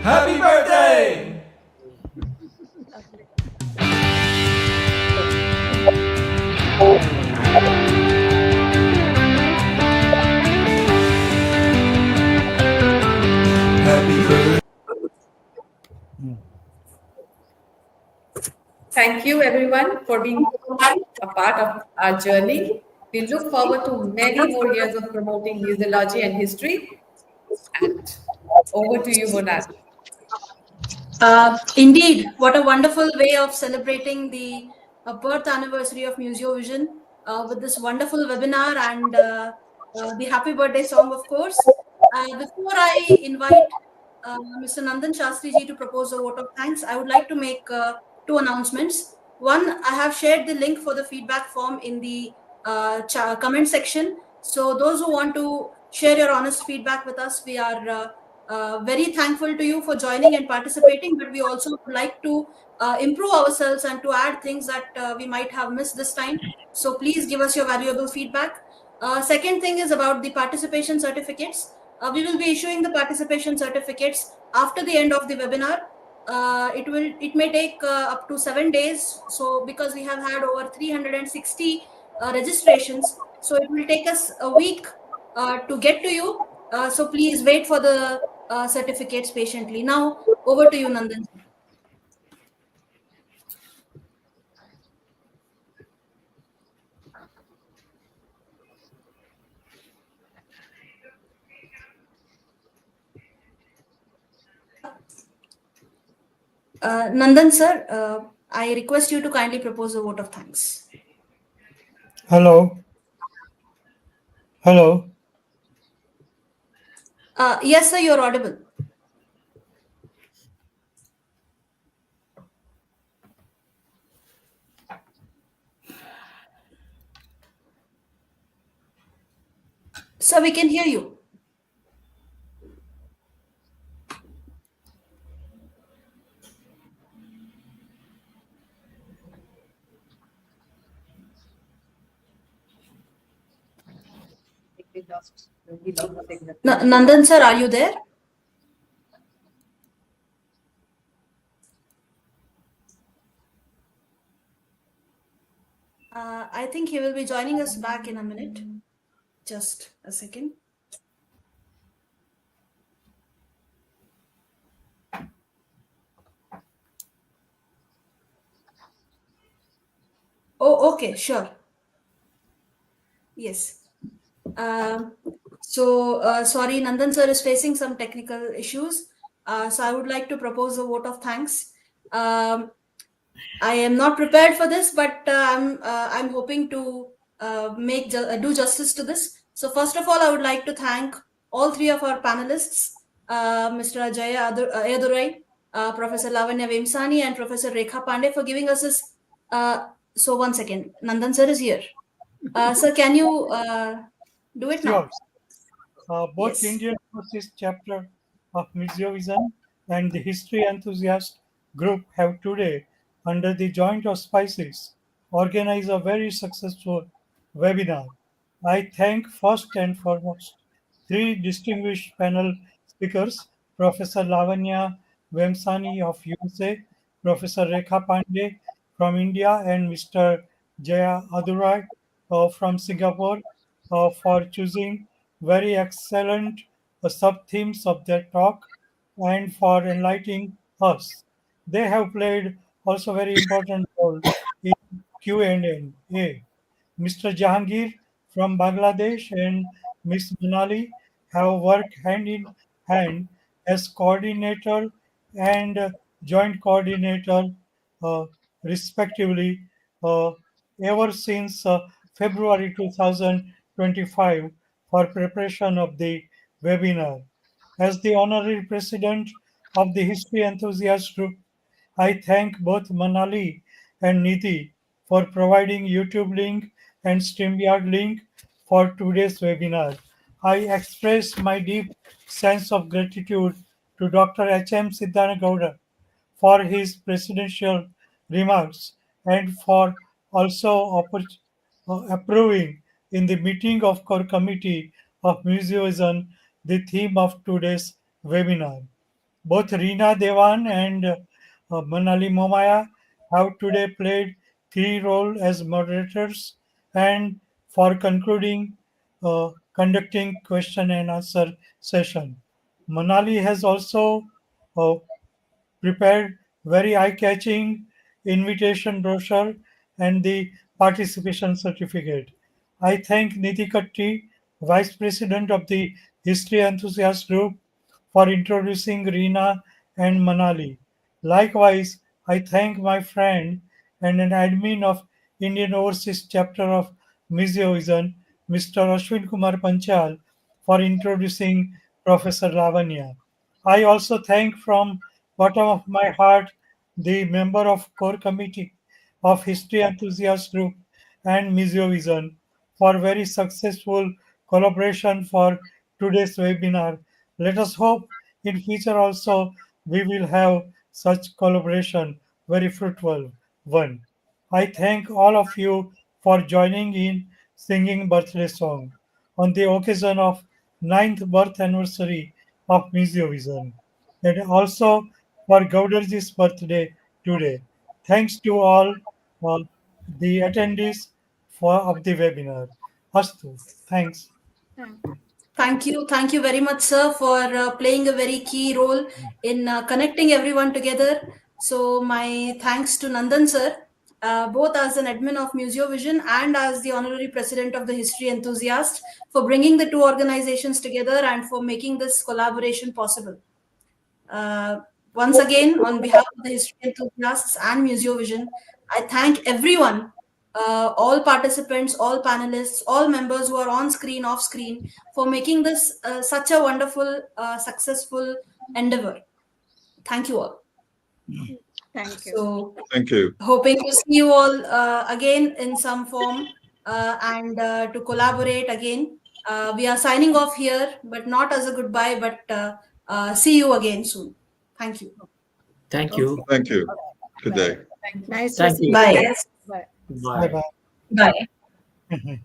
Happy birthday! Happy birthday. Thank you, everyone, for being a part of our journey. We look forward to many more years of promoting museology and history. And over to you, Monal. Indeed, what a wonderful way of celebrating the birth anniversary of Museovision with this wonderful webinar and the happy birthday song, of course. Before I invite Mr. Nandan Shastri ji to propose a vote of thanks, I would like to make two announcements. One, I have shared the link for the feedback form in the comment section. So those who want to share your honest feedback with us, we are very thankful to you for joining and participating. But we also would like to improve ourselves and to add things that we might have missed this time. So please give us your valuable feedback. Second thing is about the participation certificates. We will be issuing the participation certificates after the end of the webinar. It may take up to 7 days. So because we have had over 360 registrations, so it will take us a week to get to you. So please wait for the certificates patiently. Now over to you, Nandan. Nandan sir, I request you to kindly propose a vote of thanks. Hello. Hello. Yes, sir, you're audible. Sir, we can hear you. Nandan sir, are you there? I think he will be joining us back in a minute. Just a second. Oh, okay, sure. Yes. Sorry, Nandan sir is facing some technical issues. So I would like to propose a vote of thanks. I am not prepared for this, but I'm hoping to do justice to this. So first of all, I would like to thank all three of our panelists, Mr. Jeya Ayadurai, Professor Lavanya Vemsani, and Professor Rekha Pande for giving us this. So one second, Nandan sir is here. Sir, can you do it now? Both Yes. Indian Forces chapter of Museovision and the History Enthusiast group have today, under the joint auspices, organized a very successful webinar. I thank first and foremost three distinguished panel speakers, Professor Lavanya Vemsani of USA, Professor Rekha Pande from India, and Mr. Jeya Ayadurai from Singapore for choosing very excellent sub-themes of their talk and for enlightening us. They have played also very important role in Q&A. Mr. Jahangir from Bangladesh and Ms. Manali have worked hand in hand as coordinator and joint coordinator uh, respectively uh, ever since February 2025 for preparation of the webinar. As the honorary president of the History Enthusiast Group, I thank both Manali and Nidhi for providing YouTube link and StreamYard link for today's webinar. I express my deep sense of gratitude to Dr. H.M. Siddhanagowda for his presidential remarks and for also approving in the meeting of core committee of Museovision the theme of today's webinar. Both Reena Devan and Manali Momaya have today played key role as moderators and for concluding conducting question and answer session. Manali has also uh, prepared very eye-catching invitation brochure and the participation certificate. I thank Niti Katti, Vice President of the History Enthusiast Group, for introducing Reena and Manali. Likewise, I thank my friend and an admin of Indian Overseas Chapter of Museovision, Mr. Ashwin Kumar Panchal, for introducing Professor Lavanya. I also thank from bottom of my heart the member of core committee of History Enthusiast Group and Museovision for very successful collaboration for today's webinar. Let us hope in future also we will have such collaboration, very fruitful one. I thank all of you for joining in singing birthday song on the occasion of 9th birth anniversary of Museovision and also for Gaudarji's birthday today. Thanks to all uh, the attendees of the webinar. Astu, thanks. Thank you very much, sir, for playing a very key role in connecting everyone together. So, my thanks to Nandan, sir, both as an admin of Museovision and as the honorary president of the History Enthusiast, for bringing the two organizations together and for making this collaboration possible. Uh, Once again, on behalf of the history enthusiasts and Museovision, I thank everyone, all participants, all panelists, all members who are on screen, off screen, for making this such a wonderful, successful endeavor. Thank you all. Thank you. So, Thank you. hoping to see you all again in some form and to collaborate again. We are signing off here, but not as a goodbye, but see you again soon. Thank you. Thank you. Thank you. Good day. Nice to Thank see you. you. Bye. Bye. Bye Bye. bye. Bye.